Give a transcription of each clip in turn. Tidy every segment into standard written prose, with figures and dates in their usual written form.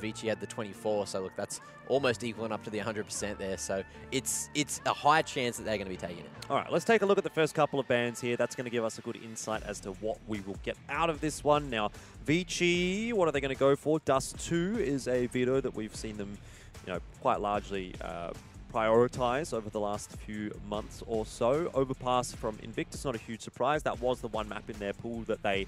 Vici had the 24. So look, that's almost equaling up to the 100% there. So it's a high chance that they're going to be taking it. All right, let's take a look at the first couple of bans here. That's going to give us a good insight as to what we will get out of this one. Now, Vici, what are they going to go for? Dust 2 is a veto that we've seen them, quite largely prioritize over the last few months or so. Overpass from Invictus, not a huge surprise. That was the one map in their pool that they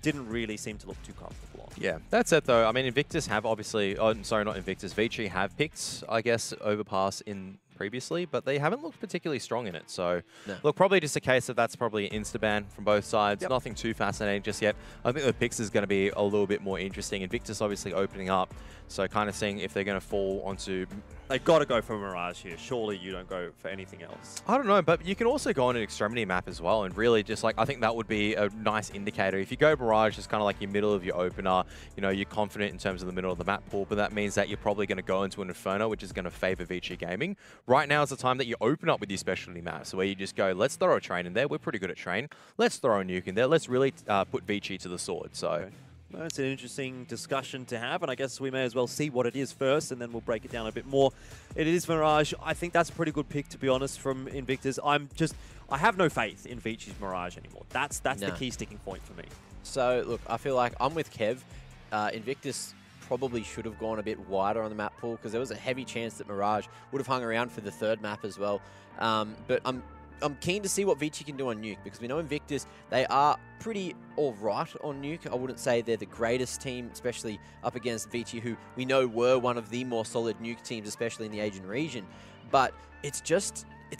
didn't really seem to look too comfortable on. Yeah, that's it though. I mean, Invictus have obviously, sorry, not Invictus, Vici have picked, I guess, Overpass in previously, but they haven't looked particularly strong in it. So, look, probably just a case of that's probably an insta-ban from both sides. Yep. Nothing too fascinating just yet. I think the picks is going to be a little bit more interesting. Invictus obviously opening up, so kind of seeing if they're going to fall onto... They've got to go for Mirage here. Surely you don't go for anything else. I don't know, but you can also go on an Extremity map as well, and really just like, I think that would be a nice indicator. If you go Mirage, it's kind of like your middle of your opener, you're confident in terms of the middle of the map pool, but that means that you're probably going to go into an Inferno, which is going to favor Vici Gaming. Right now is the time that you open up with your specialty maps, where you just go, let's throw a train in there. We're pretty good at train. Let's throw a nuke in there. Let's really put Vici to the sword. So. Okay. Well, it's an interesting discussion to have, and I guess we may as well see what it is first, and then we'll break it down a bit more. It is Mirage. I think that's a pretty good pick, to be honest, from Invictus. I have no faith in Vici's Mirage anymore. That's the key sticking point for me. So, look, I feel like I'm with Kev. Invictus probably should have gone a bit wider on the map pool, because there was a heavy chance that Mirage would have hung around for the third map as well. But I'm keen to see what Vici can do on Nuke, because we know Invictus, they are pretty alright on Nuke. I wouldn't say they're the greatest team, especially up against Vici, who we know were one of the more solid Nuke teams, especially in the Asian region. But it's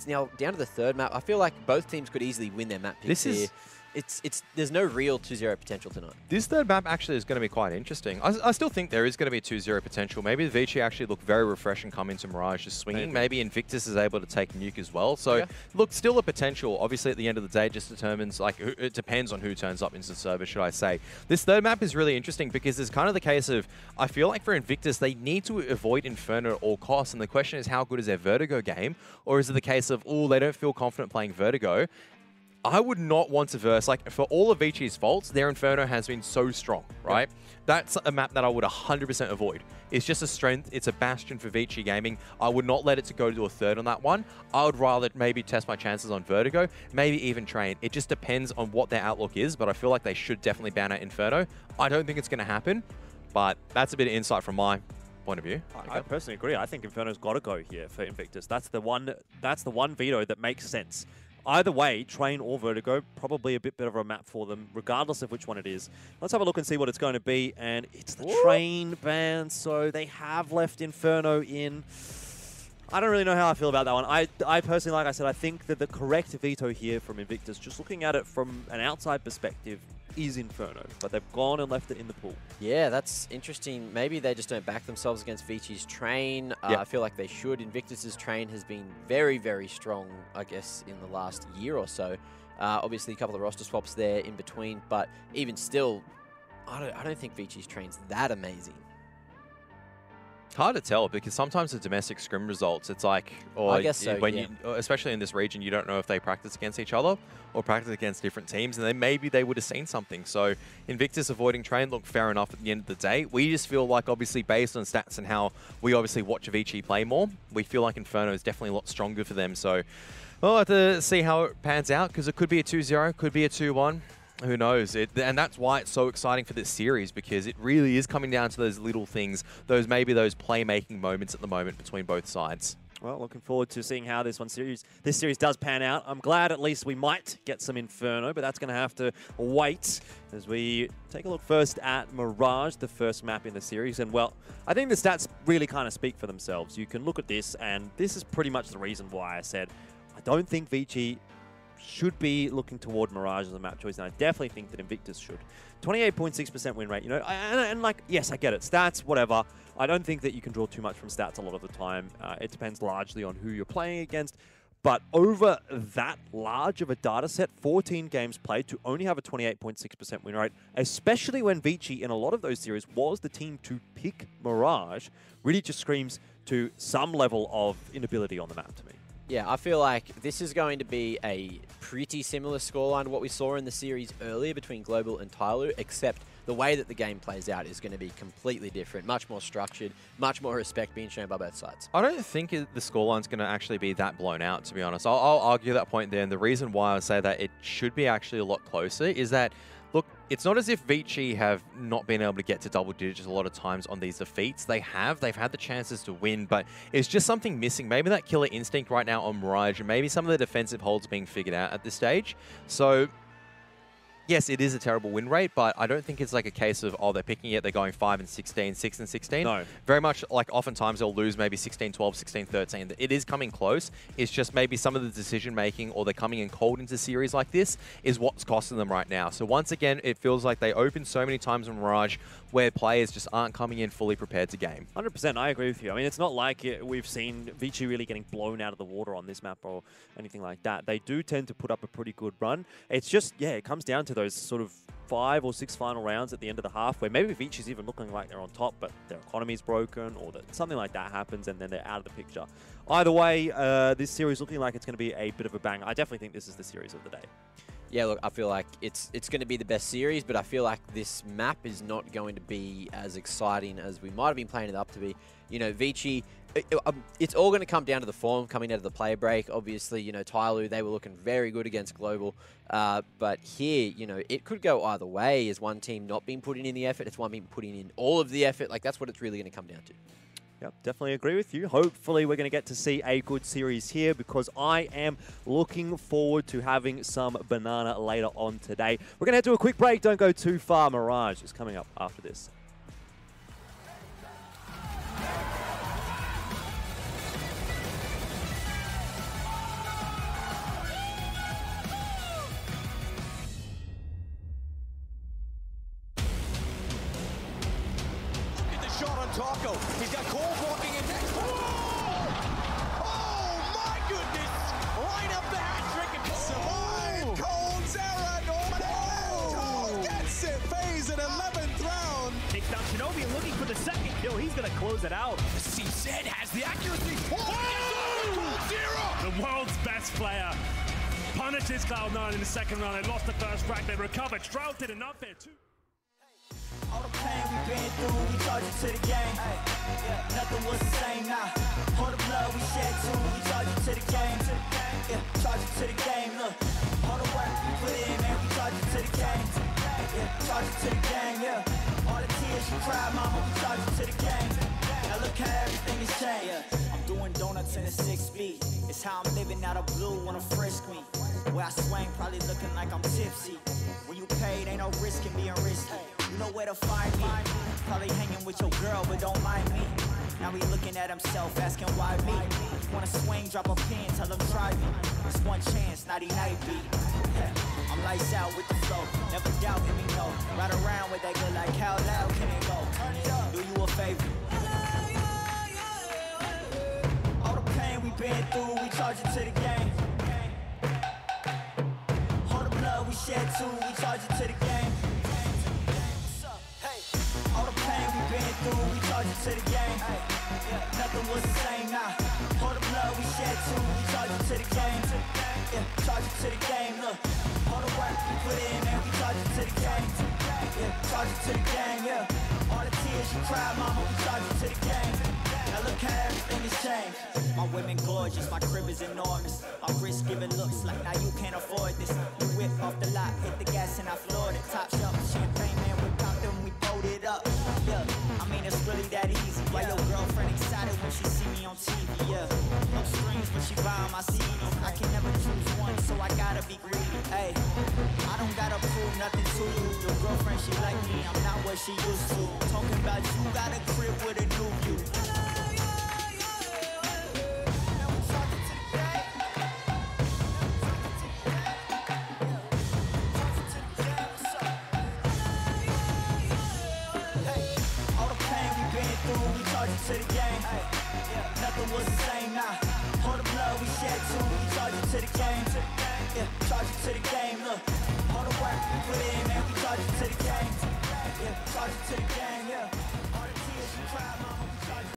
now down to the third map. I feel like both teams could easily win their map picks here. There's no real 2-0 potential tonight. This third map actually is going to be quite interesting. I still think there is going to be 2-0 potential. Maybe the Vici actually look very refreshing coming into Mirage just swinging. Maybe Invictus is able to take Nuke as well. So, look, still a potential. Obviously, at the end of the day, it just determines, it depends on who turns up into the server, should I say. This third map is really interesting because it's kind of the case of, I feel like for Invictus, they need to avoid Inferno at all costs. And the question is, how good is their Vertigo game? Or is it the case of, they don't feel confident playing Vertigo? I would not want to verse, for all of Vici's faults, their Inferno has been so strong, right? That's a map that I would 100% avoid. It's just a strength. It's a bastion for Vici Gaming. I would not let it to go to a third on that one. I would rather maybe test my chances on Vertigo, maybe even train. It just depends on what their outlook is, but I feel like they should definitely ban out Inferno. I don't think it's going to happen, but that's a bit of insight from my point of view. I personally agree. I think Inferno's got to go here for Invictus. That's the one veto that makes sense. Either way, Train or Vertigo, probably a bit better of a map for them, regardless of which one it is. Let's have a look and see what it's going to be, and it's the Train ban, so they have left Inferno in. I don't really know how I feel about that one. I personally, like I said, I think that the correct veto here from Invictus, just looking at it from an outside perspective, is Inferno, but they've gone and left it in the pool. Yeah, that's interesting. Maybe they just don't back themselves against Vici's Train. I feel like they should. Invictus's Train has been very, very strong, I guess, in the last year or so. Obviously, a couple of roster swaps there in between, but even still, I don't think Vici's Train's that amazing. Hard to tell because sometimes the domestic scrim results, it's like, or I guess so, when you, especially in this region, you don't know if they practice against each other or practice against different teams, and then maybe they would have seen something. So Invictus avoiding Train, look, fair enough at the end of the day. We just feel like, obviously, based on stats and how we obviously watch Vici play more, we feel like Inferno is definitely a lot stronger for them. So we'll have to see how it pans out because it could be a 2-0, could be a 2-1. Who knows? And that's why it's so exciting for this series, because it really is coming down to those little things, maybe those playmaking moments at the moment between both sides. Well, looking forward to seeing how this series does pan out. I'm glad at least we might get some Inferno, but that's going to have to wait as we take a look first at Mirage, the first map in the series. And, well, I think the stats really kind of speak for themselves. You can look at this, and this is pretty much the reason why I said I don't think Vici should be looking toward Mirage as a map choice, and I definitely think that Invictus should. 28.6% win rate, and like, yes, I get it. Stats, whatever. I don't think that you can draw too much from stats a lot of the time. It depends largely on who you're playing against. But over that large of a data set, 14 games played, to only have a 28.6% win rate, especially when Vici in a lot of those series was the team to pick Mirage, really just screams to some level of inability on the map to me. Yeah, I feel like this is going to be a pretty similar scoreline to what we saw in the series earlier between Global and Tyloo, except the way that the game plays out is going to be completely different, much more structured, much more respect being shown by both sides. I don't think the scoreline's going to actually be that blown out, to be honest. I'll argue that point there, and the reason why I say that it should be actually a lot closer is that, look, it's not as if Vici have not been able to get to double digits a lot of times on these defeats. They have. They've had the chances to win, but it's just something missing. Maybe that killer instinct right now on Mirage, and maybe some of the defensive holds being figured out at this stage. So yes, it is a terrible win rate, but I don't think it's like a case of, oh, they're picking it, they're going 5 and 16, 6 and 16. No. Very much like oftentimes they'll lose maybe 16, 12, 16, 13. It is coming close. It's just maybe some of the decision making or they're coming in cold into series like this is what's costing them right now. So once again, it feels like they open so many times in Mirage where players just aren't coming in fully prepared to game. 100%, I agree with you. I mean, it's not like we've seen Vici really getting blown out of the water on this map or anything like that. They do tend to put up a pretty good run. It's just, yeah, it comes down to those sort of 5 or 6 final rounds at the end of the half where maybe Vici's even looking like they're on top, but their economy's broken or that something like that happens and then they're out of the picture. Either way, this series looking like it's going to be a bit of a bang. I definitely think this is the series of the day. Yeah, look, I feel like it's going to be the best series, but I feel like this map is not going to be as exciting as we might have been playing it up to be. You know, Vici, it's all going to come down to the form coming out of the player break. Obviously, you know, Tyloo, they were looking very good against Global. But here, you know, it could go either way. Is one team not being putting in the effort? It's one being putting in all of the effort. Like, that's what it's really going to come down to. Yep, definitely agree with you. Hopefully we're going to get to see a good series here because I am looking forward to having some banana later on today. We're going to head to a quick break. Don't go too far. Mirage is coming up after this. Shot on Taco. He's got Cole blocking in next. Oh my goodness! Line up the hat trick and survive. Cole's error. Cole gets it. Phase in 11th round. Takes down Shinobi looking for the second kill. He's going to close it out. CZ has the accuracy. Zero. The world's best player punishes Cloud9 in the second round. They lost the first rack. They recovered. Shroud did enough there too. All the pain we've been through, we charge it to the game. Nothing was the same now. All the blood we shed too, we charge it to the game. Charge it to the game, look. All the work we put in, man, we charge it to the game. Charge it to the game, yeah. All the tears you cried, mama, we charge it to the game. Now look how everything has changed. I'm doing donuts in a 6-speed. It's how I'm living out of blue on a fresh screen. Where I swing, probably looking like I'm tipsy. When you paid, ain't no risk in being risky. You know where to find me. Probably hanging with your girl, but don't mind me. Now he looking at himself, asking why me. Wanna swing, drop a pin, tell him try me. It's one chance, naughty night beat. I'm lights out with the flow, never doubting me, no. Ride around with that good like how loud can it go? Do you a favor? All the pain we been through, we charge it to the game. All the blood we shed too, we charge it to the game. All the pain we been through, we charge it to the game. Nothing was the same now. All the blood we shed too, we charge it to the game. Charge it to the game, look. All the work we put in, man, we charge it to the game. Charge it to the game, yeah. All the tears you cried, mama, we charge it to the game. Now look how everything has changed. My women gorgeous, my crib is enormous. My wrist giving looks like now you can't afford this. We whip off the lot, hit the gas and I floored it. Top shelf, champagne, man, we popped them, we pulled it up. Yeah, I mean it's really that easy. Why your girlfriend excited when she see me on TV? Yeah, no strings when she buying my CDs. I can never choose one, so I gotta be greedy. Hey, I don't gotta prove nothing to you. Your girlfriend, she like me, I'm not what she used to. Talking about you got a crib with a new view. To the game, nothing was the same now. All the blood we shed too, we charge it to the game. Charge it to the game, look. All the work we put in, man, we charge it to the game. Charge it to the game, yeah. All the tears you cried, mama, we charge it.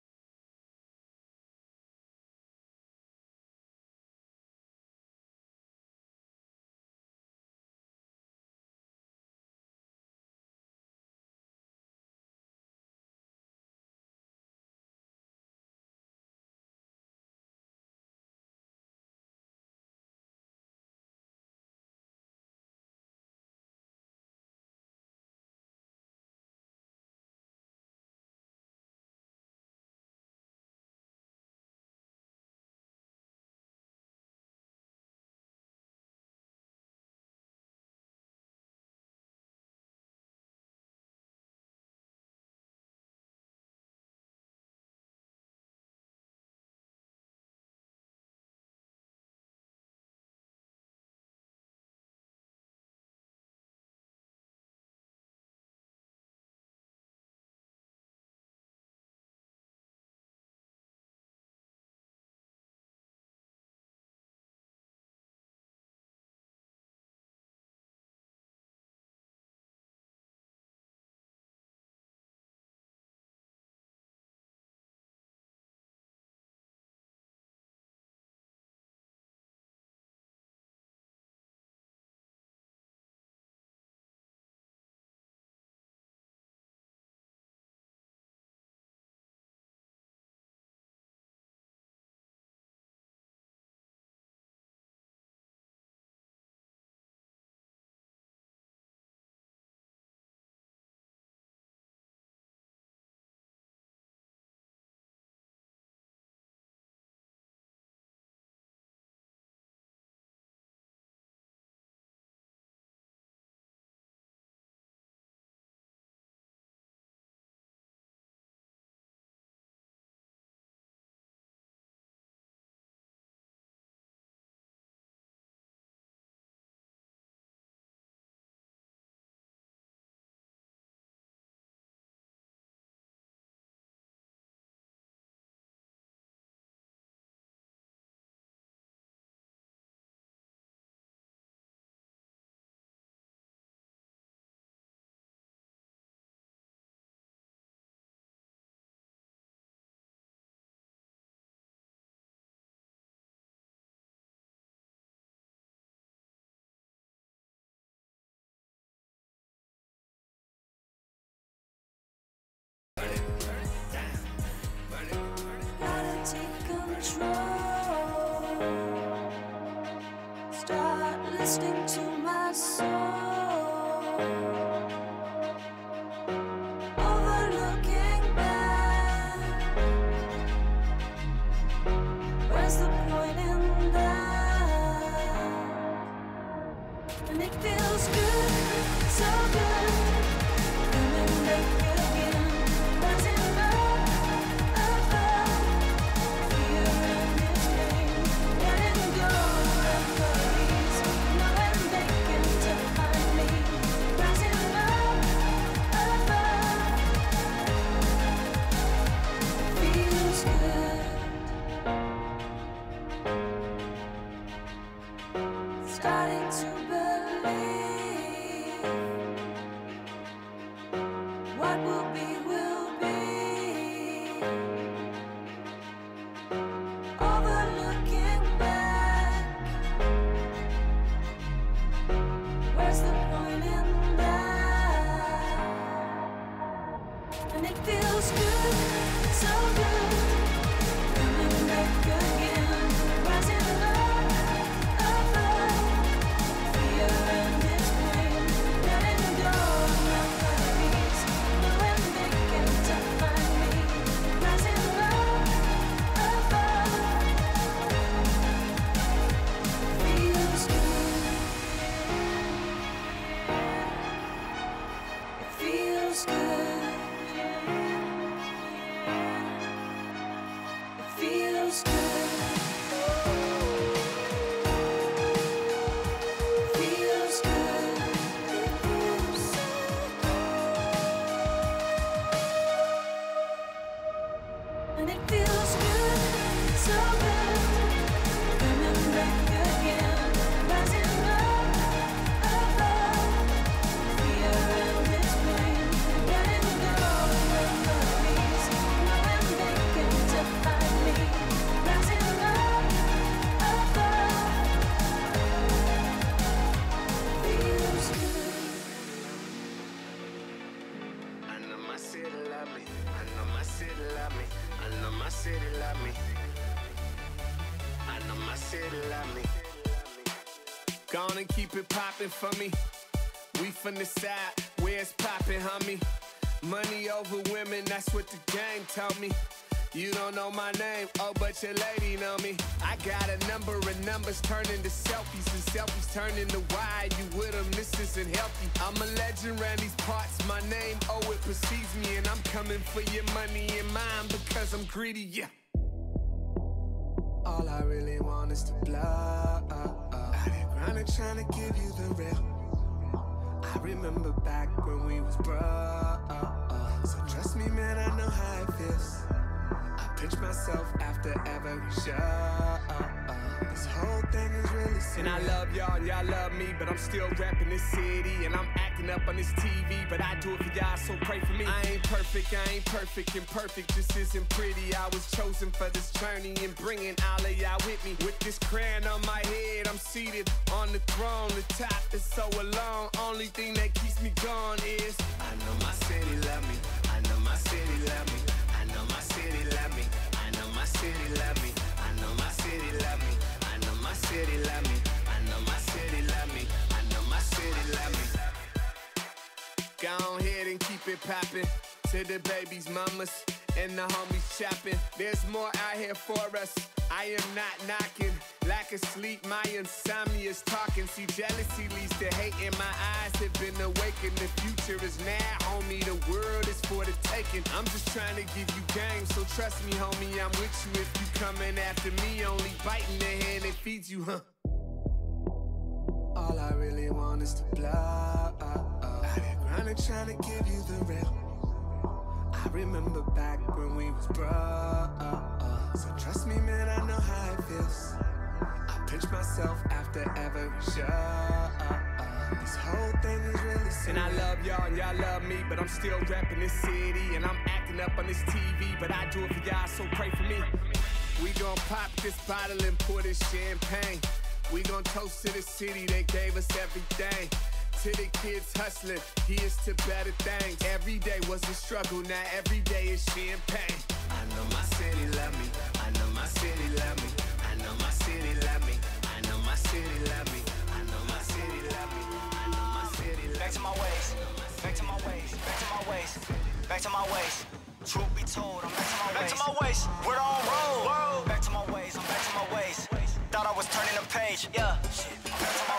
listening to my soul, overlooking back. Where's the point in that? And it feels good, so good. Coming back again, rising up, above. Fear and its pain, letting go of worries, knowing they can define me. Rising up, above. Feels good. Starting to believe what will be, will be. Overlooking back. Where's the point in that? And it feels good, so good. Coming back again, rising up, above. Fear and its pain, letting go of my worries, knowing they can define me. Rising up, above. Feels good. It feels good. It feels good. Feels good. It feels so good. And it feels good, so good. Coming back again, rising up, above. Fear and its pain, letting go of worries, knowing they can define me. Rising up, above. Feels good. I know my city love me. I know my city love me. I know my city love me. I know my city love me. Go on and keep it poppin' for me. We from the side, where it's poppin', homie. Money over women, that's what the game told me. You don't know my name, oh, but your lady know me. I got a number of numbers turn into selfies, and selfies turn into why you with them, this isn't healthy. I'm a legend around these parts, my name, oh, it precedes me. And I'm coming for your money and mine because I'm greedy, yeah. All I really want is to blow. Out here grinding, trying to give you the real. I remember back when we was broke. So trust me, man, I know how it feels. I pinch myself after every show. This whole thing is really serious. And I love y'all, and y'all love me, but I'm still rapping this city. And I'm acting up on this TV, but I do it for y'all, so pray for me. I ain't perfect, imperfect just isn't pretty. I was chosen for this journey and bringing all of y'all with me. With this crown on my head, I'm seated on the throne. The top is so alone, only thing that keeps me going is I know my city love me. I know my city love me. I know my city love me. I know my city love me. I know my city love me. I know my city love me. I know my city love me. I know my city love me. Go on ahead and keep it poppin'. To the babies, mamas, and the homies chopping. There's more out here for us. I am not knocking. Lack of sleep, my insomnia's talking. See, jealousy leads to hate, and my eyes have been awakened. The future is now, homie. The world is for the taking. I'm just trying to give you game, so trust me, homie. I'm with you if you coming after me. Only biting the hand that feeds you, huh? All I really want is to blow. Out here grinding, trying to give you the real. I remember back when we was broke. So trust me, man, I know how it feels. I pinch myself after every show. This whole thing is really serious. And I love y'all, and y'all love me, but I'm still rapping this city. And I'm acting up on this TV, but I do it for y'all, so pray for me. We gon' pop this bottle and pour this champagne. We gon' toast to the city that gave us everything. To the kids hustling, here's to better things. Every day was a struggle, now every day is champagne. I know my city love me. I know my city love me. I know my city love me. I know my city love me. I know my city. back to my ways. Truth be told, I'm back to my ways. We're on roll. Back to my ways, I'm back to my ways. Thought I was turning a page. Yeah,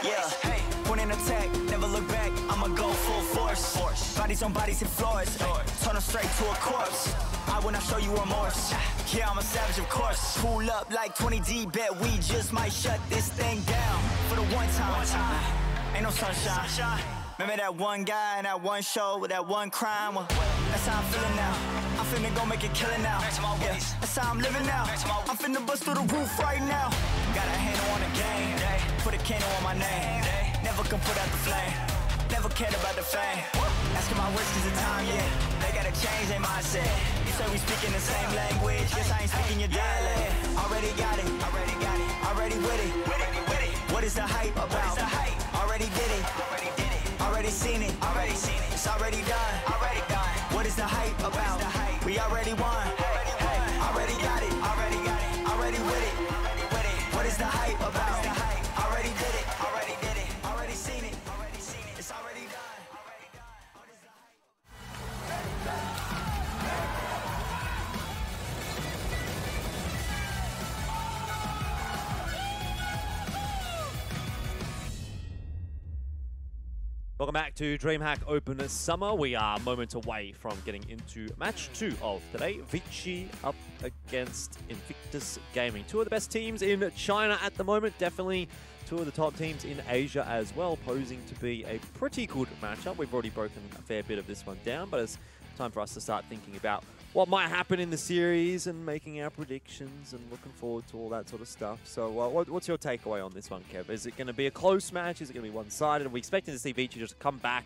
yeah. Hey, when in attack, never look back. I'ma go full force. Bodies on bodies and floors. Turn them straight to a corpse. I will not show you remorse. Yeah, I'm a savage, of course. Pull up like 20D, bet we just might shut this thing down for the one time. Ain't no sunshine. Remember that one guy and that one show with that one crime? Well, that's how I'm feeling now. I'm finna go make a killing now. Yeah, that's how I'm living now. I'm finna bust through the roof right now. Got a handle on the game. Put a candle on my name. Never can put out the flame. Never cared about the fame. Asking my words 'cause of time, yeah. They gotta change their mindset. You say we speaking the same language. Guess I ain't speaking your dialect. Already got it. Already with it. What is the hype about? Already did it. Already seen it. It's already done. What is the hype about? We already won. Already got it. Already with it. What is the hype about? Already did it. Already seen it. It's already done. What is the hype? Welcome back to DreamHack Open Summer. We are moments away from getting into match 2 of today. Vici up against Invictus Gaming. Two of the best teams in China at the moment. Definitely two of the top teams in Asia as well, posing to be a pretty good matchup. We've already broken a fair bit of this one down, but it's time for us to start thinking about what might happen in the series and making our predictions and looking forward to all that sort of stuff. So what's your takeaway on this one, Kev? Is it going to be a close match? Is it going to be one-sided? Are we expecting to see Vici just come back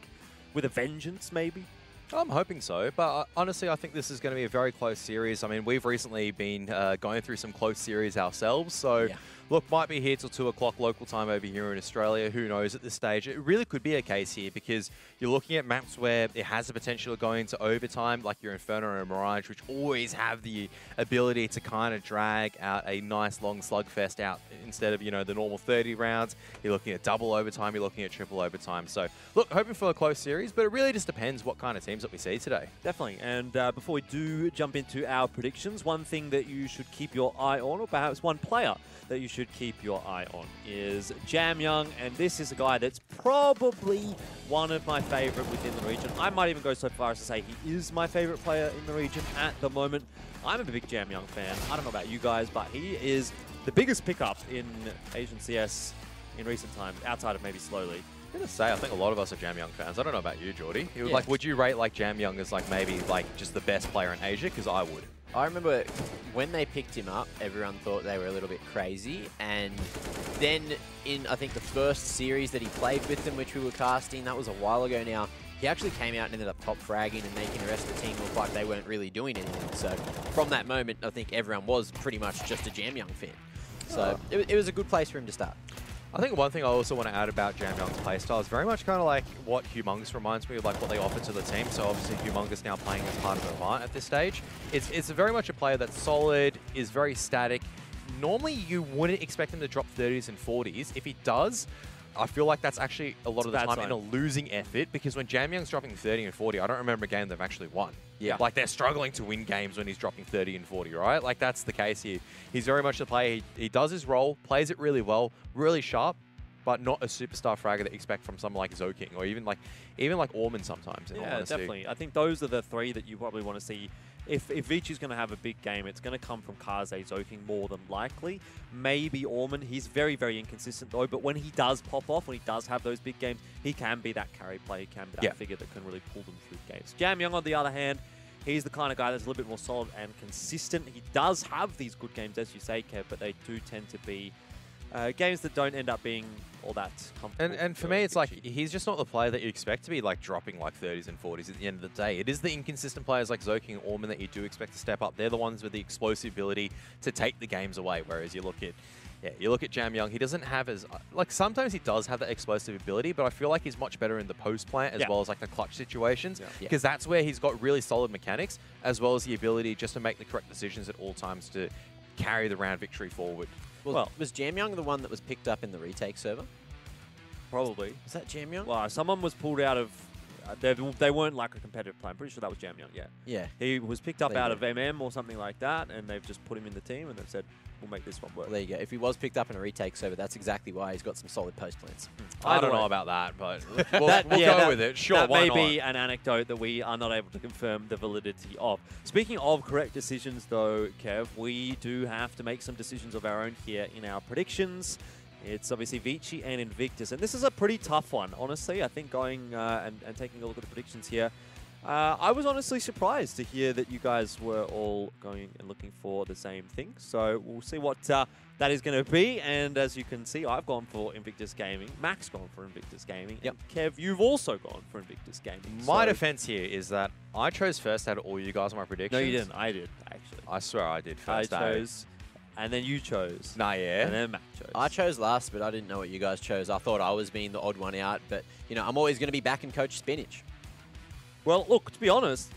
with a vengeance, maybe? I'm hoping so, but honestly, I think this is going to be a very close series. I mean, we've recently been going through some close series ourselves, so look, might be here till 2 o'clock local time over here in Australia. Who knows at this stage? It really could be a case here because you're looking at maps where it has the potential of going to overtime, like your Inferno and Mirage, which always have the ability to kind of drag out a nice long slugfest out instead of, you know, the normal 30 rounds. You're looking at double overtime, you're looking at triple overtime. So, look, hoping for a close series, but it really just depends what kind of teams that we see today. Definitely. And before we do jump into our predictions, one thing that you should keep your eye on, or perhaps one player that you should keep your eye on, is Jam Young. And this is a guy that's probably one of my favorite within the region. I might even go so far as to say he is my favorite player in the region at the moment. I'm a big Jam Young fan. I don't know about you guys, but he is the biggest pickup in Asian CS in recent times, outside of maybe Slowly. I'm going to say, I think a lot of us are Jam Young fans. I don't know about you, Geordie. Like, would you rate like Jam Young as like maybe like just the best player in Asia? Because I would. I remember when they picked him up, everyone thought they were a little bit crazy. And then in, I think, the first series that he played with them, which we were casting, that was a while ago now, he actually came out and ended up top fragging and making the rest of the team look like they weren't really doing anything. So from that moment, I think everyone was pretty much just a Jam Young fan. So it was a good place for him to start. I think one thing I also want to add about Jam Young's playstyle is very much kind of like what Humongous reminds me of, like what they offer to the team. So obviously Humongous now playing as part of Avant at this stage. It's very much a player that's solid, is very static. Normally you wouldn't expect him to drop 30s and 40s. If he does, I feel like that's actually a lot of the time in a losing effort, because when Jam Young's dropping 30 and 40, I don't remember a game they've actually won. Yeah. Like, they're struggling to win games when he's dropping 30 and 40, right? Like, that's the case here. He's very much the player. He does his role, plays it really well, really sharp, but not a superstar fragger that you expect from someone like Zoking or even like Orman sometimes. Yeah, definitely. I think those are the three that you probably want to see. If Vici's going to have a big game, it's going to come from Kaze Zoking more than likely. Maybe Orman. He's very, very inconsistent though, but when he does pop off, when he does have those big games, he can be that carry player, he can be that figure that can really pull them through games. Jam Young, on the other hand, he's the kind of guy that's a little bit more solid and consistent. He does have these good games, as you say, Kev, but they do tend to be games that don't end up being all that comfortable. And for me, it's like, he's just not the player that you expect to be like dropping like 30s and 40s at the end of the day. It is the inconsistent players like Zoking and Orman that you do expect to step up. They're the ones with the explosive ability to take the games away. Whereas you look at Jam Young, he doesn't have as, like, sometimes he does have that explosive ability, but I feel like he's much better in the post plant as well as like the clutch situations, because that's where he's got really solid mechanics, as well as the ability just to make the correct decisions at all times to carry the round victory forward. Well, was Jam Young the one that was picked up in the retake server? Probably. Was that Jam Young? Well, someone was pulled out of They weren't like a competitive player. I'm pretty sure that was Jam Young, yeah. Yeah. He was picked up There you out go. of MM or something like that, and they've just put him in the team, and they've said, we'll make this one work. Well, there you go. If he was picked up in a retake server, that's exactly why he's got some solid post plans. I Either don't know way. about that, but That- we'll yeah, go that- with it. Sure, that why may not? be an anecdote that we are not able to confirm the validity of. Speaking of correct decisions, though, Kev, we do have to make some decisions of our own here in our predictions. It's obviously Vici and Invictus, and this is a pretty tough one, honestly. I think going and taking a look at the predictions here, I was honestly surprised to hear that you guys were all going and looking for the same thing. So we'll see what that is going to be. And as you can see, I've gone for Invictus Gaming. Mac's gone for Invictus Gaming. Yep. And Kev, you've also gone for Invictus Gaming. My So- defense here is that I chose first out of all you guys on my predictions. No, you didn't. I did, actually. I swear I did I first. chose, and then you chose. Nah, yeah. And then Mac chose. I chose last, but I didn't know what you guys chose. I thought I was being the odd one out, but, you know, I'm always going to be back in Coach Spinach. Well, look, to be honest,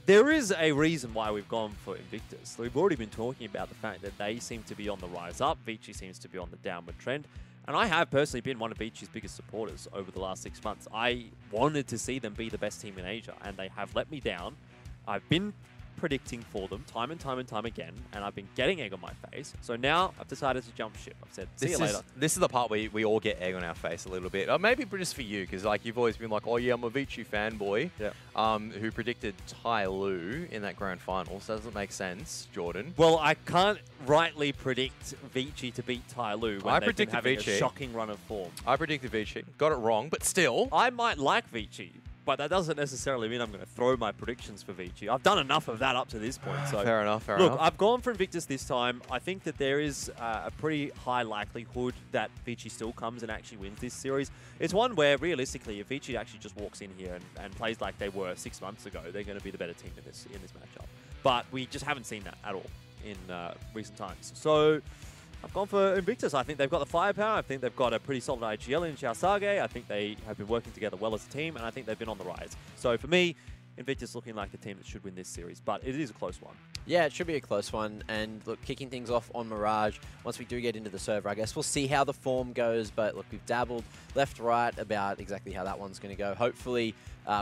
there is a reason why we've gone for Invictus. We've already been talking about the fact that they seem to be on the rise up. Vici seems to be on the downward trend. And I have personally been one of Vici's biggest supporters over the last 6 months. I wanted to see them be the best team in Asia, and they have let me down. I've been predicting for them time and time and time again, and I've been getting egg on my face. So now I've decided to jump ship. I've said, see you later. This is the part where we all get egg on our face a little bit. Maybe just for you, because like you've always been like, oh yeah, I'm a Vici fanboy. Yeah. Who predicted Tai Lu in that grand final. So doesn't make sense, Jordan. Well, I can't rightly predict Vici to beat Tai Lu when I they've been predicted having Vici. a shocking run of form. I predicted Vici. Got it wrong, but still. I might like Vici, but that doesn't necessarily mean I'm going to throw my predictions for Vici. I've done enough of that up to this point. So Fair enough, fair look, enough. I've gone for Invictus this time. I think that there is a pretty high likelihood that Vici still comes and actually wins this series. It's one where, realistically, if Vici actually just walks in here and plays like they were 6 months ago, they're going to be the better team in this matchup. But we just haven't seen that at all in recent times. So I've gone for Invictus. I think they've got the firepower. I think they've got a pretty solid IGL in Xiao Sage. I think they have been working together well as a team, and I think they've been on the rise. So for me, Invictus looking like the team that should win this series, but it is a close one. Yeah, it should be a close one. And look, kicking things off on Mirage, once we do get into the server, I guess we'll see how the form goes. But look, we've dabbled left, right about exactly how that one's going to go. Hopefully,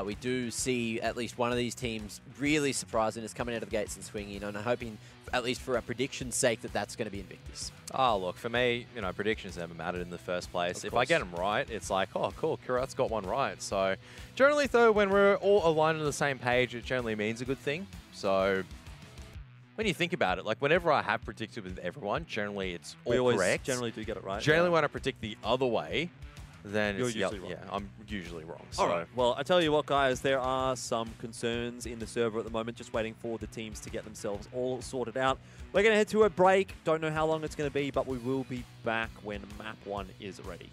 we do see at least one of these teams really surprising us coming out of the gates and swinging. And I'm hoping, at least for a prediction's sake, that that's going to be Invictus. Oh, look, for me, you know, predictions never mattered in the first place. If I get them right, it's like, oh, cool, Kurat's got one right. So generally, though, when we're all aligned on the same page, it generally means a good thing. So when you think about it, like whenever I have predicted with everyone, generally it's all We always correct. generally do get it right. Generally, yeah. when I predict the other way, then You're it's, usually wrong. yeah, I'm usually wrong. So. All right. Well, I tell you what, guys, there are some concerns in the server at the moment, just waiting for the teams to get themselves all sorted out. We're going to head to a break. Don't know how long it's going to be, but we will be back when map 1 is ready.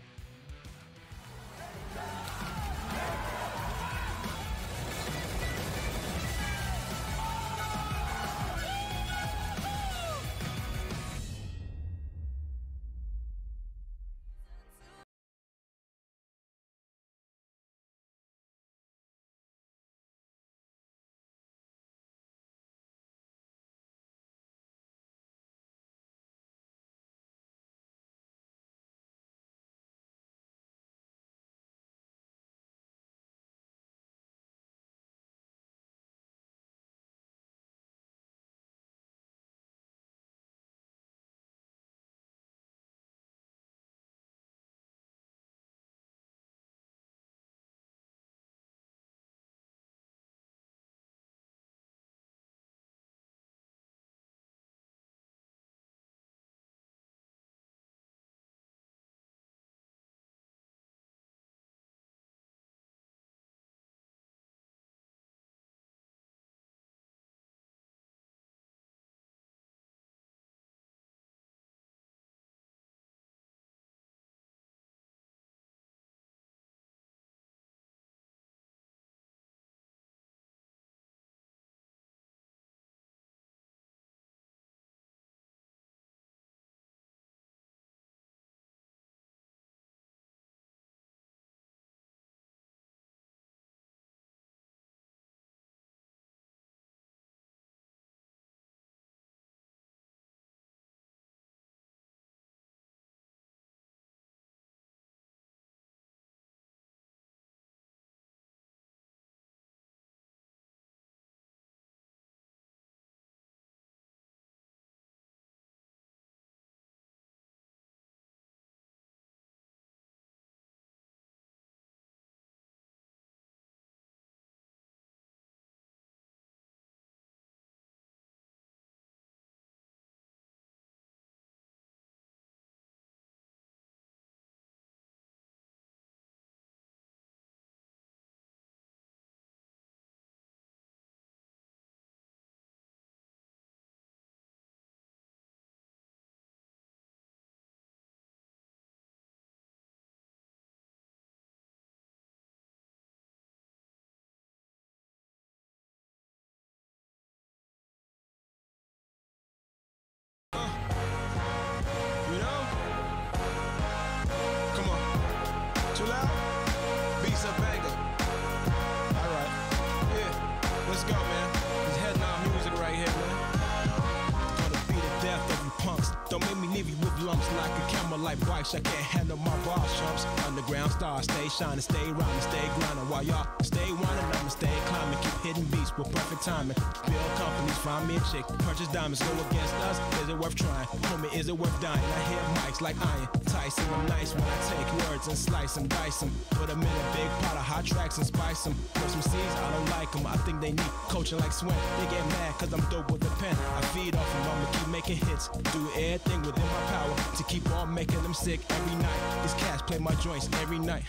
like bikes, I can't handle my bar jumps. Underground stars, stay shining, stay rhyming, stay grinding. While y'all stay whining, I'ma stay climbing. Keep hitting beats with perfect timing. Build companies, find me a chick, purchase diamonds. Go against us, is it worth trying? Homie, is it worth dying? I hear mics like iron, Tyson. I'm nice when I take words and slice them, dice them. Put them in a big pot of hot tracks and spice them. Throw some seeds, I don't like them. I think they need coaching like Swin. They get mad cause I'm dope with a pen. I feed off them, I'ma keep making hits. Do everything within my power to keep on making them sick every night. These cats play my joints every night.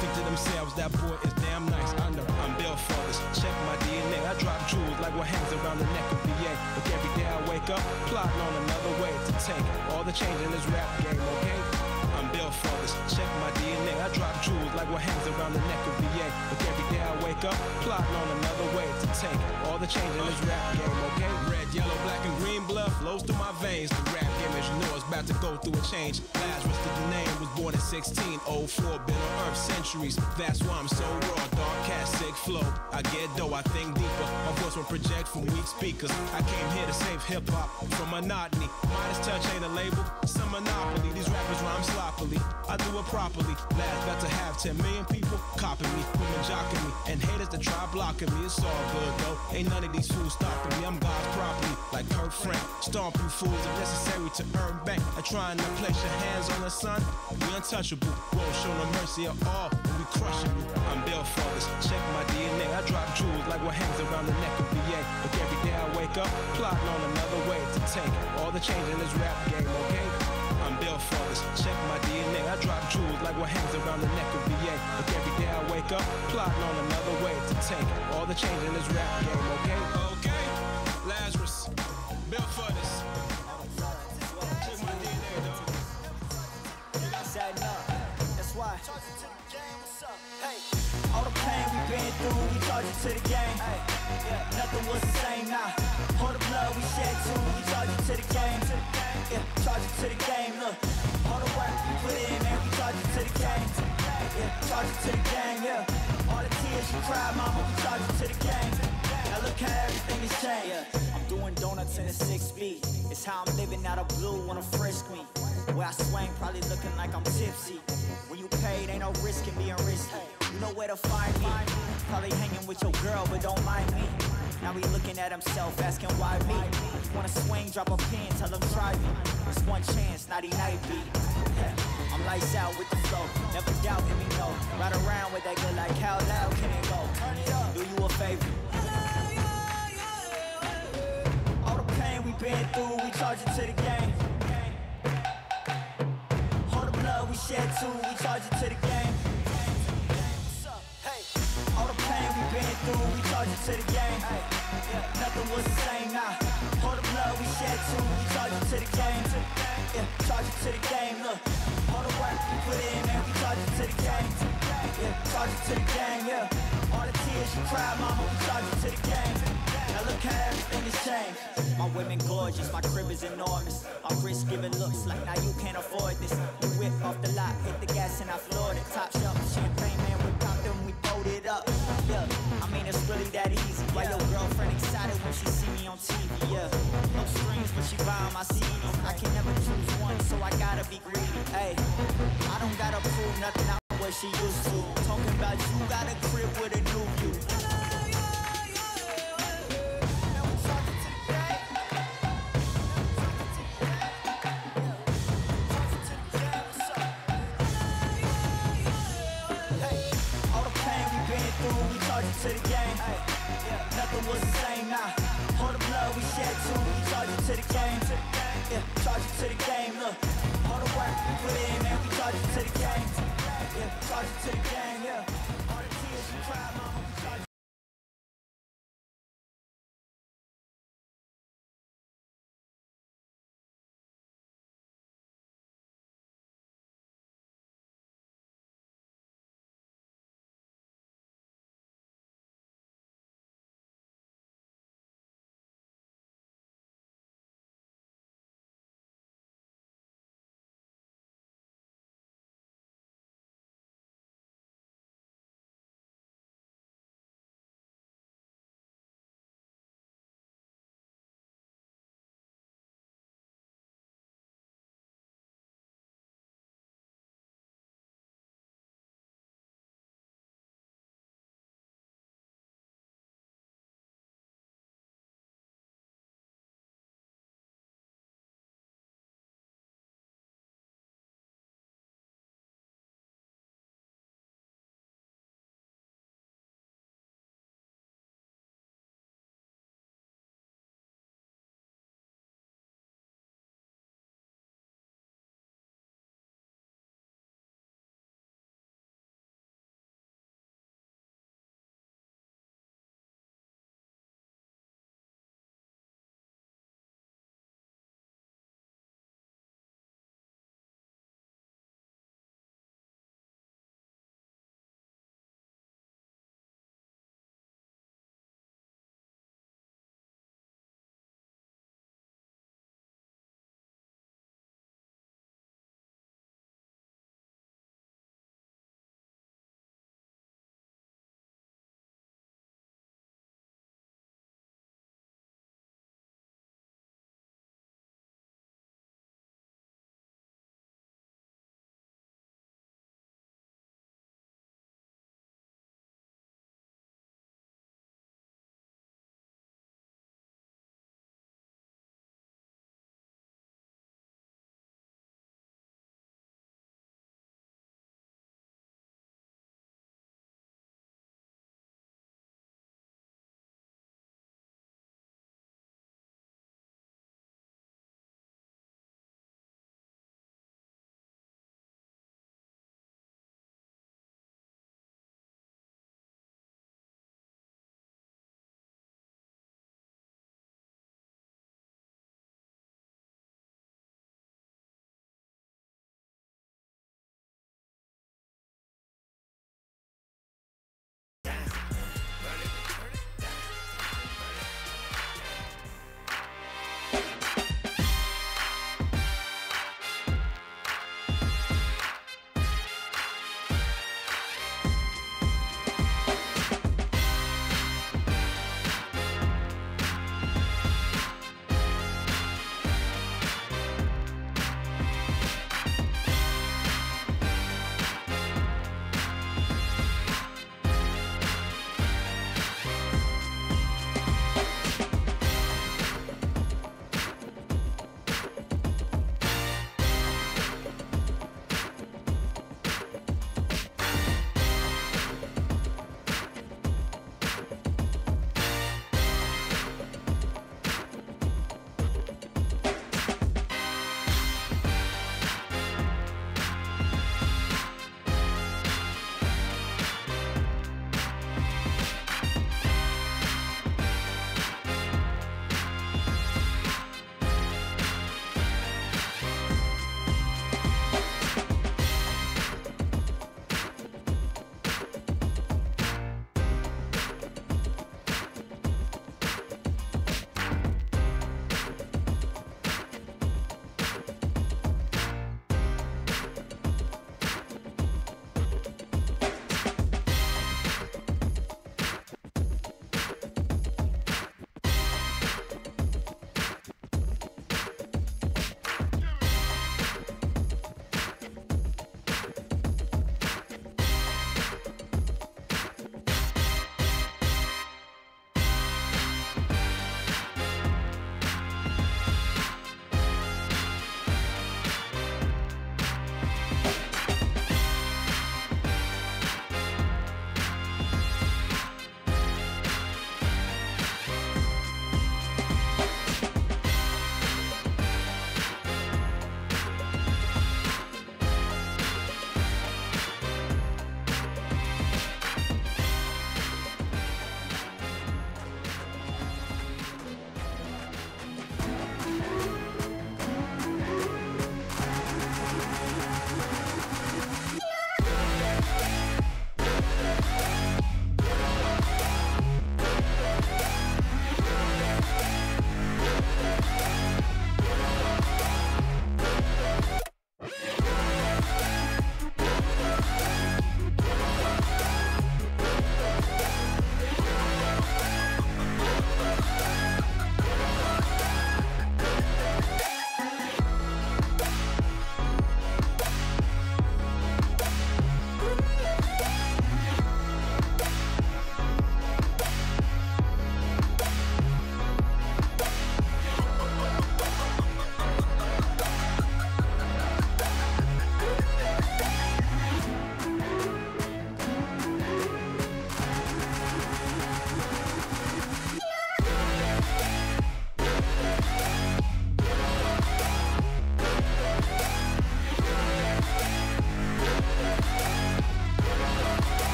Think to themselves, that boy is damn nice. I know I'm built for this. Check my DNA. I drop jewels like what hangs around the neck of VA. Look, every day I wake up, plotting on another way to take all the change in this rap game, okay? I'm built for this. Check my DNA. I drop jewels like what hangs around the neck of VA. Look, every day I wake up, plotting on another way to take all the change in this rap game, okay? Red, yellow, black, and green blood flows through my veins. The rap game, as you know, is about to go through a change. Lazarus, the name, was born in 1604. Been on earth centuries. That's why I'm so raw. Dark cat, sick flow. I get dough, I think deeper. My voice will project from weak speakers. I came here to save hip hop from monotony. Midas touch ain't a label, some monopoly. These rappers rhyme sloppily. I do it properly. Last about to have 10 million people copying me, women jocking me, and haters that try blocking me. It's all good though. Ain't none of these fools stopping me. I'm God's property, like Kurt Frank. Stomp you fools if necessary to earn bank. I trying to place your hands on the sun. We untouchable. Won't show no mercy at all when we crushing you. I'm built for this. Check my DNA. I drop jewels like what hangs around the neck of VA. Look, every day I wake up, plotting on another way to take all the change in this rap game, okay? I'm built for this. Check my DNA. I drop jewels like what hangs around the neck of VA. Look, every day I wake up, plotting on another way to take all the change in this rap game, okay? Okay, Lazarus, built for this. Check my DNA, dog. That's why. Hey, all the pain we've been through, we charge it to the game. Yeah, nothing was the same now. All the blood we shed too, we charge it to the game. Yeah, charge it to the game. Look, all the work we put in, man, we charge it to the game. Yeah, charge it to the game. Yeah, all the tears you cried, mama, we charge it to the game. Now look how everything has changed. Yeah, I'm doing donuts in a 6-speed. It's how I'm living out of blue on a frisk me. Where I swing, probably looking like I'm tipsy. When you paid, ain't no risk in being risky. You know where to find me. Probably hanging with your girl, but don't mind me. Now he looking at himself, asking why me. Wanna swing, drop a pin, tell him try me. It's one chance, naughty night beat. Yeah, I'm lights out with the flow, never doubting me, no. Ride around with that good like how loud can it go? Turn it up, do you a favor? All the pain we been through, we charge it to the game. All the blood we shed too, we charge it to the game. Hey, all the pain we been through, we charge it to the game. Yeah, nothing was the same now. All the blood we shed too, we charge it to the game. Yeah, charge it to the game. Look, all the work we put in, man, we charge it to the game. Yeah, charge it to the game. Yeah, all the tears you cried, mama, we charge it to the game. Now look how everything has changed. My women gorgeous, my crib is enormous. My wrist giving looks like now you can't afford this. We whip off the lot, hit the gas and I floored it. Top shelf, champagne, man, we popped them, we pulled it up. Yeah, I mean it's really that easy. Why your girlfriend excited when she see me on TV? Yeah, no strings, but she buying my CDs. I can never choose one, so I gotta be greedy. Hey, I don't gotta prove nothing out what she used to. Talking about you got a crib with a new view. To the game, yeah, nothing was the same now. All the blood we shed too, we charge it to the game. Yeah, charge it to the game. Look, all the work we put in, man, we charge it to the game. Yeah, charge it to the game. Yeah, all the tears you cried, mama.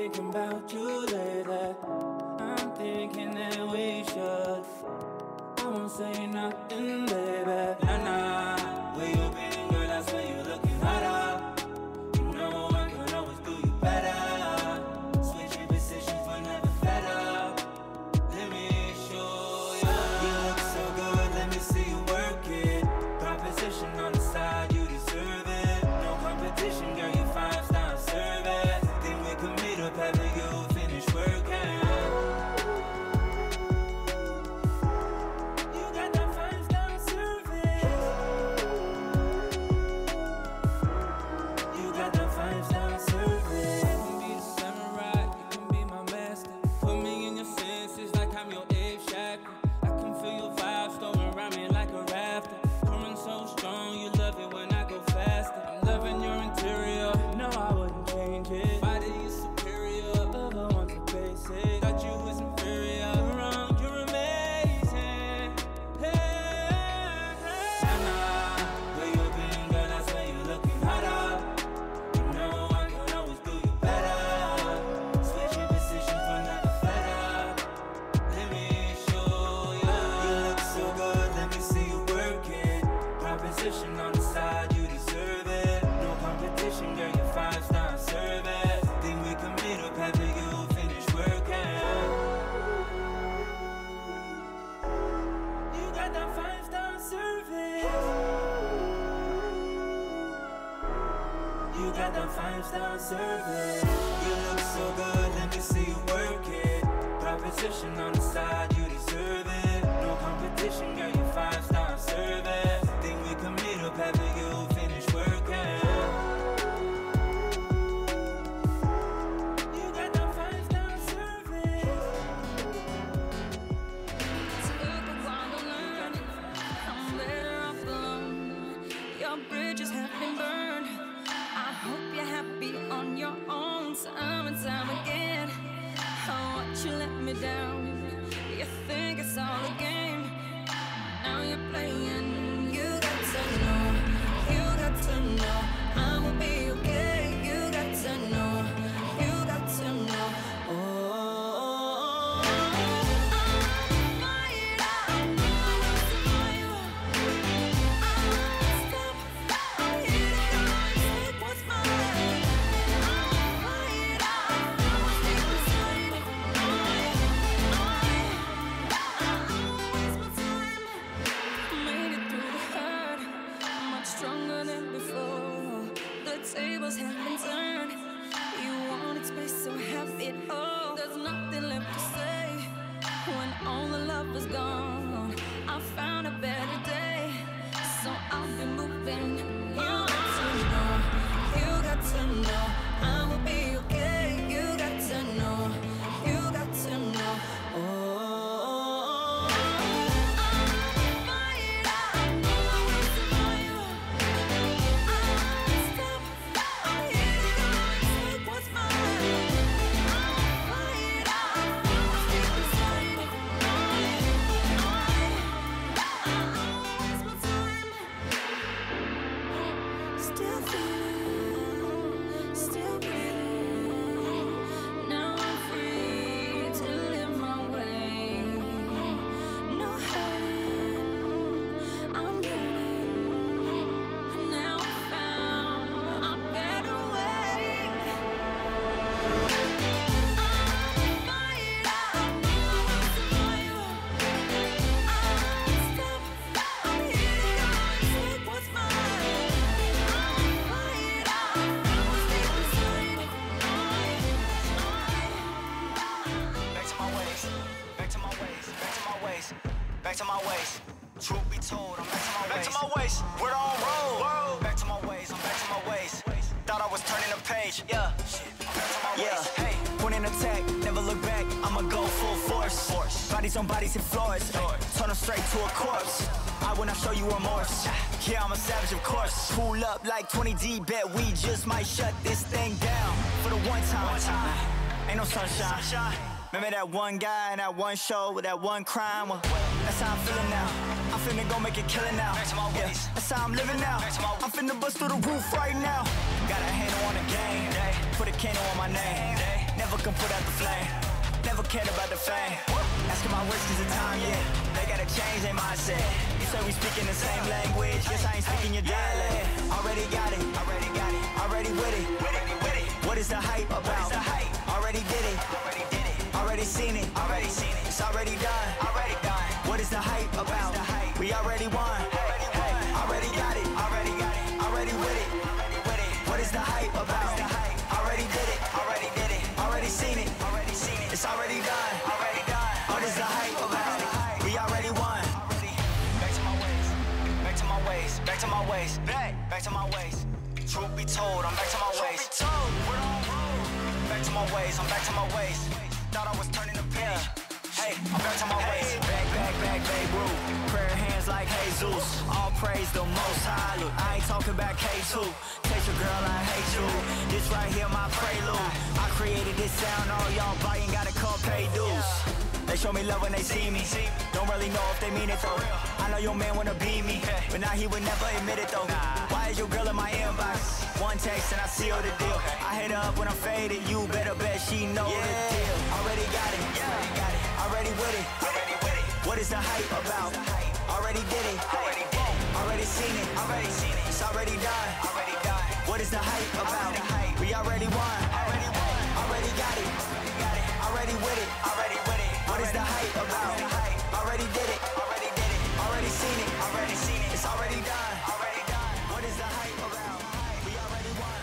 thinking about you lately. I'm thinking that we should. I won't say nothing, baby. Nah, where you been, girl? I swear you looking hotter. You know I can always do you better. Switching positions but never fed up. Let me show you. You look so good, let me see you work it. Proposition on the side, you deserve it. No competition, girl, you 5-star service. Think we could meet up after you finish working. You got that 5-star service. You got that 5-star service. You can be the samurai, you can be my master. Put me in your senses like I'm your shack. I can feel your vibes storming around me like a raptor. Coming so strong, you love it when I go faster. I'm loving your interior, no I wouldn't change it. Body is superior, other ones are basic. Thought you was inferior, wrong, you're amazing. Hey, nah, where you been, girl? I swear you looking hotter. You know I can always do you better. Switching positions but never fed up. Let me show you. You look so good, let me see you work it. Proposition on the side, you deserve it. No competition, girl, you 5-star service. Think we can meet up after you finish working. You got that 5-star service. You got that 5-star service. You look so good, let me see you work it. Proposition on the side, you deserve it. No competition, girl, you 5-star service. Think we can meet up after you finish working. You got that 5-star service. Took a while to learn. I'm better off alone. Your bridges have been burned. I hope you're happy on your own, time and time again. Oh, what you let me down. You think it's all a game. Now you're playing. You got to know. You got to know. I will be okay. You got to know. You got to know. Oh, fight out. I'm for you. Stop. I'm here to take what's mine. Fight out. Deep inside. I always my time. Made it through the hurt, much stronger than before. The tables have been turned. You wanted space, so have it all. There's nothing left to say. When all the love was gone, I found a better day. So I've been moving. You got to know. You got to know. I will be okay. You got to know. You got to know. Oh. Fight out. I'm always for you. Stop. I'm here to take what's mine. Fight out. Deep inside. Always my time. Still feeling, still breathing. Now I'm free to live my way. No hurting, I'm yearning. Now I found a better way. Fight out, I'm always for you. Stop, I'm here to take what's mine. Fight out, deep inside. Back to my ways, back to my ways, back to my ways, back to my ways. Truth be told, I'm back to my ways. Back to my ways, we're on roll. Back to my ways, I'm back to my ways. Thought I was turning a page, yeah. Back to my ways. Hey, point an attack, never look back. I'ma go full force. Bodies on bodies and floors. Turn them straight to a corpse. I will not show you remorse. Yeah, I'm a savage, of course. Pull up like 20D, bet we just might shut this thing down for the one time. Ain't no sunshine. Remember that one guy in that one show with that one crime? Well, that's how I'm feeling now. I'm finna go make a killing now. Yeah, that's how I'm living now. I'm finna bust through the roof right now. Got a handle on the game. Put a candle on my name. Never never can put out the flame. Never cared about the fame. Asking my words cause the time, yeah. They gotta change their mindset. You say we speaking the same language. Guess I ain't speaking your dialect. Already got it. Already with it. What is the hype about? Already did it. Already seen it. It's already done. What is the hype about? We already won. Already got it. Already with it. What is the hype about? Already did it. Already seen it. It's already done. What is the hype about? We already won. Back to my ways. Back to my ways. Back to my ways. Back to my ways. Truth be told, I'm back to my ways. Back to my ways. I'm back to my ways. Thought I was turning the page. Hey, I'm back to my ways. Back, Babe Ruth. Prayer hands like Jesus. All praise the Most High. Look, I ain't talking about K2. Taste your girl, I hate you. This right here, my prelude. I created this sound, all y'all buying gotta come pay dues. They show me love when they see me. Don't really know if they mean it though. I know your man wanna be me, but now he would never admit it though. Why is your girl in my inbox? One text and I seal the deal. I hit her up when I'm faded. You better bet she know the deal. Already got it. Already with it. What is the hype about? Already did it. Already seen it. It's already done. What is the hype about? We already won. Already got it. Already with it. What is the hype about? Already did it. Already seen it. It's already done. What is the hype about? We already won.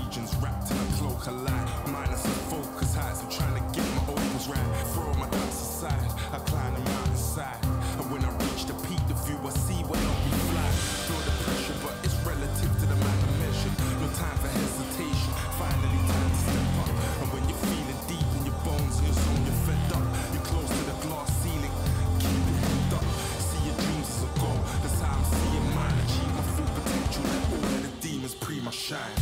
regions wrapped in a cloak of light. Minus the focus heights, I'm trying to get my opals right. Throw my doubts aside, I climb the mountainside. And when I reach the peak, the view I see will help me fly. Feel the pressure, but it's relative to the man I measured. No time for hesitation, finally time to step up. And when you're feeling deep in your bones and your zone, you're fed up. You're close to the glass ceiling, keep your head up. See your dreams as a goal, that's how I'm seeing mine. Achieve my full potential, let all of the demons pre my shine.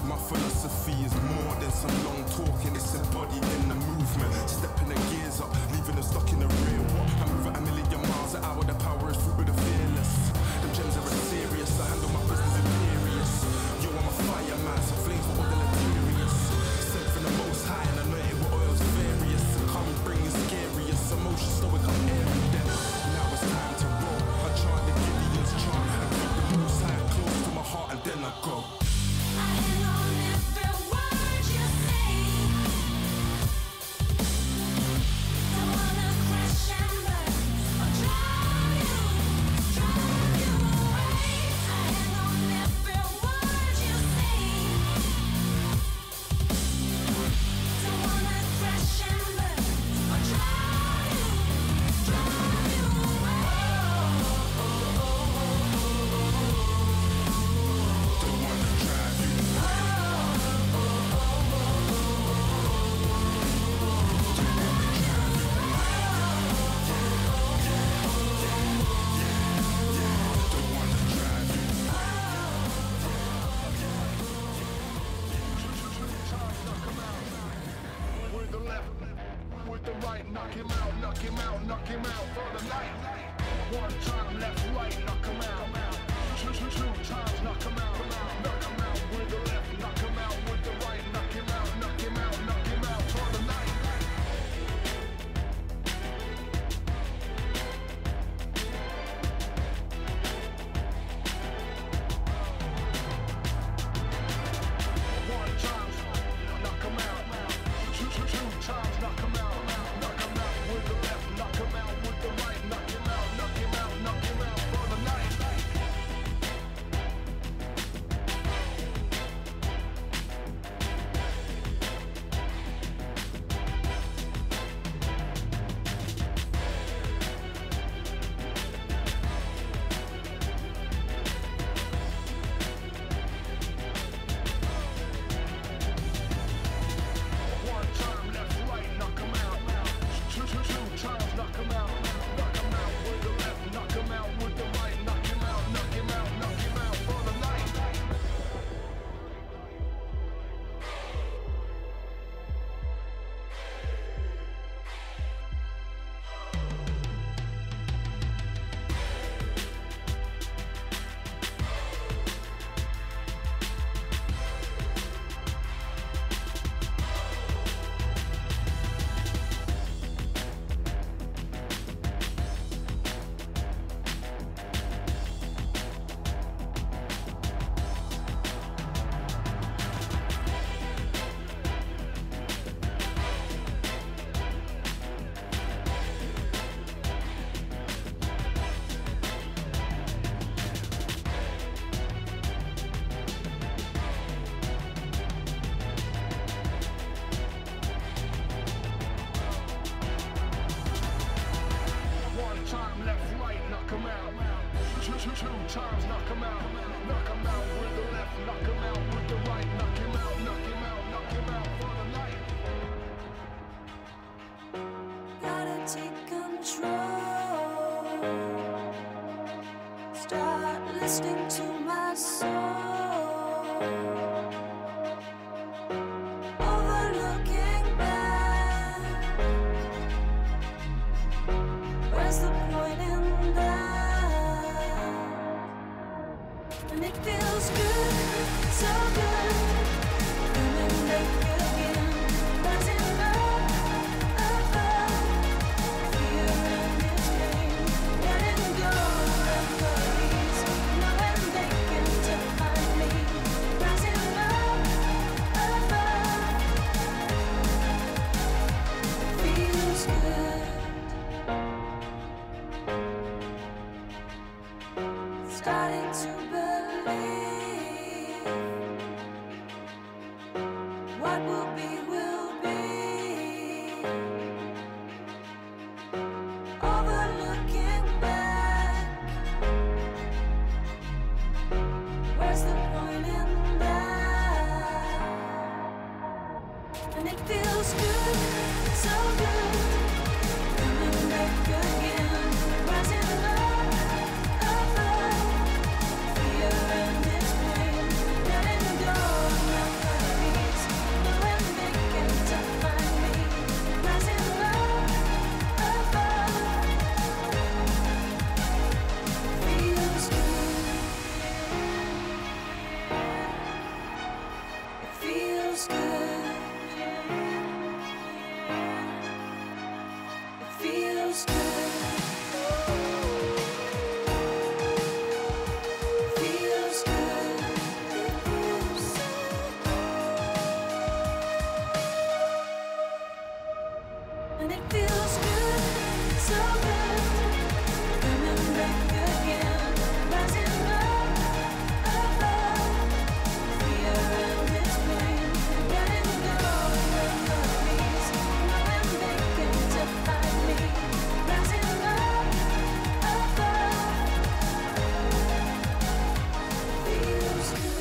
My philosophy is more than some long talking, it's embodied in the movement. Stepping the gears up, leaving them stuck in the rear. What? I move at a million miles an hour, the power is fruit of the fearless. The gems are serious, I handle my business imperious. Yo, I'm a fireman, so flames for all the deleterious. Sent from the most high and anointed with oils various. Come bringing scariest emotions, stoic, I'm airing them. Now it's time to roll, I chant the Gideon's chant. I keep the most high close to my heart and then I go. listening to my soul, overlooking back. And it feels good, so good. Coming back again, rising above, fear and this pain, letting go of my worries, knowing they can't find me, rising above, feels good. It feels good. It feels good. It feels good. It feels so good. And it feels good, so good. Coming back again, rising above, fear and this pain, letting go of my worries, knowing they can't find me, rising above, feels good.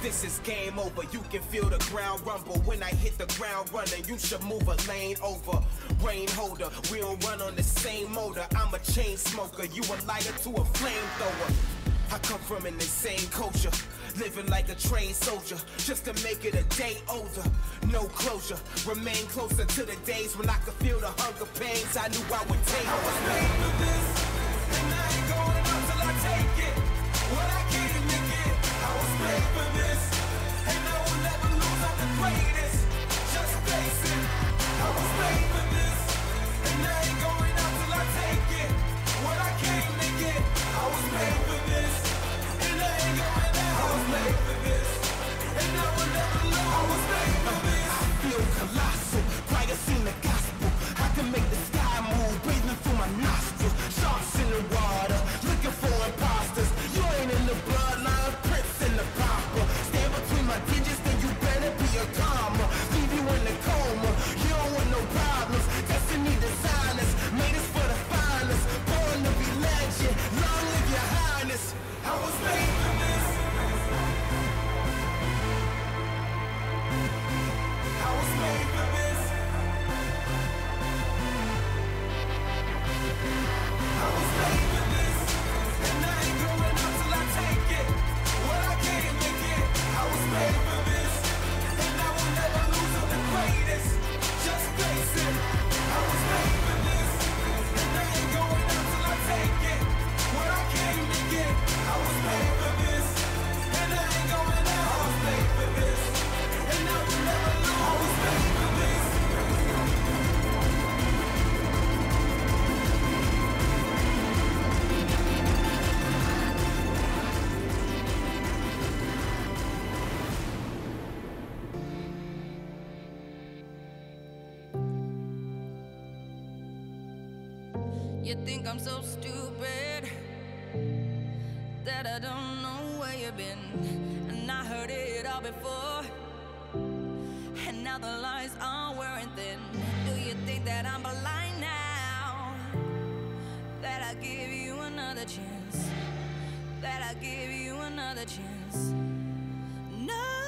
This is game over, you can feel the ground rumble. When I hit the ground running, you should move a lane over. Rain holder, we don't run on the same motor. I'm a chain smoker, you a lighter to a flamethrower. I come from an insane culture, living like a trained soldier, just to make it a day older. No closure, remain closer to the days when I could feel the hunger pains I knew I would take. I was made for this, and I ain't going up till I take it. What I came to get, I was made for this, and I will never lose. I'm the greatest, just face it. you think I'm so stupid that I don't know where you've been? And I heard it all before, and now the lies are wearing thin. Do you think that I'm blind now? That I give you another chance? That I give you another chance? No.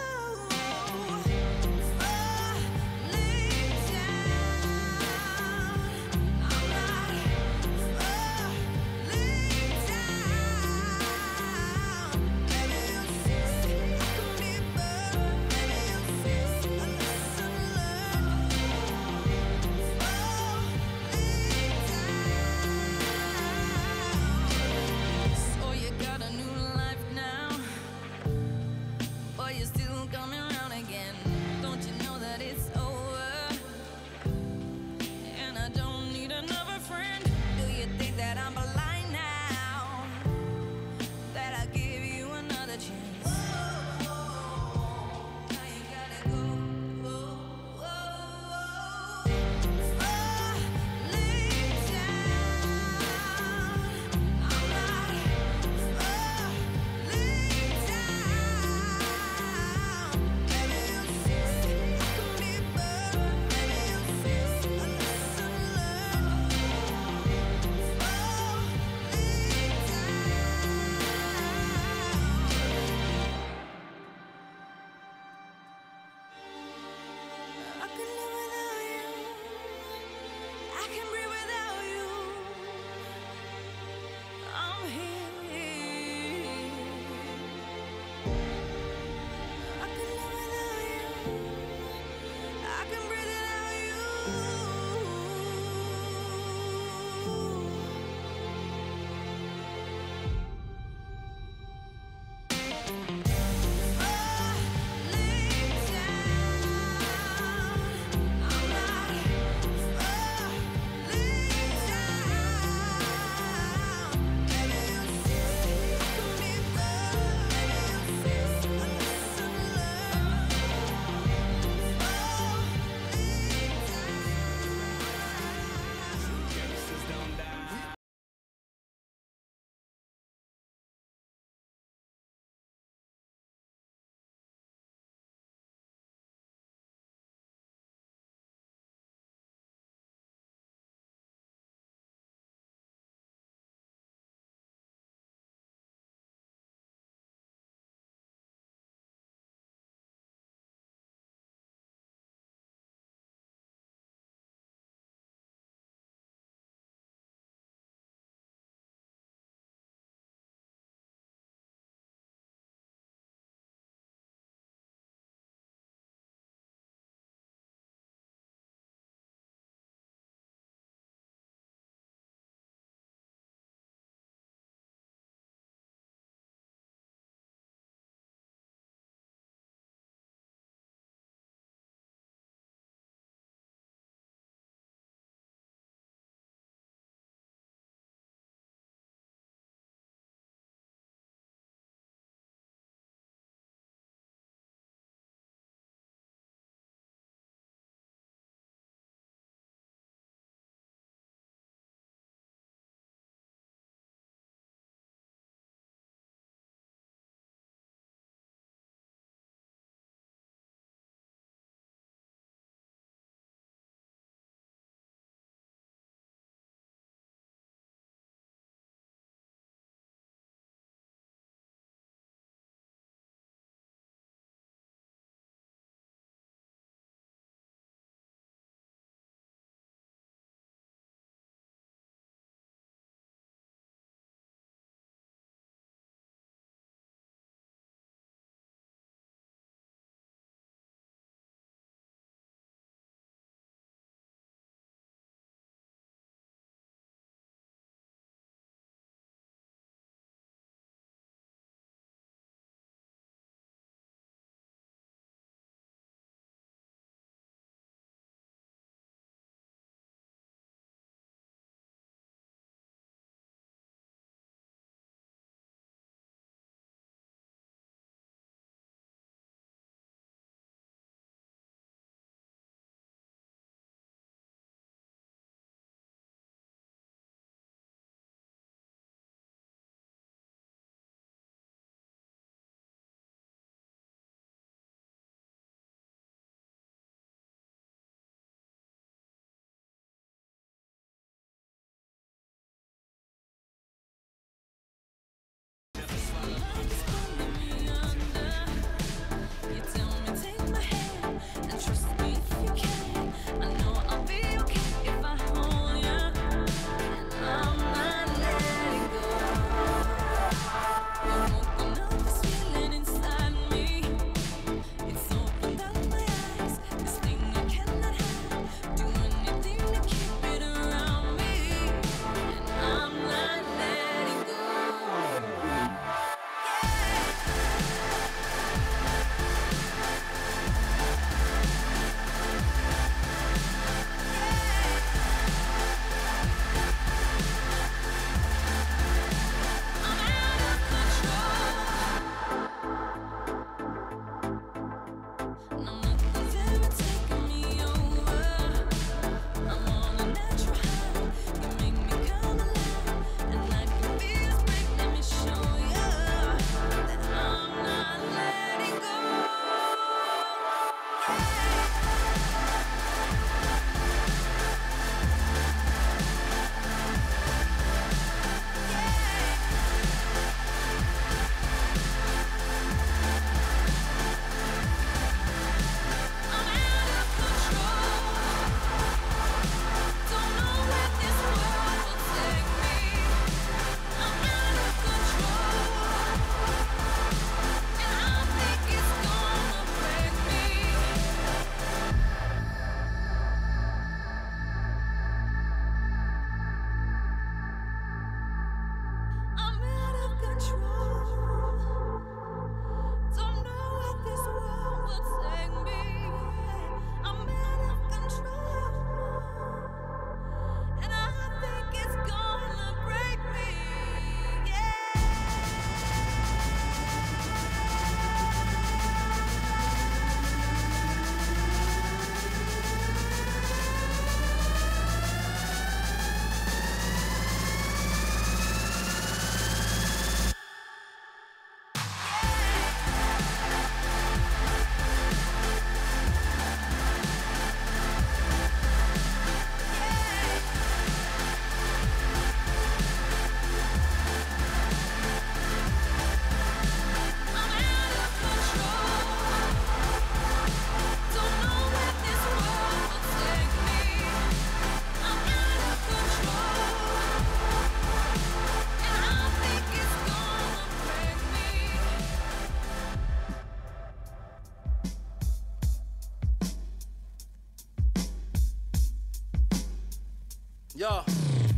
Yeah,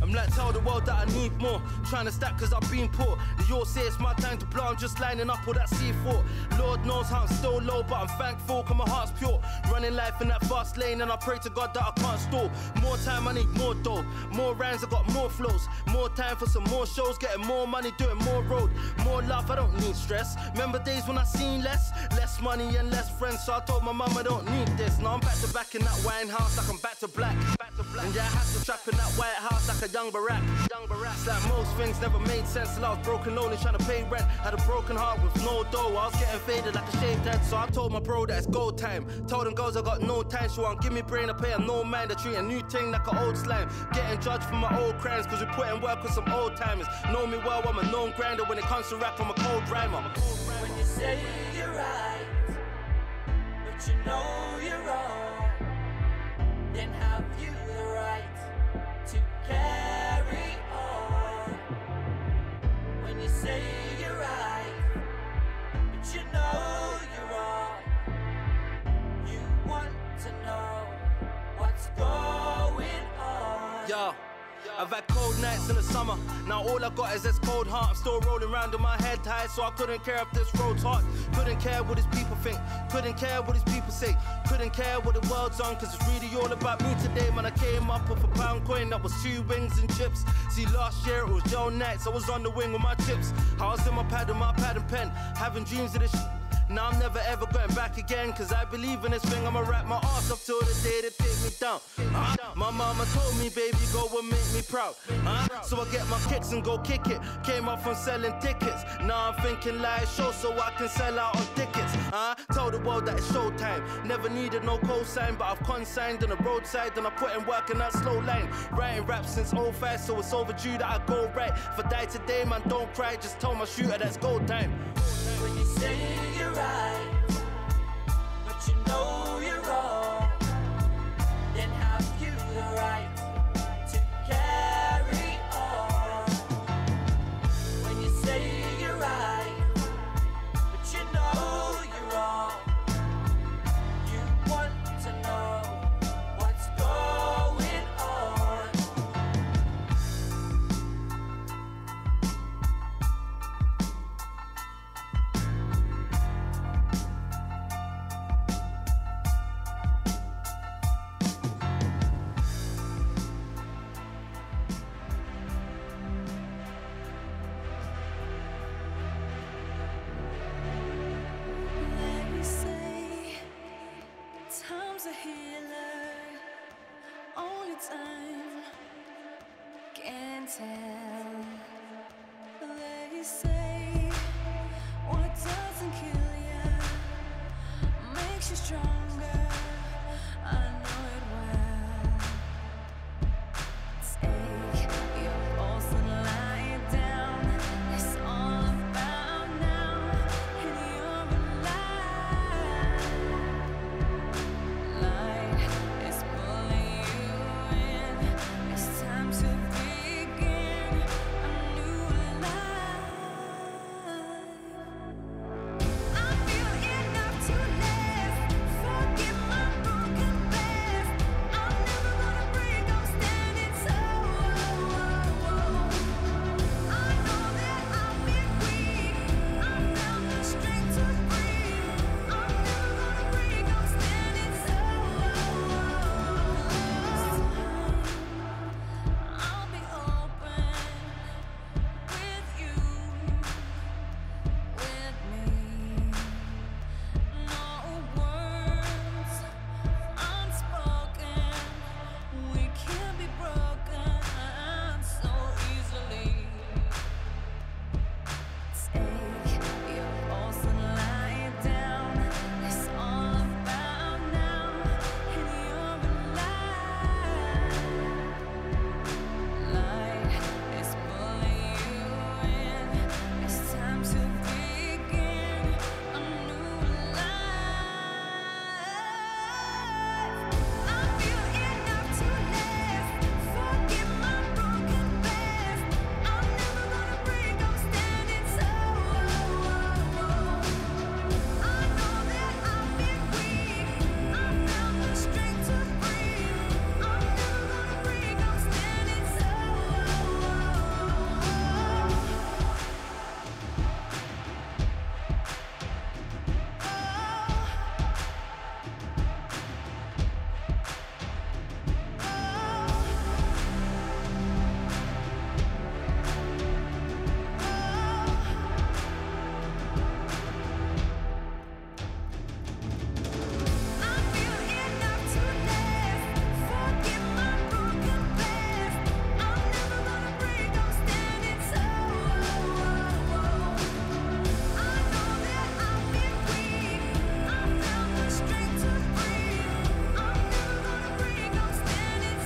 I'm like, tell the world that I need more. Trying to stack cause I've been poor. The y'all say it's my time to blow, I'm just lining up all that C4. Lord knows how I'm still low, but I'm thankful cause my heart's pure. Running life in that fast lane and I pray to God that I can't stall. More time, I need more dough. More rhymes, I got more flows. More time for some more shows, getting more money, doing more road. More love, I don't need stress. Remember days when I seen less money and less friends, so I told my mum I don't need this. Now I'm back to back in that wine house like I'm back to black. And yeah, I had to trap in that White House like a young Barack. It's like most things never made sense till I was broken lonely trying to pay rent. Had a broken heart with no dough, I was getting faded like a shaved head. So I told my bro that it's go time. Told them girls I got no time, she won't give me brain, I pay her no mind. I treat a new thing like an old slime. Getting judged for my old crimes cause we put in work with some old timers. Know me well, I'm a known grinder. When it comes to rap, I'm a cold rhymer. When you say you're right, but you know you're wrong, then have you the right to carry on? When you say you're right, but you know you're wrong, you want to know what's going on. Yeah. I've had cold nights in the summer. Now all I got is this cold heart. I'm still rolling around in my head high, so I couldn't care if this road's hot. Couldn't care what his people think. Couldn't care what his people say. Couldn't care what the world's on, cause it's really all about me today. Man, I came up with a pound coin that was 2 wings and chips. See, last year it was Joe nights. I was on the wing with my chips. I was in my pad and pen, having dreams of this shit. Now I'm never ever going back again, cause I believe in this thing. I'ma wrap my ass up till the day they take me down. My mama told me, baby, go and make me proud. So I get my kicks and go kick it. Came up from selling tickets. Now I'm thinking live show so I can sell out on tickets. Tell the world that it's showtime. Never needed no cosign, but I've consigned on the roadside and I put in work in that slow line. Writing rap since 05, so it's overdue that I go right. If I die today, man, don't cry. Just tell my shooter that's go time. When you say you're right, but you know you're wrong, then have you the right to carry on? When you say you're right, but you know you're wrong, you want to know what's going on. Let me say, time's a healer. Only time can tell. They say what doesn't kill ya makes makes you stronger. I know it well. Take your pulse and lie it down. It's all about now, and you're alive. Light is pulling you in. It's time to begin a new life. I feel enough to live. Forget my broken past. I'm never gonna break. I'm standing tall. I know that I've been weak. I found the strength to breathe. I'm never gonna break. I'm standing tall. I'll be open with you, with me. No words unspoken. We can't be broken so easily. Take your pulse and lie it down. It's all about now, and you're alive. Light is pulling you in. It's time to begin a new life. I feel enough to live. Forget my broken past. I'm never gonna break. I'm standing tall. I know that I've been weak. I found the strength to breathe. I'm never gonna break. I'm standing I feel enough to live. Forget my broken past. I'm never gonna break. I'm standing tall. I know that I've been weak. I found the strength to breathe. I'm never gonna break. I'm standing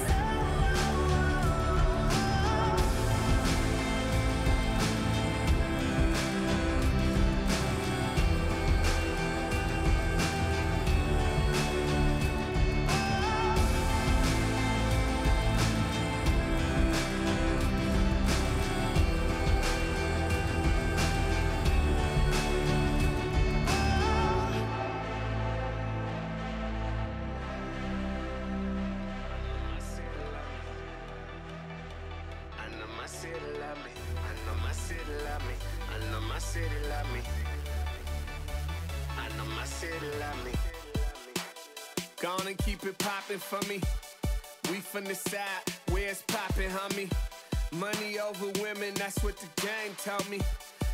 I know my city love me. I know my city love me. I know my city love me. I know my city love me. Gonna keep it poppin' for me. We from the side, where it's poppin', homie. Money over women, that's what the game told me.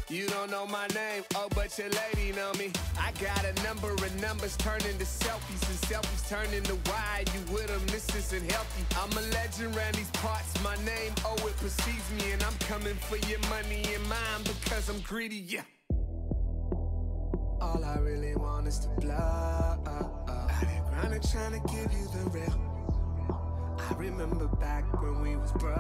You don't know my name, oh, but your lady know me. I got a number of numbers turn into selfies, and selfies turn into why you with them. This isn't healthy. I'm a legend around these parts. My name, oh, it precedes me, and I'm coming for your money and mine because I'm greedy, yeah. All I really want is to blow. Out here grinding, trying to give you the real. I remember back when we was broke.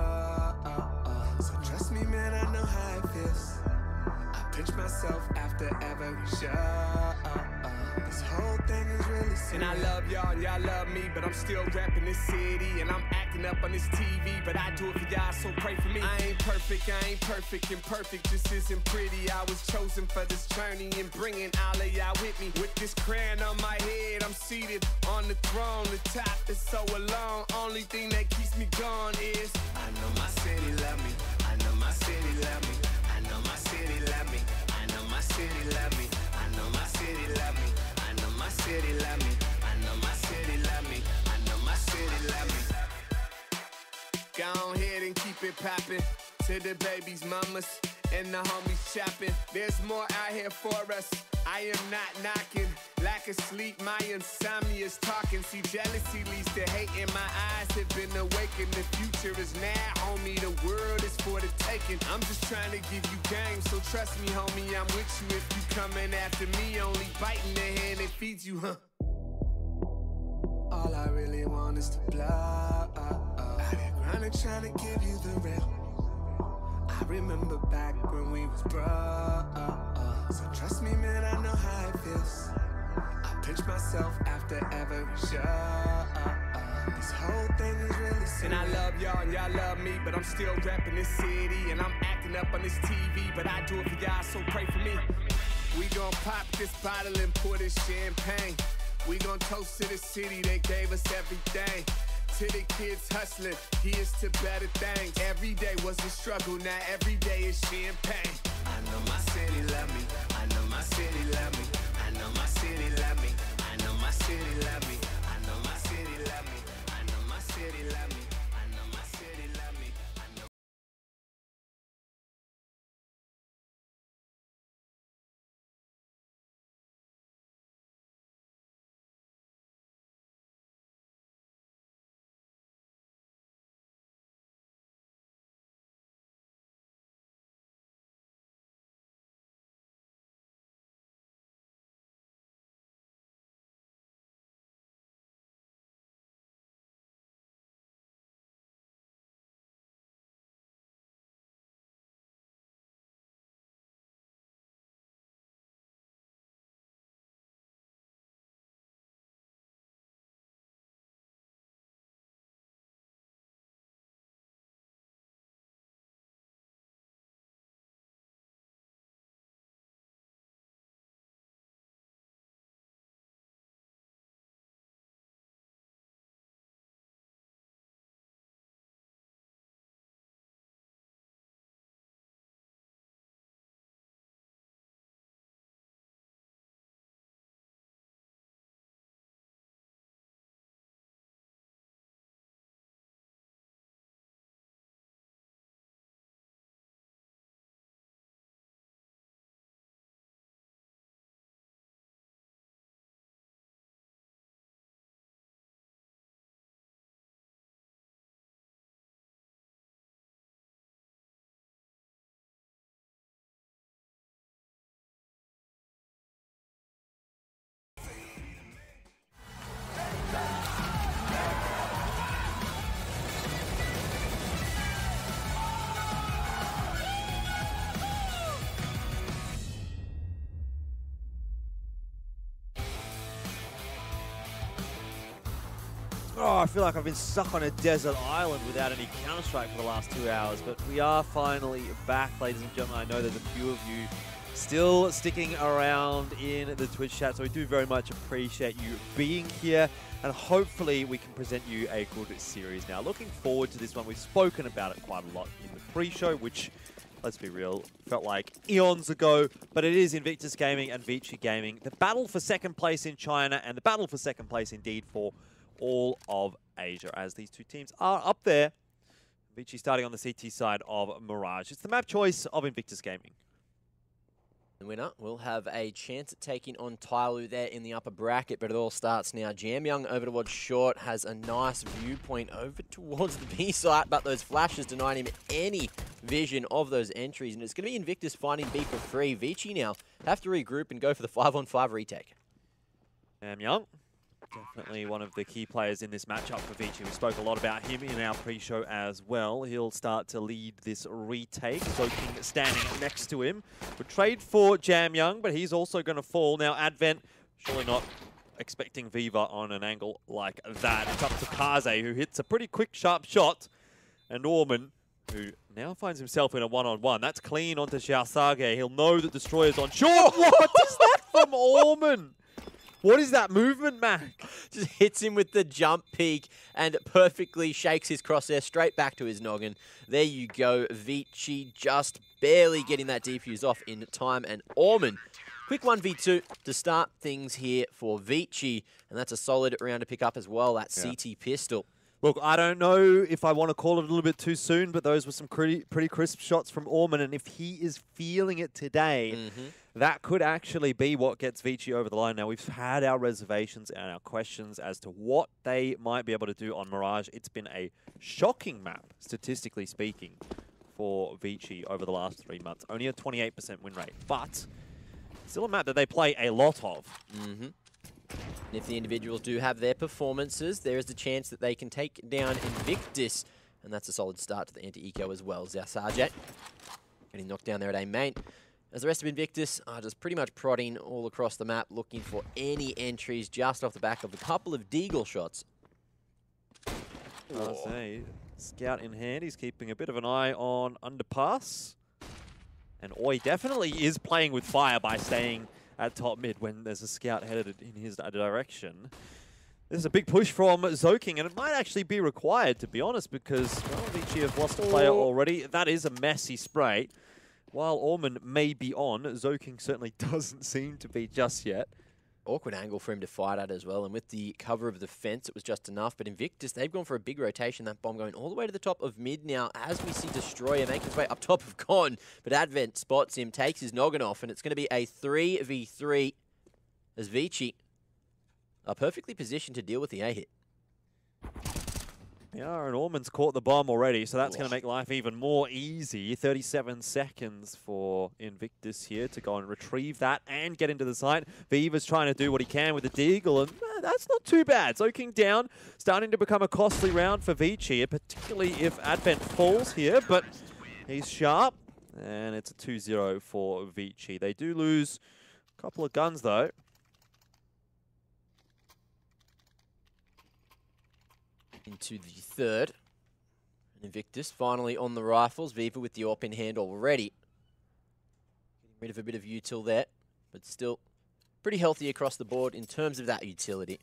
So trust me, man, I know how it feels. I pinch myself after every show. This whole thing is really serious. And I love y'all and y'all love me, but I'm still repping this city. And I'm acting up on this TV, but I do it for y'all, so pray for me. I ain't perfect, and perfect just isn't pretty. I was chosen for this journey and bringing all of y'all with me. With this crown on my head, I'm seated on the throne. The top is so alone, only thing that keeps me going is I know my city love me. I know my city love me. I know my city love me. I know my city love me. I know my city love me. I know my city love me. I know my city love me. I know my city love me. Go ahead and keep it poppin' to the babies, mamas, and the homies chopping. There's more out here for us. I am not knocking. Lack of sleep, my insomnia's talking. See, jealousy leads to hate, and my eyes have been awakened. The future is now, homie. The world is for the taking. I'm just trying to give you game, so trust me, homie. I'm with you if you coming after me. Only biting the hand that feeds you, huh? want us to blow. I've been grinding, trying to give you the real. I remember back when we was broke. So trust me, man, I know how it feels. I pinch myself after every show. This whole thing is really serious. And I love y'all and y'all love me, but I'm still repping this city. And I'm acting up on this TV, but I do it for y'all, so pray for me. We gon' pop this bottle and pour this champagne. We gon' toast to the city that gave us everything. To the kids hustling, here's to better things. Every day was a struggle, now every day is champagne. I know my city love me. I know my city love me. I know my city love me. I know my city love me. I know my city love me. I know my city love me. I know my city love me. I know. Oh, I feel like I've been stuck on a desert island without any Counter-Strike for the last 2 hours, but we are finally back, ladies and gentlemen. I know there's a few of you still sticking around in the Twitch chat, so we do very much appreciate you being here, and hopefully we can present you a good series now. Looking forward to this one. We've spoken about it quite a lot in the pre-show, which, let's be real, felt like eons ago, but it is Invictus Gaming and Vici Gaming. The battle for second place in China, and the battle for second place indeed for all of Asia, as these two teams are up there. Vici starting on the CT side of Mirage. It's the map choice of Invictus Gaming. The winner will have a chance at taking on Tyloo there in the upper bracket, but it all starts now. Jamyoung over towards short, has a nice viewpoint over towards the B site, but those flashes denying him any vision of those entries, and it's going to be Invictus finding B for free. Vici now have to regroup and go for the 5-on-5 retake. Jamyoung, definitely one of the key players in this matchup for Vici. We spoke a lot about him in our pre-show as well. He'll start to lead this retake. Soaking standing next to him. Would trade for Jamyoung, but he's also going to fall. Now Advent, surely not expecting Viva on an angle like that. It's up to Kaze, who hits a pretty quick, sharp shot. And Orman, who now finds himself in a one-on-one. That's clean onto Xiaosage. He'll know that Destroyer's on short. What is that from Orman? What is that movement, Mac? Just hits him with the jump peak and perfectly shakes his crosshair straight back to his noggin. There you go. Vici just barely getting that defuse off in time. And Orman, quick 1v2 to start things here for Vici. And that's a solid round to pick up as well, that CT pistol. Look, I don't know if I want to call it a little bit too soon, but those were some pretty crisp shots from Orman. And if he is feeling it today, that could actually be what gets Vici over the line. Now, we've had our reservations and our questions as to what they might be able to do on Mirage. It's been a shocking map, statistically speaking, for Vici over the last 3 months. Only a 28% win rate, but still a map that they play a lot of. And if the individuals do have their performances, there is a chance that they can take down Invictus. And that's a solid start to the anti-eco as well. Zarsarjet getting knocked down there at aim main. As the rest of Invictus are just pretty much prodding all across the map, looking for any entries just off the back of a couple of deagle shots. I'll say, scout in hand, he's keeping a bit of an eye on underpass. And Oi definitely is playing with fire by staying at top mid when there's a scout headed in his direction. This is a big push from Zoking, and it might actually be required, to be honest, because, well, Vici have lost a player already. That is a messy spray. While Orman may be on, Zoking certainly doesn't seem to be just yet. Awkward angle for him to fight at as well, and with the cover of the fence, it was just enough. But Invictus, they've gone for a big rotation, that bomb going all the way to the top of mid now, as we see Destroyer make his way up top of Con. But Advent spots him, takes his noggin off, and it's going to be a 3v3 as Vici are perfectly positioned to deal with the A-hit. Yeah, and Orman's caught the bomb already, so that's going to make life even more easy. 37 seconds for Invictus here to go and retrieve that and get into the site. Viva's trying to do what he can with the deagle, and that's not too bad. Zoking down, starting to become a costly round for Vici, particularly if Advent falls here, but he's sharp, and it's a 2-0 for Vici. They do lose a couple of guns, though. Into the third. And Invictus finally on the rifles. Viva with the AWP in hand already. Getting rid of a bit of util there, but still pretty healthy across the board in terms of that utility.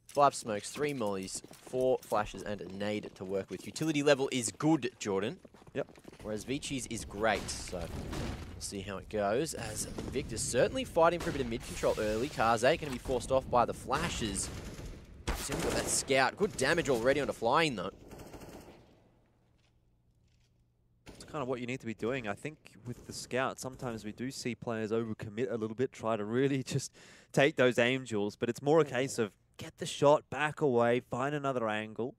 5 smokes, 3 mollies, 4 flashes, and a nade to work with. Utility level is good, Jordan. Yep. Whereas Vici's is great, so we'll see how it goes. As Invictus certainly fighting for a bit of mid control early. Kaze going to be forced off by the flashes. Got that scout. Good damage already onto flying, though. It's kind of what you need to be doing. I think with the scout, sometimes we do see players overcommit a little bit, try to really just take those aim duels, but it's more a case of get the shot, back away, find another angle.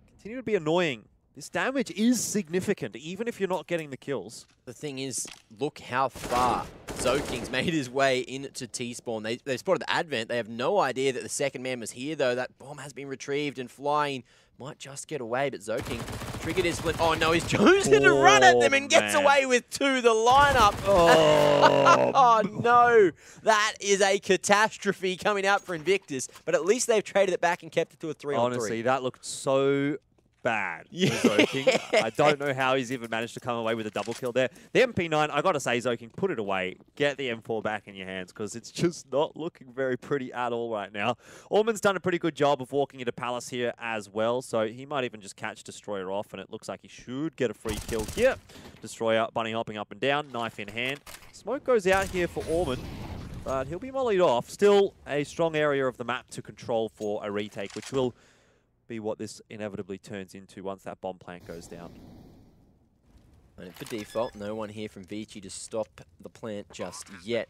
Continue to be annoying. This damage is significant, even if you're not getting the kills. The thing is, look how far Zoking's made his way into T-spawn. They spotted the Advent. They have no idea that the second man was here, though. That bomb has been retrieved, and flying might just get away, but Zoking triggered his flint. Oh, no, he's chosen to run at them and gets away with 2. The lineup. Oh. Oh, no. That is a catastrophe coming out for Invictus, but at least they've traded it back and kept it to a 3-on-3. Honestly, that looked so bad. Yeah. Zoking. I don't know how he's even managed to come away with a double kill there. The MP9, I got to say, Zoking, put it away. Get the M4 back in your hands because it's just not looking very pretty at all right now. Orman's done a pretty good job of walking into Palace here as well, so he might even just catch Destroyer off, and it looks like he should get a free kill here. Destroyer bunny hopping up and down, knife in hand. Smoke goes out here for Orman, but he'll be mollied off. Still a strong area of the map to control for a retake, which will be what this inevitably turns into once that bomb plant goes down. And for default, no one here from Vici to stop the plant just yet.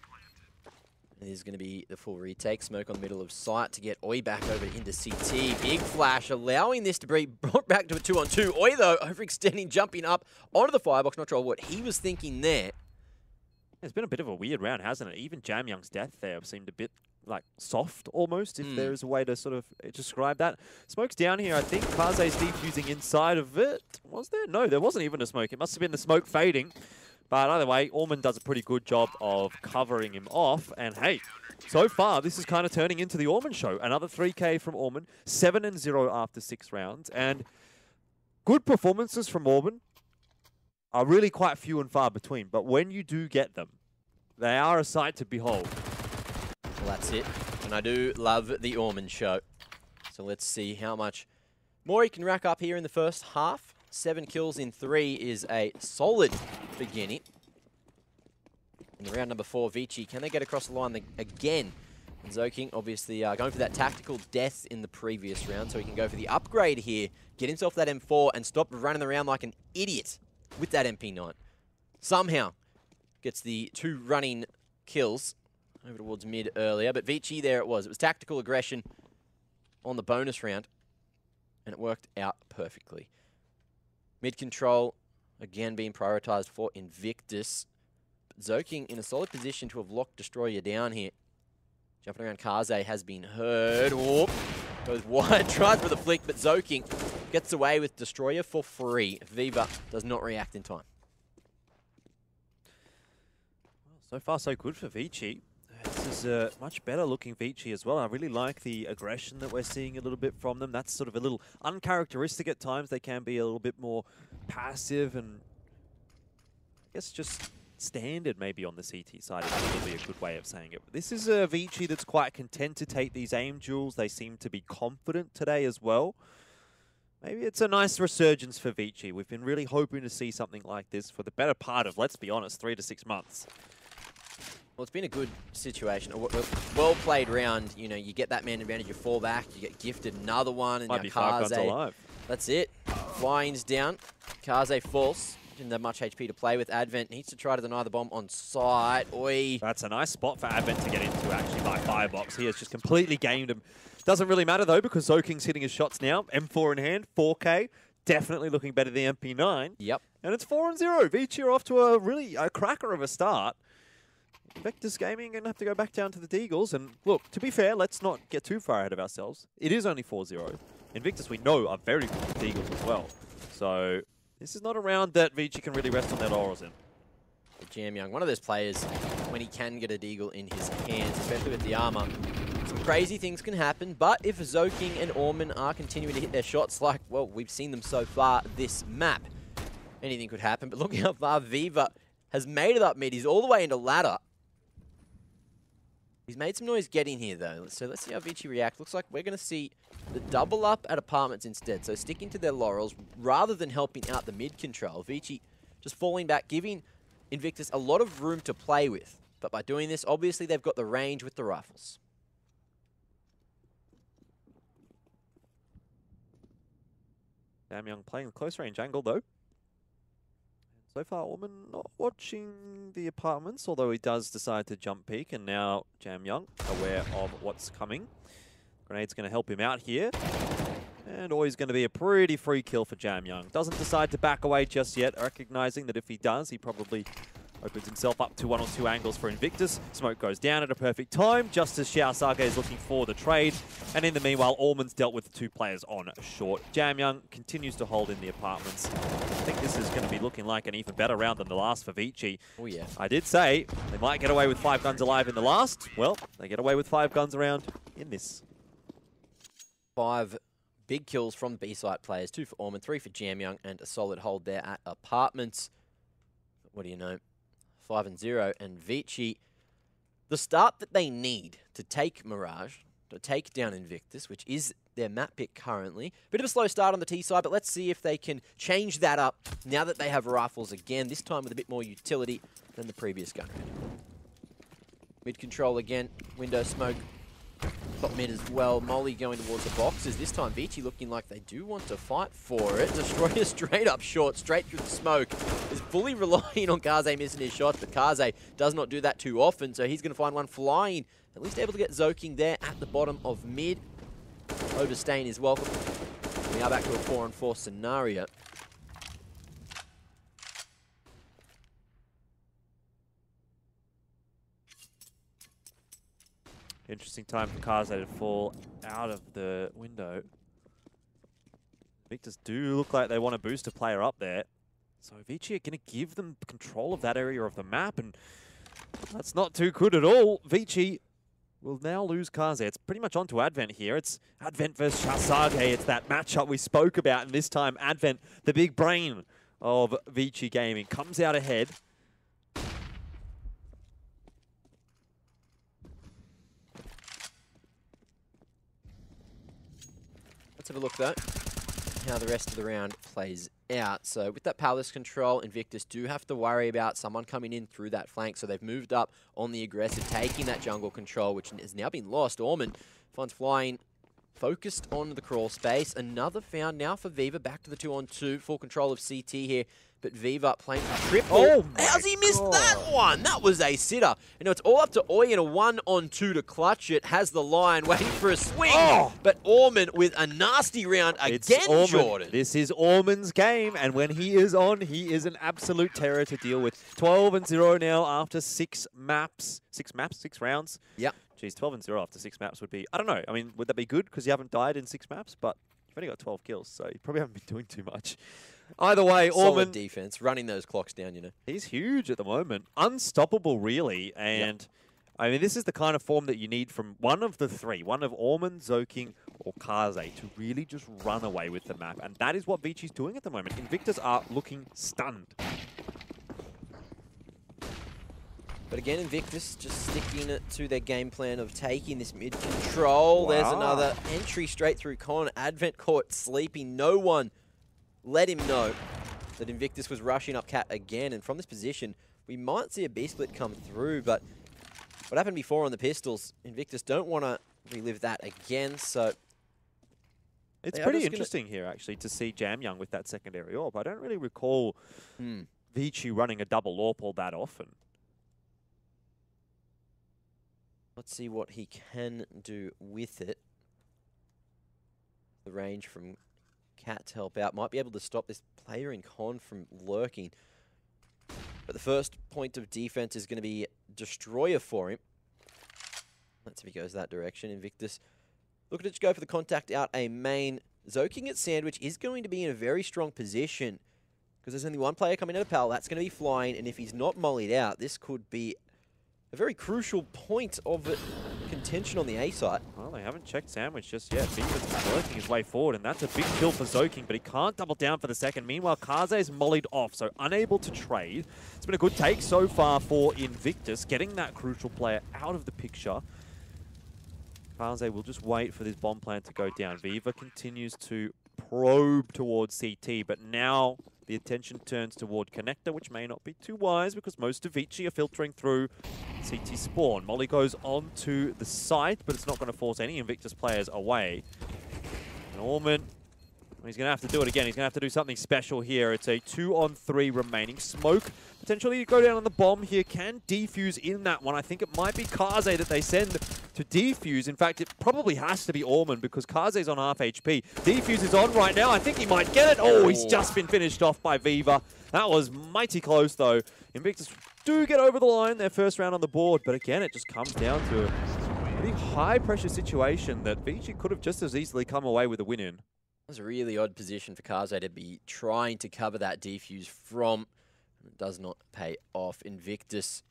It is going to be the full retake. Smoke on the middle of sight to get Oi back over into CT. Big flash, allowing this to be brought back to a 2-on-2. Oi, though, overextending, jumping up onto the firebox. Not sure what he was thinking there. It's been a bit of a weird round, hasn't it? Even Jam Young's death there seemed a bit like soft almost, if there is a way to sort of describe that. Smoke's down here, I think. Kaze's defusing inside of it. Was there? No, there wasn't even a smoke. It must have been the smoke fading. But either way, Orman does a pretty good job of covering him off. And hey, so far, this is kind of turning into the Orman show. Another 3K from Orman. 7-0 after 6 rounds. And good performances from Orman are really quite few and far between. But when you do get them, they are a sight to behold. Well, that's it. And I do love the Orman show. So let's see how much more he can rack up here in the first half. 7 kills in 3 is a solid beginning. In round number 4, Vici, can they get across the line again? And Zoking, obviously, going for that tactical death in the previous round, so he can go for the upgrade here, get himself that M4, and stop running around like an idiot with that MP9. Somehow gets the 2 running kills over towards mid earlier, but Vici, there it was. It was tactical aggression on the bonus round, and it worked out perfectly. Mid control, again being prioritized for Invictus. Zoking in a solid position to have locked Destroyer down here. Jumping around Kaze has been heard. Whoop. Goes wide, tries for the flick, but Zoking gets away with Destroyer for free. Viva does not react in time. So far, so good for Vici. This is a much better looking Vici as well. I really like the aggression that we're seeing a little bit from them. That's sort of a little uncharacteristic at times. They can be a little bit more passive and I guess just standard maybe on the CT side is probably a good way of saying it. But this is a Vici that's quite content to take these aim duels. They seem to be confident today as well. Maybe it's a nice resurgence for Vici. We've been really hoping to see something like this for the better part of, let's be honest, 3 to 6 months. Well, it's been a good situation, a well-played round. You know, you get that man advantage, you fall back, you get gifted another one, and Might be 5 guns alive. That's it. Flying's down. Kaze false. Didn't have much HP to play with. Advent needs to try to deny the bomb on site. Oi. That's a nice spot for Advent to get into, actually, by Firebox. He has just completely gamed him. Doesn't really matter, though, because Zoking's hitting his shots now. M4 in hand, 4K. Definitely looking better than MP9. Yep. And it's 4-0. Vici are off to a cracker of a start. Invictus Gaming going to have to go back down to the Deagles. And look, to be fair, let's not get too far ahead of ourselves. It is only 4-0. Invictus, we know, are very good with Deagles as well. So this is not a round that Vici can really rest on their laurels in. Jam Young, one of those players, when he can get a Deagle in his hands, especially with the armor, some crazy things can happen. But if Zoking and Orman are continuing to hit their shots like, well, we've seen them so far this map, anything could happen. But look how far Viva has made it up mid. He's all the way into ladder. He's made some noise getting here, though. So let's see how Vici reacts. Looks like we're going to see the double up at apartments instead. So sticking to their laurels rather than helping out the mid control. Vici just falling back, giving Invictus a lot of room to play with. But by doing this, obviously they've got the range with the rifles. Jam Young playing the close range angle, though. So far, Orman not watching the apartments, although he does decide to jump peek, and now Jam Young aware of what's coming. Grenade's going to help him out here. And always going to be a pretty free kill for Jam Young. Doesn't decide to back away just yet, recognizing that if he does, he probably opens himself up to 1 or 2 angles for Invictus. Smoke goes down at a perfect time, just as Xiao Sage is looking for the trade. And in the meanwhile, Orman's dealt with the 2 players on short. Jam Young continues to hold in the apartments. I think this is going to be looking like an even better round than the last for Vici. Oh, yeah. I did say they might get away with 5 guns alive in the last. Well, they get away with 5 guns around in this. 5 big kills from B-site players. 2 for Orman, 3 for Jam Young, and a solid hold there at apartments. What do you know? 5-0, and Vici, the start that they need to take Mirage, to take down Invictus, which is their map pick currently. Bit of a slow start on the T side, but let's see if they can change that up now that they have rifles again, this time with a bit more utility than the previous gun round. Mid control again, window smoke, top mid as well. Molly going towards the boxes. This time Vici looking like they do want to fight for it. Destroyer straight up short, straight through the smoke. Is fully relying on Kaze missing his shots, but Kaze does not do that too often, so he's going to find one flying. At least able to get Zoking there at the bottom of mid. Overstaying is welcome. We are back to a 4-on-4 scenario. Interesting time for Kaze to fall out of the window. Victors do look like they want to boost a player up there. So Vici are going to give them control of that area of the map, and that's not too good at all. Vici will now lose Kaze. It's pretty much on to Advent here. It's Advent versus Shasage. It's that matchup we spoke about, and this time Advent, the big brain of Vici Gaming, comes out ahead. Let's have a look, though, how the rest of the round plays out. So with that palace control, Invictus do have to worry about someone coming in through that flank. So they've moved up on the aggressive, taking that jungle control, which has now been lost. Orman finds flying, focused on the crawl space. Another found now for Viva, back to the 2-on-2, full control of CT here. but Viva playing triple. Oh, how's he missed that one? That was a sitter. And now it's all up to Oi in a 1-on-2 to clutch it. Has the line waiting for a swing. But Orman with a nasty round again, Jordan. This is Orman's game, and when he is on, he is an absolute terror to deal with. 12-0 now after 6 maps. 6 rounds? Yep. Geez, 12-0 after 6 maps would be, I don't know. I mean, would that be good because you haven't died in 6 maps? But you've only got 12 kills, so you probably haven't been doing too much. Either way, Solid Orman, defense, running those clocks down, you know. he's huge at the moment. Unstoppable, really. And, I mean, this is the kind of form that you need from one of the three. One of Orman, Zoking, or Kaze to really just run away with the map. And that is what Vici's doing at the moment. Invictus are looking stunned. But again, Invictus just sticking it to their game plan of taking this mid control. Wow. There's another entry straight through Con. Advent caught sleeping. No one let him know that Invictus was rushing up Cat again. And from this position, we might see a B-split come through. But what happened before on the pistols, Invictus don't want to relive that again. So it's pretty interesting here, actually, to see Jamyoung with that secondary AWP. I don't really recall Vici running a double AWP all that often. Let's see what he can do with it. The range from Cat to help out. Might be able to stop this player in Con from lurking. But the first point of defense is going to be Destroyer for him. Let's see if he goes that direction. Invictus looking to go for the contact out a main. Zoking at Sandwich is going to be in a very strong position because there's only one player coming out of Pal. That's going to be flying. And if he's not mollied out, this could be a very crucial point of contention on the A site. Well, they haven't checked Sandwich just yet. Viva's working his way forward, and that's a big kill for Zoking, but he can't double down for the second. Meanwhile, Kaze is mollied off, so unable to trade. It's been a good take so far for Invictus, getting that crucial player out of the picture. Kaze will just wait for this bomb plant to go down. Viva continues to probe towards CT, but now the attention turns toward Connector, which may not be too wise because most of Vici are filtering through CT spawn. Molly goes on to the site, but it's not going to force any Invictus players away. And Orman, he's going to have to do it again. He's going to have to do something special here. It's a 2-on-3 remaining. Smoke potentially go down on the bomb here. Can defuse in that one. I think it might be Kaze that they send to defuse. In fact, it probably has to be Orman because Kaze's on half HP. Defuse is on right now. I think he might get it. Oh, he's just been finished off by Viva. That was mighty close, though. Invictus do get over the line, their first round on the board. But again, it just comes down to a pretty high-pressure situation that Vici could have just as easily come away with a win in. It was a really odd position for Kaze to be trying to cover that defuse from. It does not pay off. Invictus,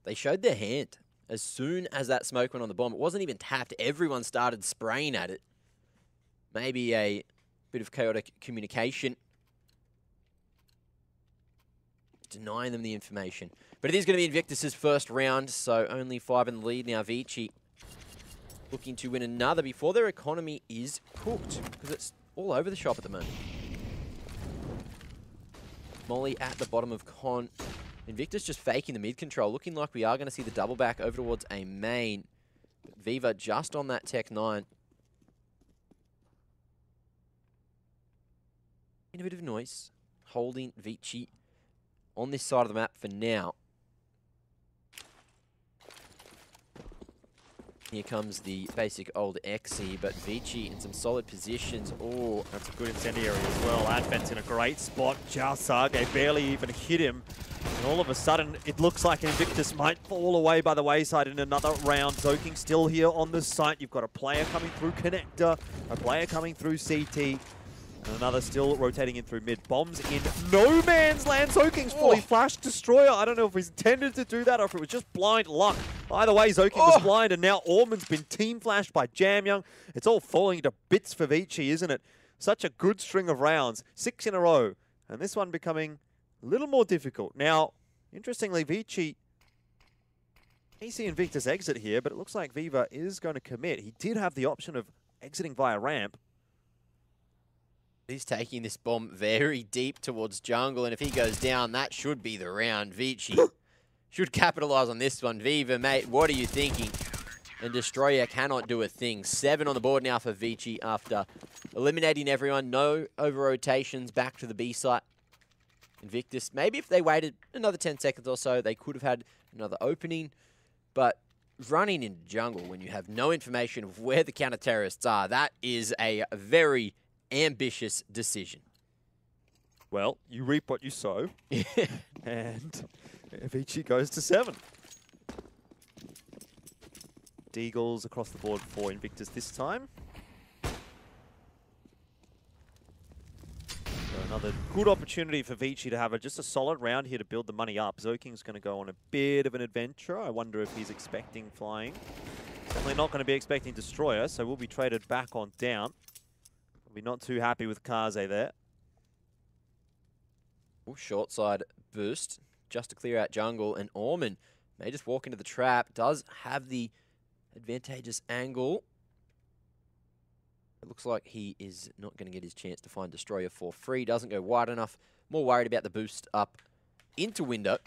they showed their hand as soon as that smoke went on the bomb. It wasn't even tapped. Everyone started spraying at it. Maybe a bit of chaotic communication, denying them the information. But it is going to be Invictus's first round, so only 5 in the lead now. Vici looking to win another before their economy is cooked, because it's all over the shop at the moment. Molly at the bottom of Con. Invictus just faking the mid control, looking like we are going to see the double back over towards a main. But Viva just on that Tech 9. In a bit of noise, holding Vici on this side of the map for now. Here comes the basic old Xe, but Vici in some solid positions. Oh, that's a good incendiary as well. Advent's in a great spot. Sage barely even hit him. And all of a sudden, it looks like Invictus might fall away by the wayside in another round. Zoking still here on the site. You've got a player coming through Connector, a player coming through CT. And another still rotating in through mid. Bombs in no man's land. Zoking's fully flashed Destroyer. I don't know if he's intended to do that or if it was just blind luck. Either way, Zoking was blind, and now Orman's been team flashed by Jamyoung. It's all falling to bits for Vici, isn't it? Such a good string of rounds. 6 in a row. And this one becoming a little more difficult. Now, interestingly, Vici may see Invictus exit here, but it looks like Viva is going to commit. He did have the option of exiting via ramp. He's taking this bomb very deep towards jungle, and if he goes down, that should be the round. Vici should capitalize on this one. Viva, mate, what are you thinking? And Destroyer cannot do a thing. 7 on the board now for Vici after eliminating everyone. No over-rotations back to the B site. Invictus, maybe if they waited another 10 seconds or so, they could have had another opening. But running in jungle when you have no information of where the counter-terrorists are, that is a very ambitious decision. Well, you reap what you sow. And Avicii goes to 7. Deagles across the board for Invictus this time. So another good opportunity for Vici to have just a solid round here to build the money up. Zoking's going to go on a bit of an adventure. I wonder if he's expecting flying. Definitely not going to be expecting Destroyer, so we'll be traded back on down. We'll be not too happy with Kaze there. Ooh, short side boost just to clear out jungle, and Orman may just walk into the trap. Does have the advantageous angle. It looks like he is not going to get his chance to find Destroyer for free. Doesn't go wide enough. More worried about the boost up into window.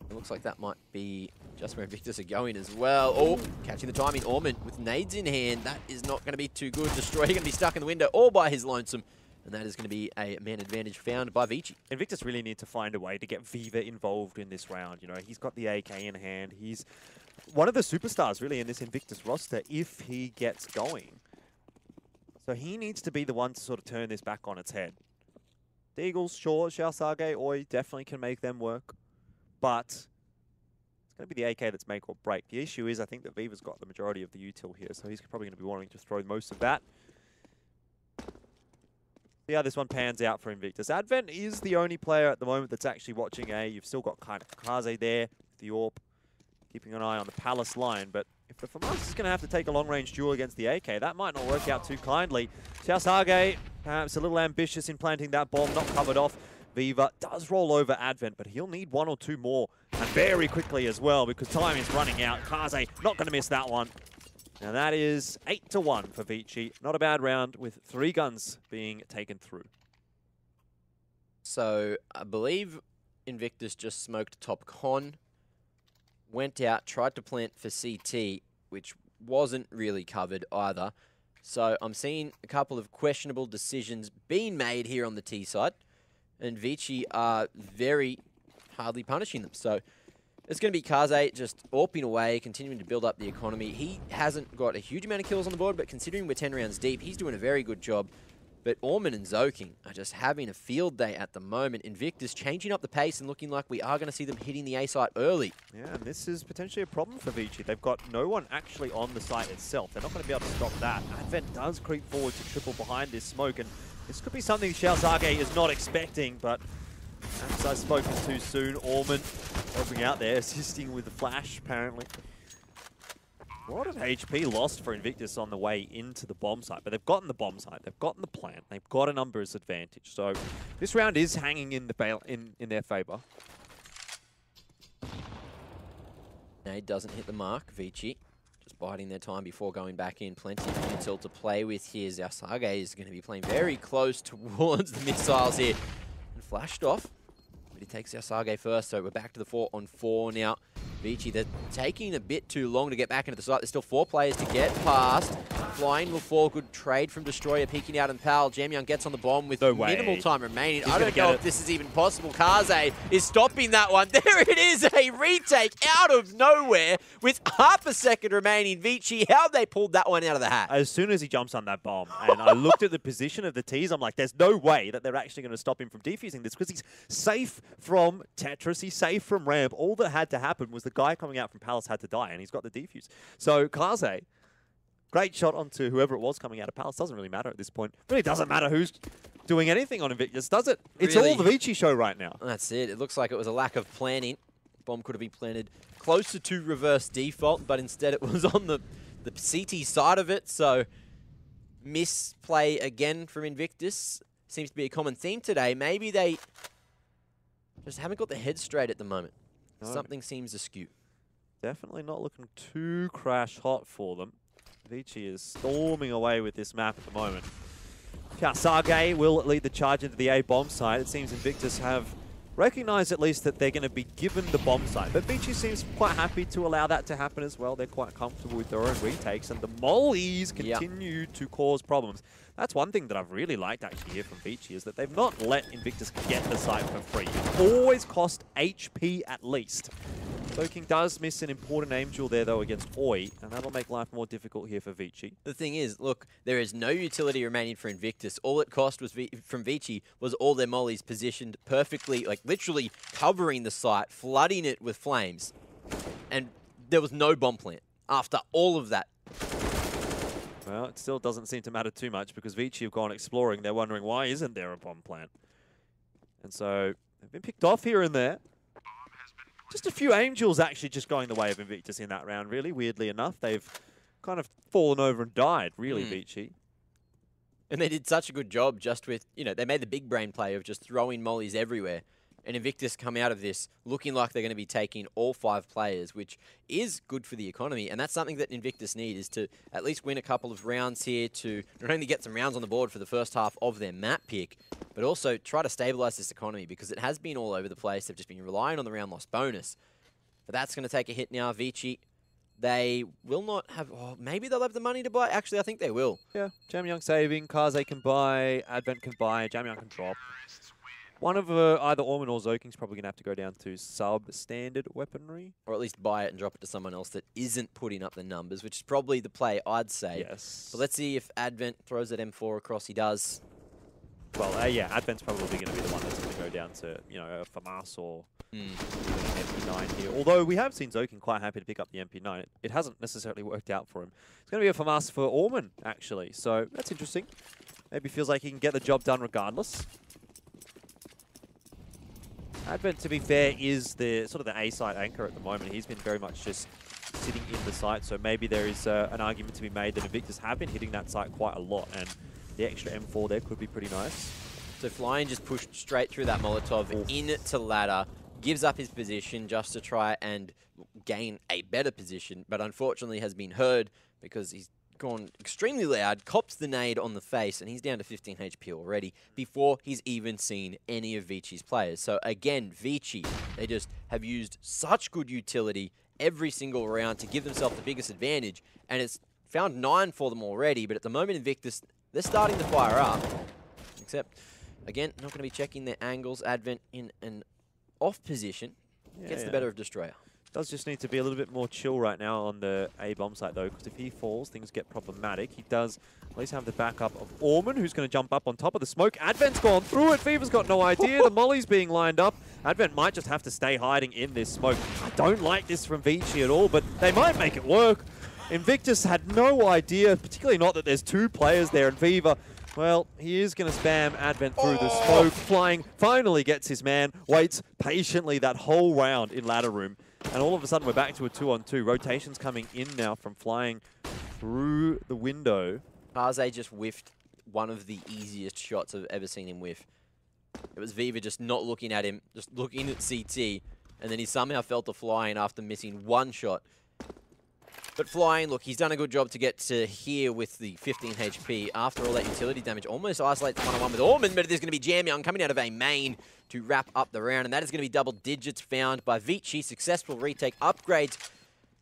It looks like that might be just where Invictus are going as well. Oh, catching the timing. Orman with nades in hand. That is not going to be too good. Destroyer going to be stuck in the window all by his lonesome. And that is going to be a man advantage found by Vici. Invictus really need to find a way to get Viva involved in this round. You know, he's got the AK in hand. He's one of the superstars really in this Invictus roster if he gets going. So he needs to be the one to sort of turn this back on its head. Deagles, sure, Xiao Sage, Oi definitely can make them work. But it's going to be the AK that's make or break. The issue is I think that Viva's got the majority of the util here, so he's probably going to be wanting to throw most of that. See how this one pans out for Invictus. Advent is the only player at the moment that's actually watching A. You've still got kind of Kaze there, the AWP, keeping an eye on the Palace line. But if the FAMAS is going to have to take a long-range duel against the AK, that might not work out too kindly. Xiao Sage, perhaps a little ambitious in planting that bomb, not covered off. Viva does roll over Advent, but he'll need 1 or 2 more, and very quickly as well, because time is running out. Kaze not going to miss that one. And that is 8-1 for Vici. Not a bad round with 3 guns being taken through. So I believe Invictus just smoked top con, went out, tried to plant for CT, which wasn't really covered either. So I'm seeing a couple of questionable decisions being made here on the T side, and Vici are very hardly punishing them. So it's going to be Kaze just AWPing away, continuing to build up the economy. He hasn't got a huge amount of kills on the board, but considering we're 10 rounds deep, he's doing a very good job. But Orman and Zoking are just having a field day at the moment. Invictus changing up the pace and looking like we are going to see them hitting the A site early. Yeah, and this is potentially a problem for Vici. They've got no one actually on the site itself. They're not going to be able to stop that. Advent does creep forward to triple behind this smoke, and this could be something Xiao Sage is not expecting, but perhaps I've spoken too soon. Orman helping out there, assisting with the flash, apparently. A lot of HP lost for Invictus on the way into the bomb site, but they've gotten the bomb site, they've gotten the plant, they've got a numbers advantage. So this round is hanging in their favor. Nade doesn't hit the mark. Vici just biding their time before going back in. Plenty of util to play with here. Xiao Sage is going to be playing very close towards the missiles here. And flashed off. But he takes Xiao Sage first, so we're back to the 4-on-4 now. Vici, they're taking a bit too long to get back into the site. There's still 4 players to get past. Flying will fall. Good trade from Destroyer, peeking out in Pal. Jamyoung gets on the bomb with minimal time remaining. I don't know if this is even possible. Kaze is stopping that one. There it is, a retake out of nowhere with half a second remaining. Vici, how they pulled that one out of the hat? As soon as he jumps on that bomb, and I looked at the position of the T's, I'm like, there's no way that they're actually going to stop him from defusing this, because he's safe from Tetris, he's safe from ramp. All that had to happen was the guy coming out from Palace had to die, and he's got the defuse. So Kaze, great shot onto whoever it was coming out of Palace. Doesn't really matter at this point. Really doesn't matter who's doing anything on Invictus, does it? It's really, all the Vici show right now. That's it. It looks like it was a lack of planning. Bomb could have been planted closer to reverse default, but instead it was on the CT side of it. So misplay again from Invictus. Seems to be a common theme today. Maybe they just haven't got the head straight at the moment. No. Something seems askew. Definitely not looking too crash hot for them. Vici is storming away with this map at the moment. Xiao Sage will lead the charge into the A bomb site. It seems Invictus have recognize at least that they're going to be given the bomb site. But Vici seems quite happy to allow that to happen as well. They're quite comfortable with their own retakes, and the mollies continue to cause problems. That's one thing that I've really liked actually here from Vici, is that they've not let Invictus get the site for free. It always cost HP at least. Soaking does miss an important Angel there, though, against Oi, and that'll make life more difficult here for Vici. The thing is, look, there is no utility remaining for Invictus. All it cost was from Vici was all their mollies positioned perfectly, like literally covering the site, flooding it with flames. And there was no bomb plant after all of that. Well, it still doesn't seem to matter too much because Vici have gone exploring. They're wondering, why isn't there a bomb plant? And so they've been picked off here and there. Just a few Angels actually just going the way of Invictus in that round, really, weirdly enough. They've kind of fallen over and died, really, Vici. And they did such a good job just with, you know, they made the big brain play of just throwing mollies everywhere. And Invictus come out of this looking like they're going to be taking all 5 players, which is good for the economy. And that's something that Invictus need, is to at least win a couple of rounds here to not only get some rounds on the board for the first half of their map pick, but also try to stabilize this economy, because it has been all over the place. They've just been relying on the round loss bonus. But that's going to take a hit now. Vici, they will not have... Oh, maybe they'll have the money to buy. Actually, I think they will. Yeah, Jamyang saving, Kaze can buy, Advent can buy, Jamyang can drop. One of either Orman or Zoking's probably going to have to go down to substandard weaponry. Or at least buy it and drop it to someone else that isn't putting up the numbers, which is probably the play, I'd say. Yes. But let's see if Advent throws that M4 across. He does. Well, yeah, Advent's probably going to be the one that's going to go down to, you know, a FAMAS or an MP9 here. Although we have seen Zoking quite happy to pick up the MP9. It hasn't necessarily worked out for him. It's going to be a FAMAS for Orman, actually. So that's interesting. Maybe feels like he can get the job done regardless. Advent, to be fair, is the sort of the A-side anchor at the moment. He's been very much just sitting in the site, so maybe there is an argument to be made that Invictus have been hitting that site quite a lot, and the extra M4 there could be pretty nice. So Flying just pushed straight through that Molotov into ladder, gives up his position just to try and gain a better position, but unfortunately has been heard because he's gone extremely loud, cops the nade on the face, and he's down to 15 HP already before he's even seen any of Vici's players. So again, Vici, they just have used such good utility every single round to give themselves the biggest advantage, and it's found 9 for them already, but at the moment Invictus, they're starting to fire up. Except, again, not going to be checking their angles. Advent in an off position gets the better of Destroyer. Does just need to be a little bit more chill right now on the A-bomb site, though, because if he falls, things get problematic. He does at least have the backup of Orman, who's going to jump up on top of the smoke. Advent's gone through it. Fever's got no idea. The molly's being lined up. Advent might just have to stay hiding in this smoke. I don't like this from Vici at all, but they might make it work. Invictus had no idea, particularly not that there's 2 players there, and Fever, well, he is going to spam Advent through the smoke. Flying finally gets his man, waits patiently that whole round in ladder room. And all of a sudden, we're back to a 2-on-2. Rotations coming in now from Flying through the window. Kaze just whiffed one of the easiest shots I've ever seen him whiff. It was Viva just not looking at him, just looking at CT, and then he somehow felt the Flying after missing 1 shot. But Flying, look, he's done a good job to get to here with the 15 HP. After all that utility damage, almost isolates one-on-one with Orman, but there's going to be Jamyang coming out of a main to wrap up the round, and that is going to be double digits found by Vici. Successful retake upgrades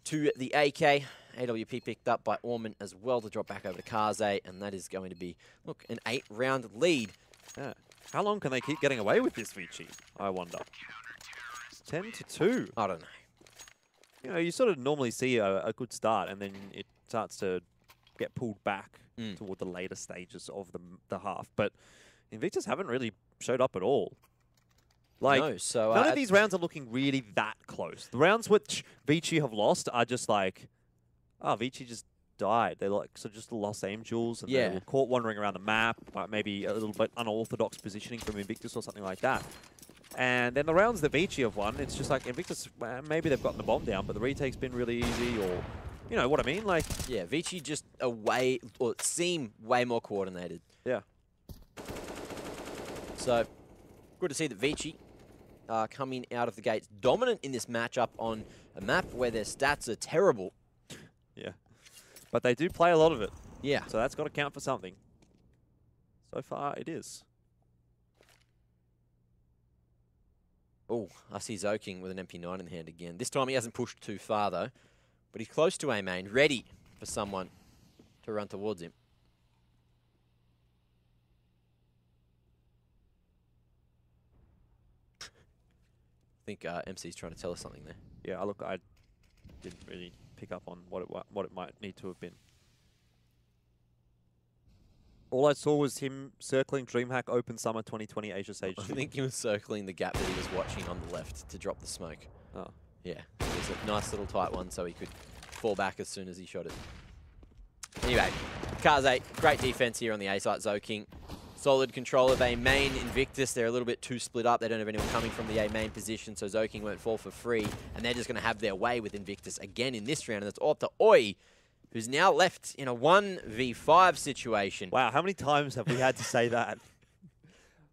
to the AK. AWP picked up by Orman as well to drop back over to Kaze, and that is going to be, look, an 8-round lead. Yeah. How long can they keep getting away with this, Vici? I wonder. 10-2. I don't know. You know, you sort of normally see a good start, and then it starts to get pulled back toward the later stages of the half. But Invictus haven't really showed up at all. Like, no, so none of these rounds are looking really that close. The rounds which Vici have lost are just like, oh, Vici just died. They're like, so just lost Angels, and they were caught wandering around the map, maybe a little bit unorthodox positioning from Invictus or something like that. And then the rounds that Vici have won, it's just like Invictus, maybe they've gotten the bomb down, but the retake's been really easy, or, you know what I mean? Like, yeah, Vici just seem way more coordinated. Yeah. So, good to see that Vici are coming out of the gates dominant in this matchup on a map where their stats are terrible. Yeah. But they do play a lot of it. Yeah. So that's got to count for something. So far, it is. Oh, I see Zoking with an MP9 in the hand again. This time he hasn't pushed too far, though. But he's close to A main, ready for someone to run towards him. I think MC's trying to tell us something there. Yeah, look, I didn't really pick up on what it might need to have been. All I saw was him circling DreamHack Open Summer 2020 Asia Stage 2. I think he was circling the gap that he was watching on the left to drop the smoke. Oh. Yeah, it was a nice little tight one so he could fall back as soon as he shot it. Anyway, Kaze, great defense here on the A site. Zoking, solid control of A main. Invictus, they're a little bit too split up. They don't have anyone coming from the A main position, so Zoking won't fall for free. And they're just going to have their way with Invictus again in this round. And that's off to Oi, who's now left in a 1v5 situation. Wow, how many times have we had to say that?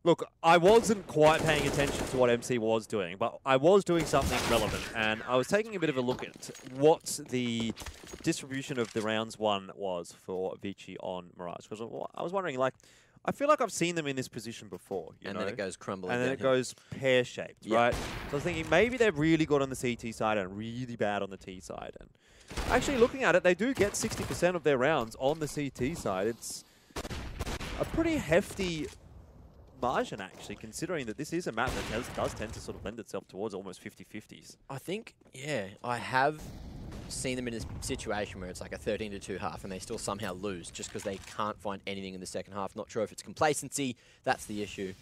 Look, I wasn't quite paying attention to what MC was doing, but I was doing something relevant, and I was taking a bit of a look at what the distribution of the rounds won was for Vici on Mirage. Because I was wondering, like, I feel like I've seen them in this position before. You know? Then it goes crumbling and then downhill. it goes pear-shaped, right? So I was thinking maybe they're really good on the CT side and really bad on the T side. And actually, looking at it, they do get 60% of their rounds on the CT side. It's a pretty hefty margin, actually, considering that this is a map that does tend to sort of lend itself towards almost 50-50s. I think, yeah, I have seen them in a situation where it's like a 13-2 half and they still somehow lose just because they can't find anything in the second half. Not sure if it's complacency. That's the issue.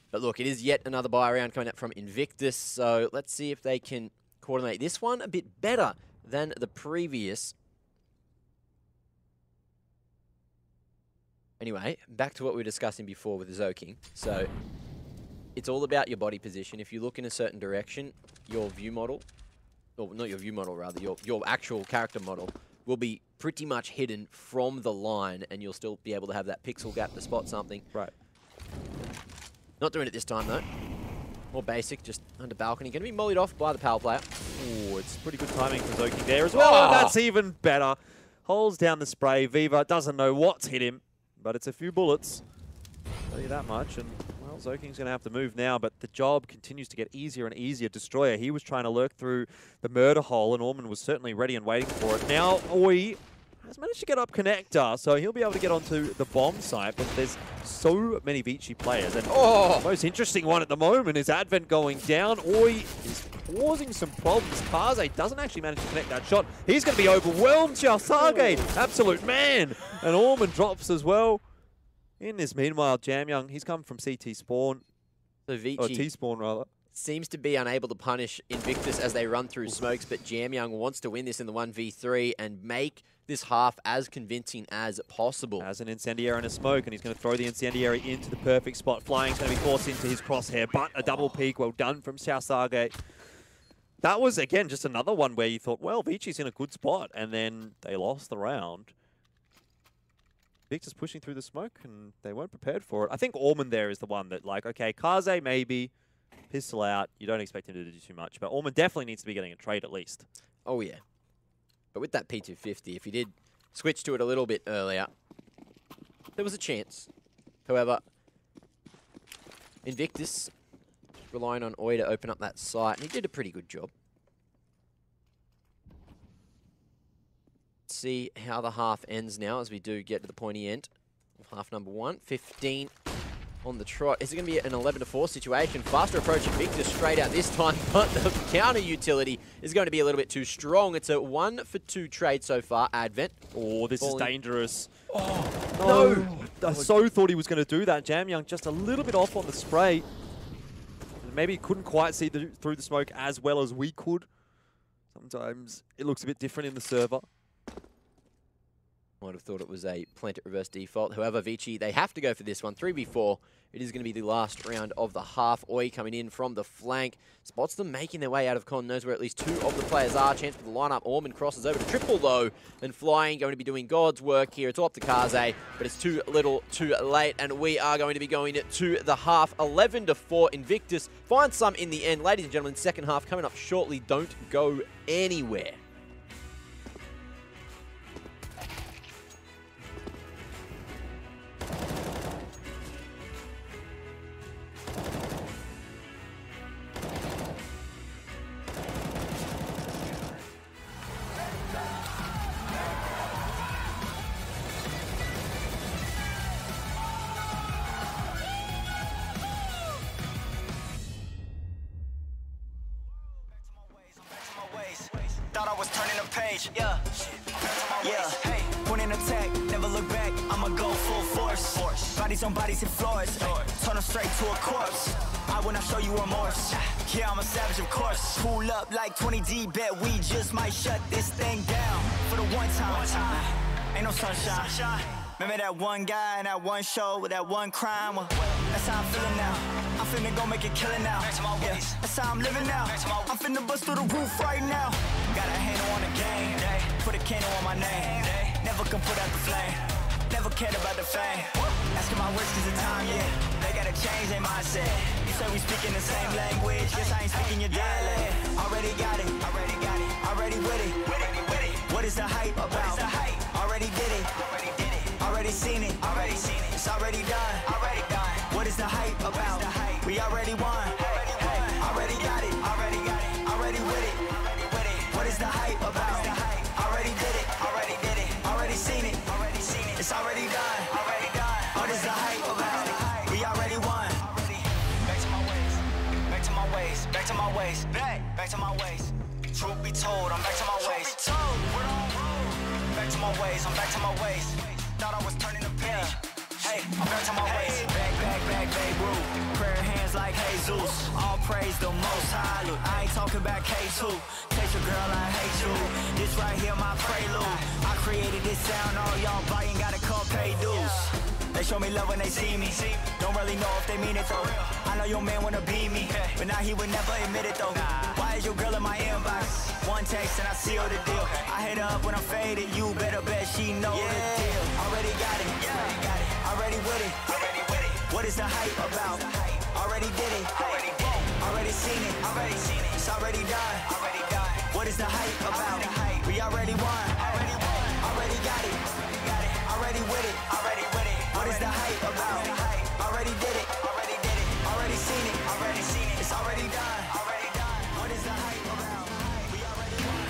But look, it is yet another buy round coming up from Invictus, so let's see if they can coordinate this one a bit better than the previous. Anyway, back to what we were discussing before with Zoking. So it's all about your body position. If you look in a certain direction, your view model, or not your view model rather, your actual character model will be pretty much hidden from the line and you'll still be able to have that pixel gap to spot something. Right. Not doing it this time though. More basic, just under balcony. Going to be mollied off by the power player. Ooh, it's pretty good timing for Zoking there as well. Oh, that's even better. Holds down the spray. Viva doesn't know what's hit him, but it's a few bullets. I'll tell you that much. And, well, Zoking's going to have to move now, but the job continues to get easier and easier. Destroyer, he was trying to lurk through the murder hole, and Orman was certainly ready and waiting for it. Now, Oi has managed to get up connector, so he'll be able to get onto the bomb site, but there's so many Vici players. And the most interesting one at the moment is Advent going down. Oi is causing some problems. Kaze doesn't actually manage to connect that shot. He's going to be overwhelmed. Xiaosage, absolute man. And Orman drops as well. In this meanwhile, Jamyoung, he's come from CT spawn. So Vici, or T spawn rather, seems to be unable to punish Invictus as they run through smokes, but Jamyoung wants to win this in the 1v3 and make this half as convincing as possible. Has an incendiary and a smoke, and he's going to throw the incendiary into the perfect spot. Flying's going to be forced into his crosshair, but a double peek, well done from Xiaosage. That was, again, just another one where you thought, well, Vici's in a good spot, and then they lost the round. Victor's pushing through the smoke, and they weren't prepared for it. I think Orman there is the one that, like, okay, Kaze maybe, pistol out, you don't expect him to do too much, but Orman definitely needs to be getting a trade at least. Oh, yeah. But with that P250, if he did switch to it a little bit earlier, there was a chance. However, Invictus relying on Oi to open up that site, and he did a pretty good job. Let's see how the half ends now as we do get to the pointy end of half number 1. 15 on the trot. Is it going to be an 11-4 situation? Faster approach Invictus straight out this time, but the counter utility is going to be a little bit too strong. It's a 1-for-2 trade so far. Advent. Oh, this is dangerous. Oh, no. I so thought he was going to do that. Jamyoung just a little bit off on the spray. Maybe he couldn't quite see through the smoke as well as we could. Sometimes it looks a bit different in the server. Might have thought it was a plant at reverse default. However, Vici, they have to go for this one. 3v4. It is going to be the last round of the half. Oi coming in from the flank. Spots them making their way out of con. Knows where at least 2 of the players are. Chance for the lineup. Orman crosses over to triple though. And Flying going to be doing God's work here. It's all up to Kaze, but it's too little too late. And we are going to be going to the half. 11-4. Invictus finds some in the end. Ladies and gentlemen, second half coming up shortly. Don't go anywhere. thought I was turning a page. Yeah, yeah. Hey, point in attack, never look back. I'ma go full force. Bodies on bodies hit floors. Turn them straight to a corpse. I will not show you remorse. Yeah, I'm a savage, of course. Pull up like 20D, bet we just might shut this thing down for the one time. Ain't no sunshine. Remember that one guy in that one show with that one crime? Well, that's how I'm feeling now. I'm finna go make it killing now. Yeah, that's how I'm living now. I'm finna bust through the roof right now. Got a handle on the game. Put a candle on my name. Never can put out the flame. Never cared about the fame. Asking my words cause of time, yeah. They gotta change their mindset. You say we speaking the same language. Guess I ain't speaking your dialect. Already got it. Already with it. What is the hype about? Already did it. Already seen it. It's already done. What is the hype about? We already won. Already got it. Already with it. What is the hype about? Already did it. Already seen it. It's already done. What is the hype about? We already won. Back to my ways. Back to my ways. Back to my ways. Back to my ways. Truth be told, I'm back to my ways. Back to my ways. I'm back to my ways. Thought I was turning the page. Hey, I'm back to my ways. Back, babe, Ruth. Prayer hands like Jesus. All praise the most high. Look, I ain't talking about K2. Taste your girl, I hate you. This right here, my prelude. I created this sound, all y'all buying, gotta come pay dues. They show me love when they see me. Don't really know if they mean it though. I know your man wanna be me, but now he would never admit it though. Why is your girl in my inbox? One text and I seal the deal. I hit her up when I'm faded. You better bet she know the deal. Already got it. Already with it. What is the hype about? Already did it. Already seen it. It's already done. What is the hype about? We already won. Already got it. Already with it. What is the hype about? Already did it. Already seen it. It's already done. What is the hype about? We already won.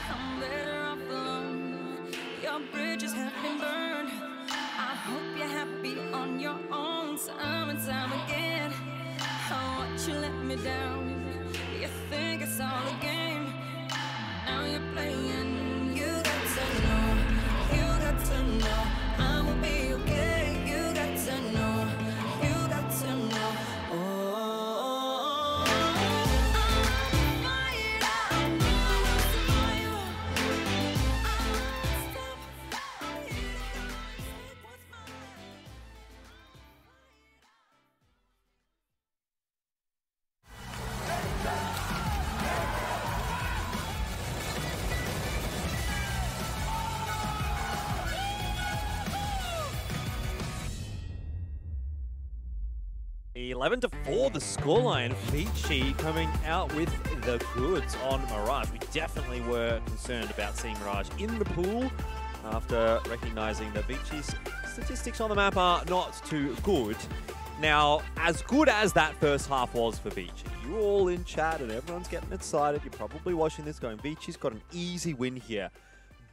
I'm better off alone. Your bridges have been burned. I hope you're happy on your own, time and time again. I want you let me down. You think it's all a game. Now you're playing. You got to know. You got to know. I will be okay. You got to know. You got to know. Oh, fight out. $11-4 the scoreline. Vici coming out with the goods on Mirage. We definitely were concerned about seeing Mirage in the pool after recognizing that Vici's statistics on the map are not too good. Now, as good as that first half was for Vici, you're all in chat and everyone's getting excited. You're probably watching this going, Vici's got an easy win here.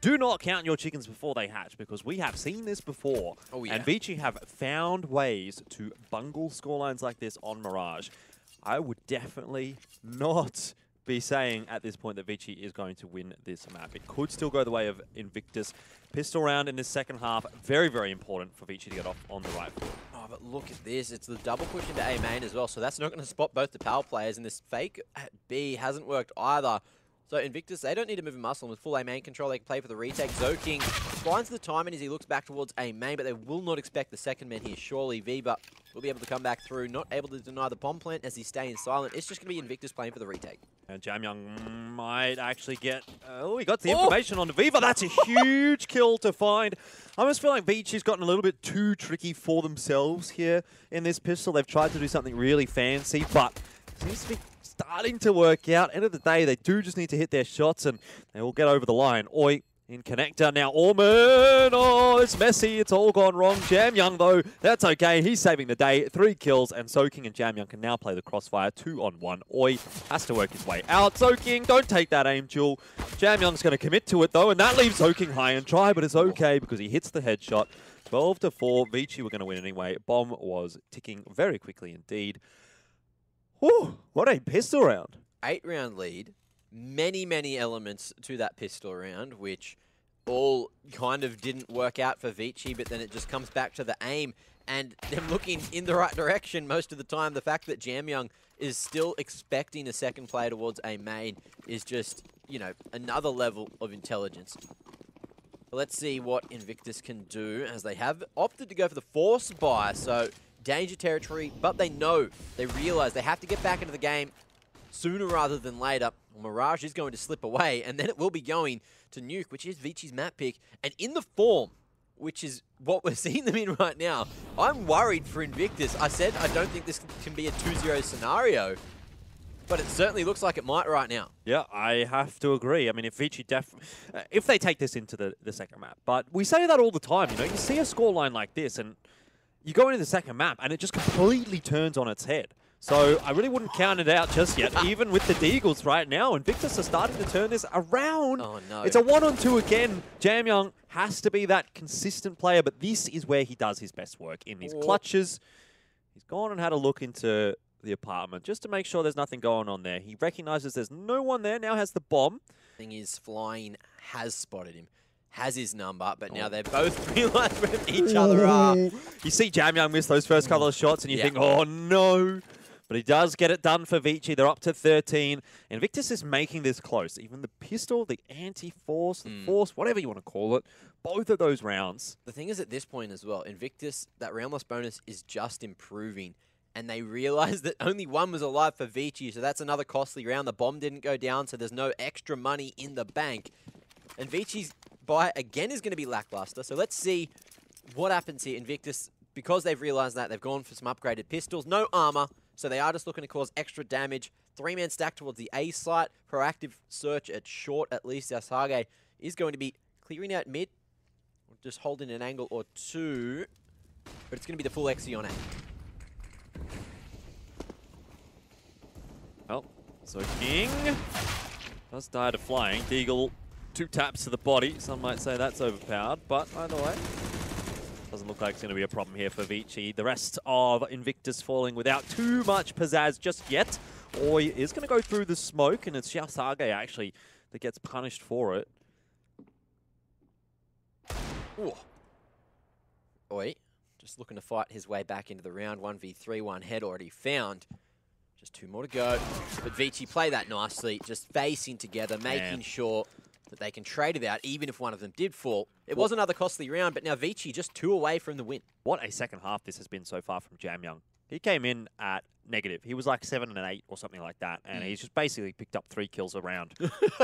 Do not count your chickens before they hatch, because we have seen this before. Oh, yeah. And Vici have found ways to bungle scorelines like this on Mirage. I would definitely not be saying at this point that Vici is going to win this map. It could still go the way of Invictus. Pistol round in this second half. Very, very important for Vici to get off on the right foot. Oh, but look at this. It's the double push into A main as well, so that's not going to spot both the power players, and this fake at B hasn't worked either. So Invictus, they don't need to move a muscle. With full A main control, they can play for the retake. Zoking finds the timing as he looks back towards A main, but they will not expect the second man here. Surely Viva will be able to come back through, not able to deny the bomb plant as he's staying silent. It's just going to be Invictus playing for the retake. And Jamyoung might actually get... oh, he got the information on Viva. That's a huge kill to find. I almost feel like Vici's gotten a little bit too tricky for themselves here in this pistol. They've tried to do something really fancy, but it seems to be starting to work out. End of the day, they do just need to hit their shots and they will get over the line. Oi in connector now. Orman! Oh, it's messy. It's all gone wrong. Jamyoung, though, that's okay. He's saving the day. 3 kills, and Soking and Jamyoung can now play the crossfire 2-on-1. Oi has to work his way out. Soking, don't take that aim, Jewel. Jamyoung's going to commit to it, though, and that leaves Soking high and dry, but it's okay because he hits the headshot. 12-4. Vici were going to win anyway. Bomb was ticking very quickly indeed. Whew, what a pistol round. 8-round lead. many, many elements to that pistol round, which all kind of didn't work out for Vici, but then it just comes back to the aim and them looking in the right direction most of the time. The fact that Jamyoung is still expecting a second play towards a main is just, you know, another level of intelligence. Let's see what Invictus can do, as they have opted to go for the force buy, so danger territory, but they know, they realize they have to get back into the game sooner rather than later. Mirage is going to slip away, and then it will be going to Nuke, which is Vici's map pick. And in the form, which is what we're seeing them in right now, I'm worried for Invictus. I said I don't think this can be a 2-0 scenario, but it certainly looks like it might right now. Yeah, I have to agree. I mean, if Vici if they take this into the second map, but we say that all the time, you know, you see a scoreline like this, and you go into the second map, and it just completely turns on its head. So I really wouldn't count it out just yet, even with the Deagles right now. Invictus are starting to turn this around. Oh, no. It's a 1-on-2 again. Jamyoung has to be that consistent player, but this is where he does his best work, in his clutches. He's gone and had a look into the apartment just to make sure there's nothing going on there. He recognizes there's no one there, now has the bomb. Thing is, Flying has spotted him, has his number, but now they both realize where each other are. You see Jamyoung miss those first couple of shots and you think, oh no. But he does get it done for Vici. They're up to 13. Invictus is making this close. Even the pistol, the anti-force, the force, whatever you want to call it, both of those rounds. The thing is, at this point as well, Invictus, that round loss bonus is just improving. And they realize that only one was alive for Vici, so that's another costly round. The bomb didn't go down, so there's no extra money in the bank. And Vici's buy, again, is going to be lackluster. So let's see what happens here. Invictus, because they've realized that, they've gone for some upgraded pistols. No armor. So they are just looking to cause extra damage. 3-man stack towards the A site. Proactive search at short, at least. Asage is going to be clearing out mid. Just holding an angle or two. But it's going to be the full XE on A. Well, so King does die to Flying. Deagle, 2 taps to the body. Some might say that's overpowered, but either way, doesn't look like it's going to be a problem here for Vici. The rest of Invictus falling without too much pizzazz just yet. Oi is going to go through the smoke, and it's Xiaosage actually that gets punished for it. Ooh. Oi, just looking to fight his way back into the round. 1v3, 1 head already found. Just 2 more to go. But Vici play that nicely, just facing together, making sure that they can trade it out, even if one of them did fall. It was another costly round, but now Vici just 2 away from the win. What a second half this has been so far from Jamyoung. He came in at negative. He was like 7 and 8 or something like that, and he's just basically picked up 3 kills a round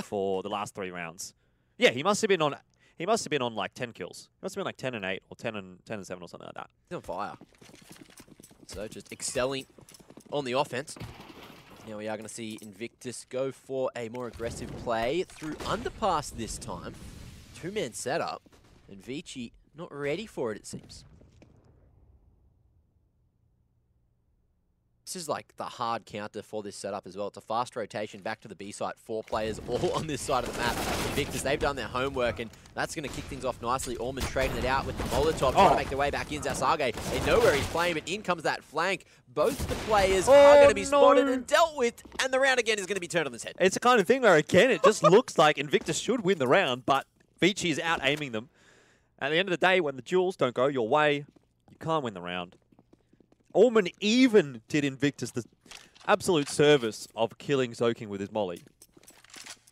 for the last 3 rounds. Yeah, he must have been on. He must have been on like 10 kills. He must have been like 10 and 8 or 10 and 7 or something like that. He's on fire. So just excelling on the offense. Now we are going to see Invictus go for a more aggressive play through underpass this time. 2-man setup, and Vici not ready for it, it seems. This is like the hard counter for this setup as well. It's a fast rotation back to the B site. 4 players all on this side of the map. Invictus, they've done their homework, and that's going to kick things off nicely. Orman trading it out with the Molotov, trying to make their way back in. Asage, they know where he's playing, but in comes that flank. Both the players are going to be spotted and dealt with, and the round again is going to be turned on its head. It's the kind of thing where, again, it just looks like Invictus should win the round, but Vici is out-aiming them. At the end of the day, when the duels don't go your way, you can't win the round. Orman even did Invictus the absolute service of killing Zoking with his molly.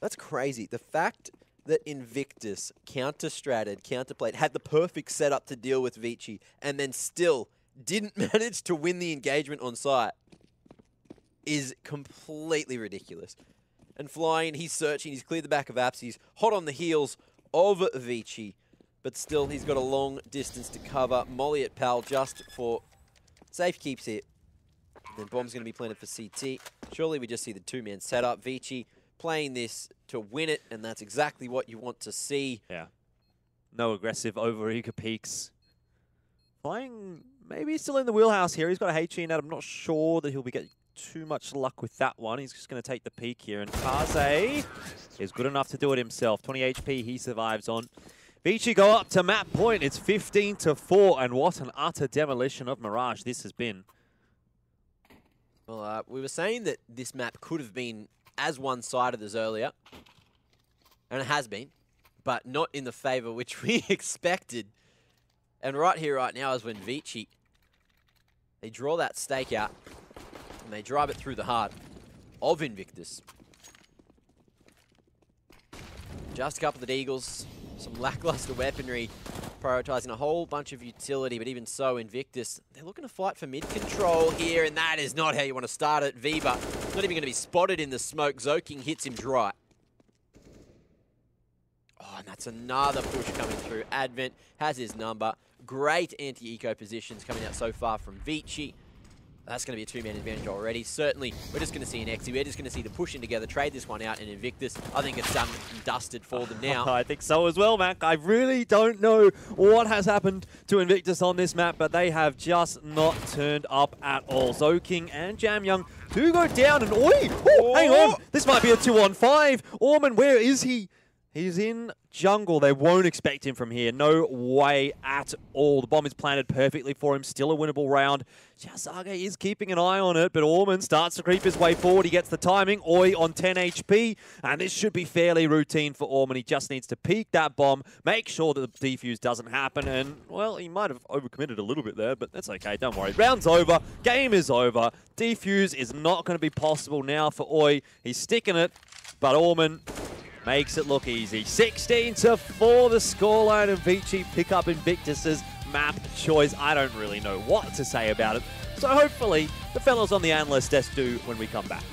That's crazy. The fact that Invictus counter-stratted, counterplayed, had the perfect setup to deal with Vici, and then still didn't manage to win the engagement on site is completely ridiculous. And Flying, he's searching, he's cleared the back of Apps, he's hot on the heels of Vici, but still he's got a long distance to cover. Molly at Pal just for safe keeps it. Then bomb's going to be planted for CT. Surely we just see the 2-man setup. Vici playing this to win it, and that's exactly what you want to see. Yeah. No aggressive over-eager peaks. Flying maybe still in the wheelhouse here. He's got a HE in that. I'm not sure that he'll be getting too much luck with that one. He's just going to take the peak here. And Kaze is good enough to do it himself. 20 HP he survives on. Vici go up to map point. It's 15-4, and what an utter demolition of Mirage this has been. Well, we were saying that this map could have been as one-sided as earlier. And it has been, but not in the favour which we expected. And right here, right now, is when Vici, they draw that stake out, and they drive it through the heart of Invictus. Just a couple of Eagles, some lackluster weaponry, prioritising a whole bunch of utility, but even so, Invictus, they're looking to fight for mid-control here, and that is not how you want to start it. Viva, not even going to be spotted in the smoke. Zoking hits him dry. Oh, and that's another push coming through. Advent has his number. Great anti-eco positions coming out so far from Vici. That's going to be a two-man advantage already. Certainly, we're just going to see an Exi. We're just going to see the pushing together, trade this one out, and Invictus, I think it's done and dusted for them now. I think so as well, Mac. I really don't know what has happened to Invictus on this map, but they have just not turned up at all. Zoking and Jamyoung do go down, and oi! Oh, hang on! This might be a 2-on-5. Orman, where is he? He's in jungle. They won't expect him from here. No way at all. The bomb is planted perfectly for him. Still a winnable round. Sage is keeping an eye on it, but Orman starts to creep his way forward. He gets the timing. Oi on 10 HP, and this should be fairly routine for Orman. He just needs to peek that bomb, make sure that the defuse doesn't happen, and, well, he might have overcommitted a little bit there, but that's okay. Don't worry. Round's over. Game is over. Defuse is not going to be possible now for Oi. He's sticking it, but Orman makes it look easy. 16-4 the scoreline, and Vici pick up Invictus's map choice. I don't really know what to say about it, so hopefully the fellows on the analyst desk do when we come back.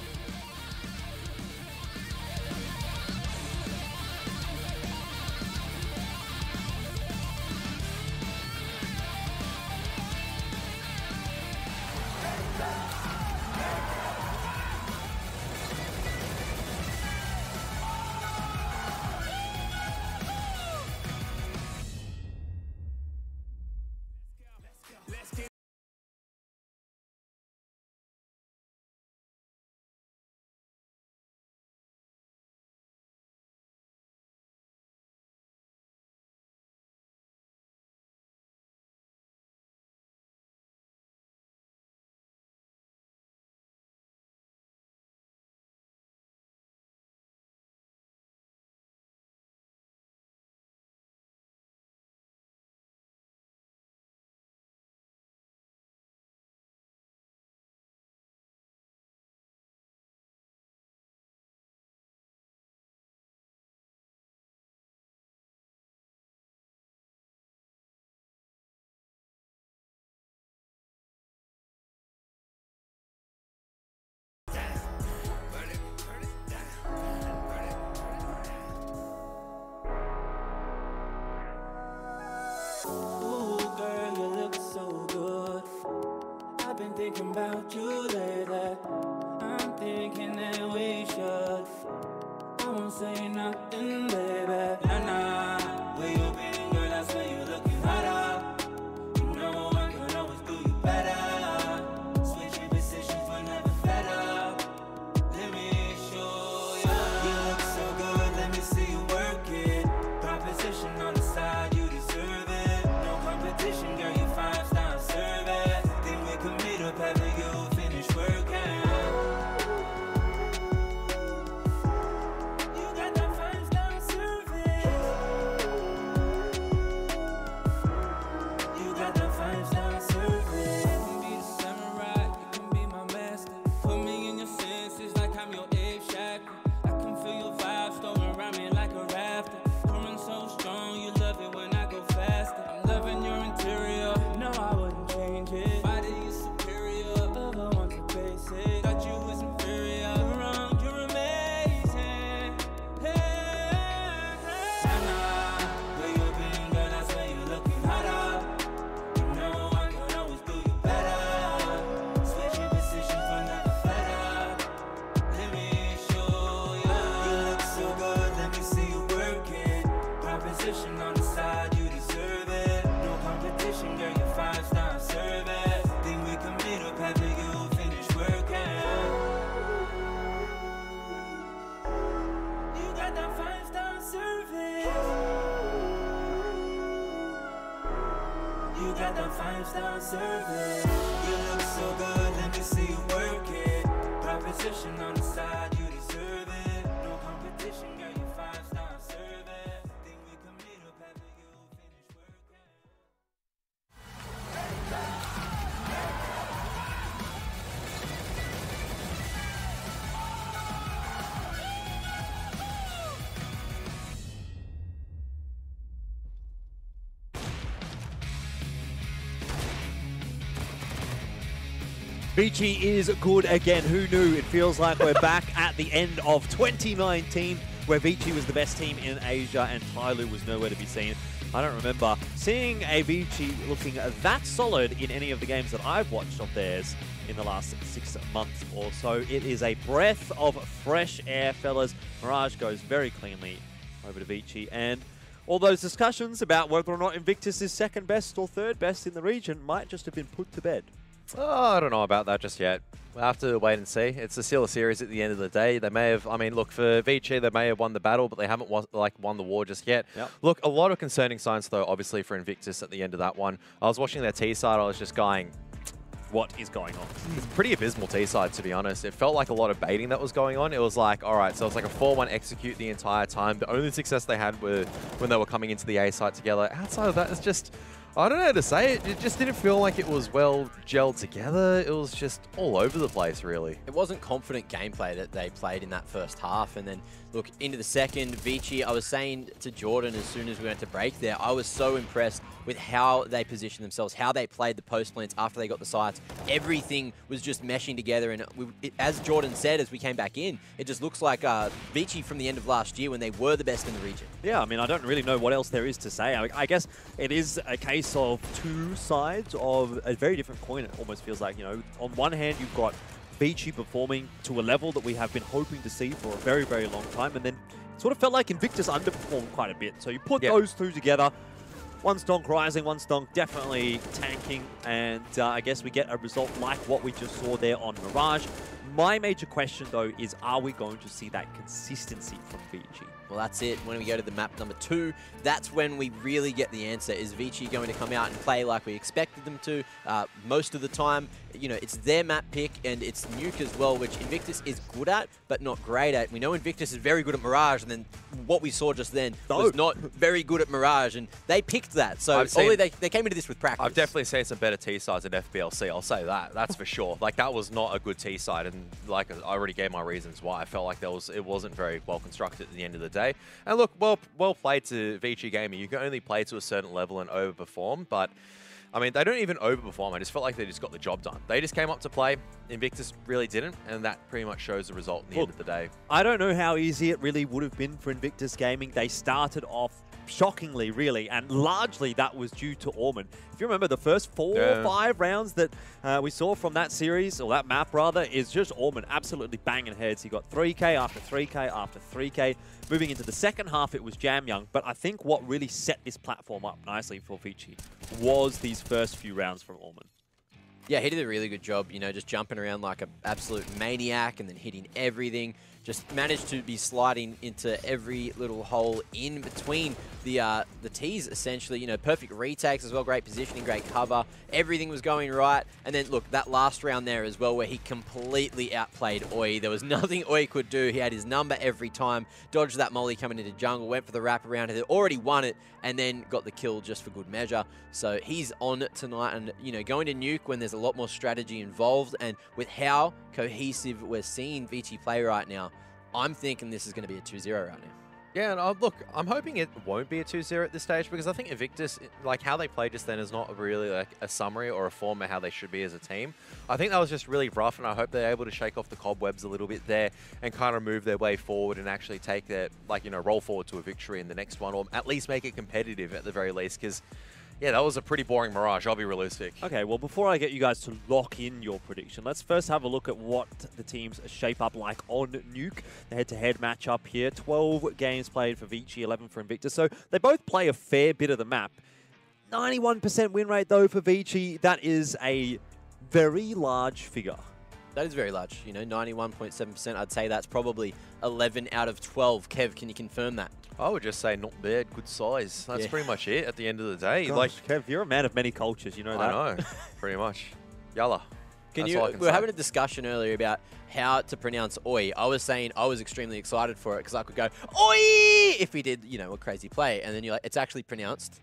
Thinking about you lately. I'm thinking that we should. I won't say nothing, baby. Nah, where you been, girl? I swear you looking hotter. You know I could always do you better. Switching positions but never fed up. Let me show you. You look so good, let me see you work it. Proposition on the side, you deserve it. No competition, girl, you 5-star service. Meet up after you finish working. You got that 5-star service. You got that 5-star service. You can be the samurai, you can be my master. Put me in your senses like I'm your egg shackle. I can feel your vibes storming around me like a rafter. Pouring so strong, you love it when I go faster. I'm loving your interior. No, I wouldn't change it. Thought you was inferior, wrong, you're amazing. Hey, nah, where you been, girl? I swear you looking hotter. You know I can always do you better. Switching positions but never fed up. Let me show you. You look so good, let me see you work it. Proposition on the side, you deserve it. No competition, girl, you're 5-star service. Think we can meet up after you finish working. You got that 5-star service. You got that 5-star service. You look so good, let me see you work it. Proposition on the side, you deserve it. Vici is good again. Who knew? It feels like we're back at the end of 2019, where Vici was the best team in Asia and Tyloo was nowhere to be seen. I don't remember seeing a Vici looking that solid in any of the games that I've watched of theirs in the last 6 months or so. It is a breath of fresh air, fellas. Mirage goes very cleanly over to Vici, and all those discussions about whether or not Invictus is second best or third best in the region might just have been put to bed. Oh, I don't know about that just yet. We'll have to wait and see. It's still a series at the end of the day. They may have, I mean, look, for Vici, they may have won the battle, but they haven't won the war just yet. Yep. Look, a lot of concerning signs, though, obviously, for Invictus at the end of that one. I was watching their T-side. I was just going, what is going on? It's pretty abysmal T-side, to be honest. It felt like a lot of baiting that was going on. It was like, all right, so it's like a 4-1 execute the entire time. The only success they had were when they were coming into the A side together. Outside of that, it's just, I don't know how to say it. It just didn't feel like it was well gelled together. It was just all over the place, really. It wasn't confident gameplay that they played in that first half. And then, look, into the second, Vici, I was saying to Jordan as soon as we went to break there, I was so impressed with how they positioned themselves, how they played the post plants after they got the sites. Everything was just meshing together. And as Jordan said, as we came back in, it just looks like Vici from the end of last year when they were the best in the region. Yeah, I mean, I don't really know what else there is to say. I guess it is a case of two sides of a very different coin, it almost feels like. You know, on one hand, you've got Vici performing to a level that we have been hoping to see for a very, very long time, and then it sort of felt like Invictus underperformed quite a bit. So you put those two together, one stonk rising, one stonk definitely tanking, and I guess we get a result like what we just saw there on Mirage. My major question, though, is are we going to see that consistency from Vici? Well, that's it. When we go to the map number 2, that's when we really get the answer. Is Vici going to come out and play like we expected them to most of the time? You know, it's their map pick, and it's Nuke as well, which Invictus is good at, but not great at. We know Invictus is very good at Mirage, and then what we saw just then was not very good at Mirage, and they picked that. So they came into this with practice. I've definitely seen some better T-sides at FBLC, I'll say that. That's for sure. Like, that was not a good T-side, and like I already gave my reasons why. I felt like it wasn't very well constructed at the end of the day. And look, well played to Vici Gaming. You can only play to a certain level and overperform, but I mean, they don't even overperform. I just felt like they just got the job done. They just came up to play. Invictus really didn't, and that pretty much shows the result in the end of the day. I don't know how easy it really would have been for Invictus Gaming. They started off shockingly, really, and largely that was due to Orman. If you remember, the first 4 or 5 rounds that we saw from that series, or that map rather, is just Orman absolutely banging heads. He got 3K after 3K after 3K. Moving into the second half, it was Jam Young, but I think what really set this platform up nicely for Vici was these first few rounds from Orman. Yeah, he did a really good job, you know, just jumping around like an absolute maniac and then hitting everything. Just managed to be sliding into every little hole in between the T's, essentially. You know, perfect retakes as well, great positioning, great cover. Everything was going right. And then, look, that last round there as well where he completely outplayed Oi. There was nothing Oi could do. He had his number every time. Dodged that molly coming into jungle, went for the wraparound, had already won it, and then got the kill just for good measure. So he's on tonight. And, you know, going to Nuke when there's a lot more strategy involved, and with how cohesive we're seeing Vici play right now, I'm thinking this is going to be a 2-0 right now. Yeah, and look, I'm hoping it won't be a 2-0 at this stage, because I think Invictus, like how they played just then, is not really like a summary or a form of how they should be as a team. I think that was just really rough, and I hope they're able to shake off the cobwebs a little bit there and kind of move their way forward and actually take their, like, you know, roll forward to a victory in the next one, or at least make it competitive at the very least, because yeah, that was a pretty boring Mirage, I'll be realistic. Okay, well, before I get you guys to lock in your prediction, let's first have a look at what the teams shape up like on Nuke. The head-to-head matchup here, 12 games played for Vici, 11 for Invictus. So they both play a fair bit of the map. 91% win rate, though, for Vici. That is a very large figure. That is very large, you know, 91.7%. I'd say that's probably 11 out of 12. Kev, can you confirm that? I would just say not bad, good size. That's pretty much it at the end of the day. Gosh, like, Kev, you're a man of many cultures, you know that. I know, pretty much. Yalla. We were having a discussion earlier about how to pronounce Oi. I was saying I was extremely excited for it because I could go, Oi! If we did, you know, a crazy play. And then you're like, it's actually pronounced.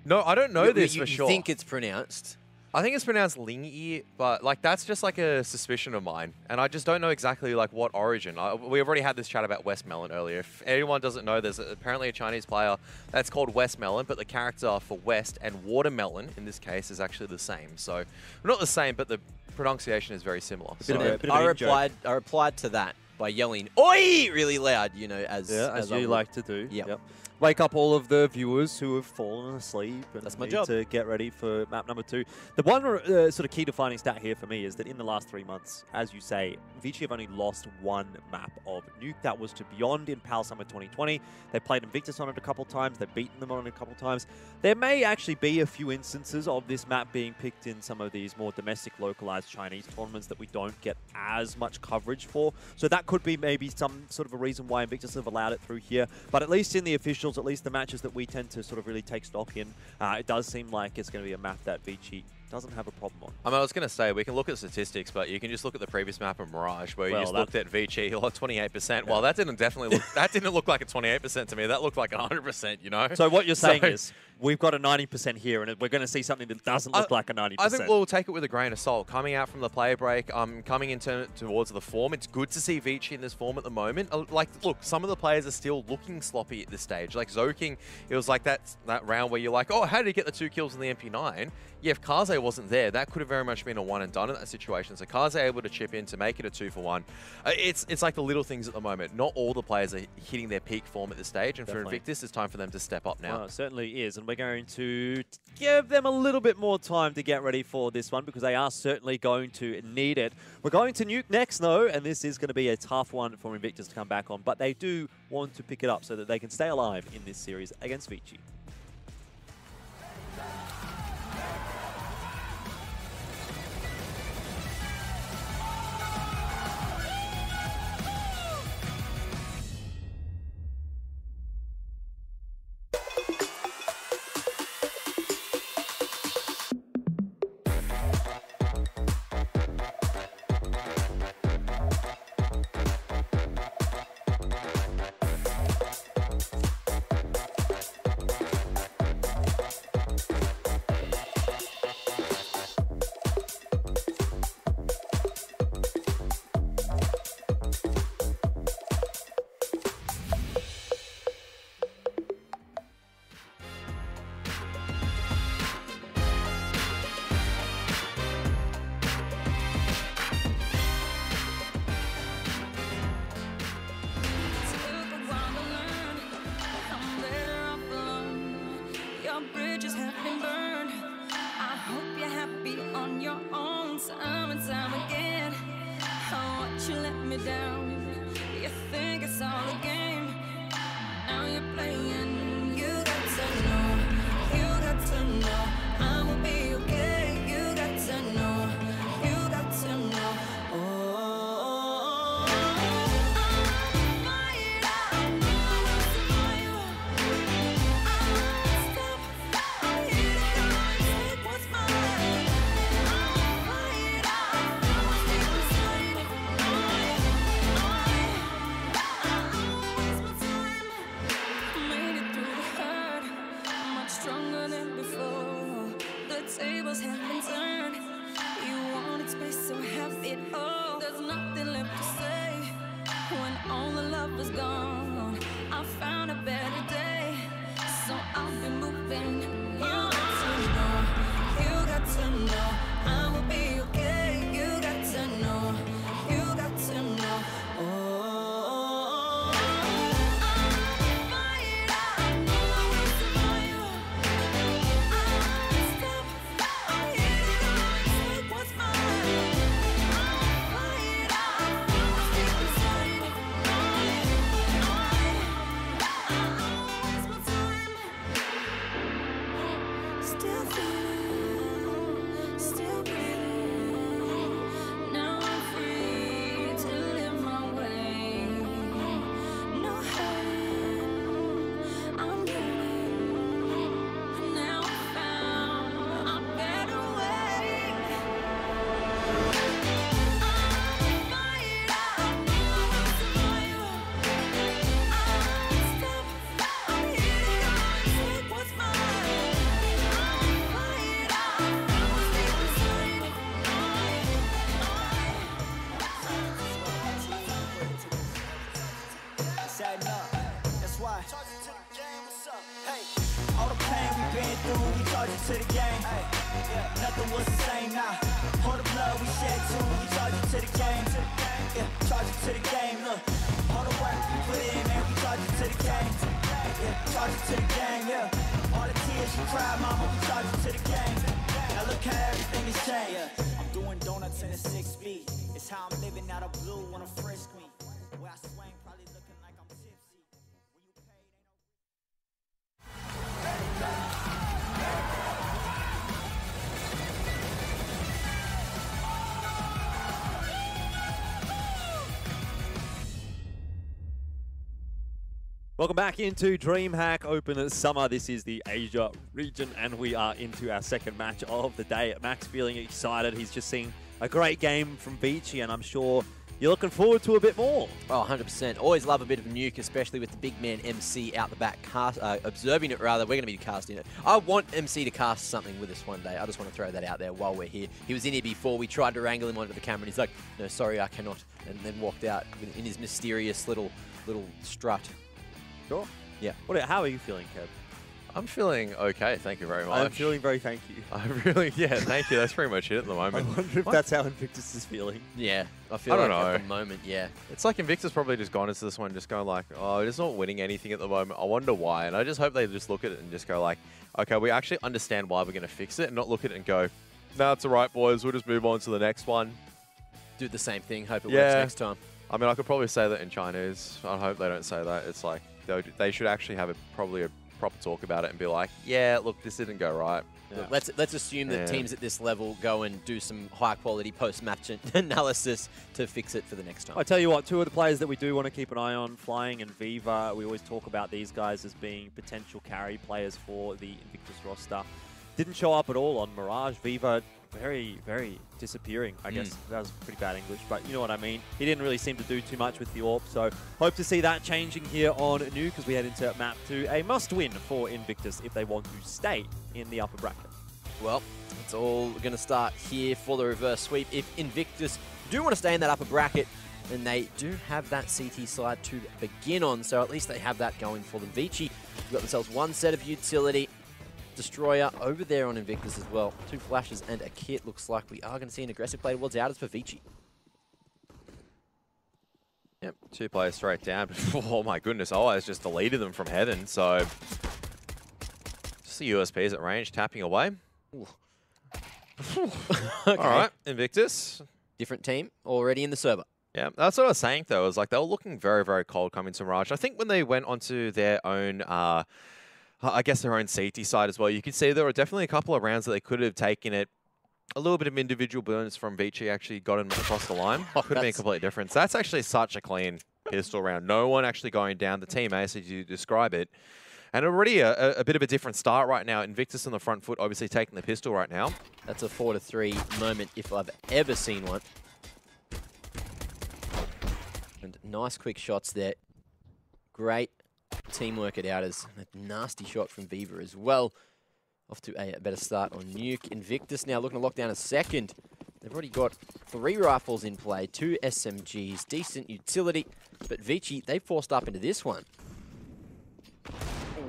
No, I don't know this for sure. You think it's pronounced. I think it's pronounced Lingi, but like that's just like a suspicion of mine, and I just don't know exactly like what origin. We've already had this chat about West Melon earlier. If anyone doesn't know, there's apparently a Chinese player that's called West Melon, but the character for West and Watermelon in this case is actually the same. So not the same, but the pronunciation is very similar. So, I replied to that by yelling "Oi!" really loud, you know, as you like to do. Yep. Wake up all of the viewers who have fallen asleep and That's my need job. to get ready for map number 2. The one sort of key defining stat here for me is that in the last 3 months, as you say, Vici have only lost 1 map of Nuke. That was to Beyond in PAL Summer 2020. They played Invictus on it a couple times. They've beaten them on it a couple times. There may actually be a few instances of this map being picked in some of these more domestic, localized Chinese tournaments that we don't get as much coverage for. So that could be maybe some sort of a reason why Invictus have allowed it through here. But at least in the officials, at least the matches that we tend to sort of really take stock in, it does seem like it's going to be a map that Vici doesn't have a problem on. I mean, I was going to say, we can look at statistics, but you can just look at the previous map of Mirage, where you just looked at Vici, he lost 28%. Yeah. Well, that didn't look like a 28% to me. That looked like 100%, you know? So what you're saying is, we've got a 90% here, and we're going to see something that doesn't look like a 90%. I think we'll take it with a grain of salt. Coming out from the play break, coming into towards the form, it's good to see Vici in this form at the moment. Like, look, some of the players are still looking sloppy at this stage. Like Zoking, it was like that round where you're like, oh, how did he get the 2 kills in the MP9? Yeah, if Kaze wasn't there, that could have very much been a one and done in that situation. So Kaze able to chip in to make it a 2-for-1. It's like the little things at the moment. Not all the players are hitting their peak form at this stage, and Definitely. for Invictus, it's time for them to step up now. Well, it certainly is, and we're going to give them a little bit more time to get ready for this one because they are certainly going to need it. We're going to Nuke next, though, and this is going to be a tough one for Invictus to come back on, but they do want to pick it up so that they can stay alive in this series against Vici. Bridges have been burned. I hope you're happy on your own, time and time again. I want you let me down. You think it's all a game. Now you're playing. You got to know I will be okay. You got to know. You got to know. Oh, I'm fired up. I'm you to the game, look. All the work we put in, man, we charge you to the game. Yeah, charge you to the game, yeah. All the tears you cried, mama, we charge you to the game. Now look how everything has changed. Yeah. I'm doing donuts in a 6-speed. It's how I'm living out of blue on a frisk me. Where I swing, probably looking like I'm tipsy. When you paid, ain't no... Welcome back into DreamHack Open Summer. This is the Asia region, and we are into our second match of the day. Max feeling excited. He's just seen a great game from Vici, and I'm sure you're looking forward to a bit more. Oh, 100%. Always love a bit of nuke, especially with the big man MC out the back, observing it rather. We're going to be casting it. I want MC to cast something with us one day. I just want to throw that out there while we're here. He was in here before. We tried to wrangle him onto the camera, and he's like, no, sorry, I cannot. And then walked out in his mysterious little strut. Sure. Yeah. How are you feeling, Kev? I'm feeling okay, thank you very much. I'm feeling very thank you. Yeah, thank you. That's pretty much it at the moment. I wonder if that's how Invictus is feeling. Yeah, I feel like at the moment, yeah. It's like Invictus probably just gone into this one just going like, oh, it's not winning anything at the moment. I wonder why. And I just hope they just look at it and just go like, okay, we actually understand why we're going to fix it and not look at it and go, no, it's all right, boys. We'll just move on to the next one. Do the same thing. Hope it works next time. I mean, I could probably say that in Chinese. I hope they don't say that. It's like, they should actually have probably a proper talk about it and be like, yeah, look, this didn't go right. Yeah. Let's assume that teams at this level go and do some high quality post-match analysis to fix it for the next time. I tell you what, two of the players that we do want to keep an eye on, Flying and Viva, we always talk about these guys as being potential carry players for the Invictus roster. Didn't show up at all on Mirage. Viva, very, very disappearing, I guess. That was pretty bad English, but you know what I mean. He didn't really seem to do too much with the AWP, so hope to see that changing here on Nuke as we head into map 2. A must-win for Invictus if they want to stay in the upper bracket. Well, it's all going to start here for the reverse sweep. If Invictus do want to stay in that upper bracket, then they do have that CT side to begin on, so at least they have that going for them. Vici got themselves one set of utility. Destroyer over there on Invictus as well. 2 flashes and a kit. Looks like we are going to see an aggressive play towards outers for Vici. Yep, 2 players straight down. Oh my goodness, has just deleted them from heaven, so just the USPs at range, tapping away. Okay. All right, Invictus. Different team, already in the server. Yeah, that's what I was saying though, is like they were looking very, very cold coming to Mirage. I think when they went onto their own I guess their own CT side as well. You could see there were definitely a couple of rounds that they could have taken it. A little bit of individual burns from Vici actually got him across the line. Could have been a complete difference. That's actually such a clean pistol round. No one actually going down. The team ace, as you describe it. And already a bit of a different start right now. Invictus on the front foot, obviously taking the pistol right now. That's a 4-3 moment if I've ever seen one. And nice quick shots there. Great teamwork at outers. A nasty shot from Viva as well. Off to a better start on Nuke. Invictus now looking to lock down a second. They've already got 3 rifles in play, 2 SMGs, decent utility. But Vici, they forced up into this one.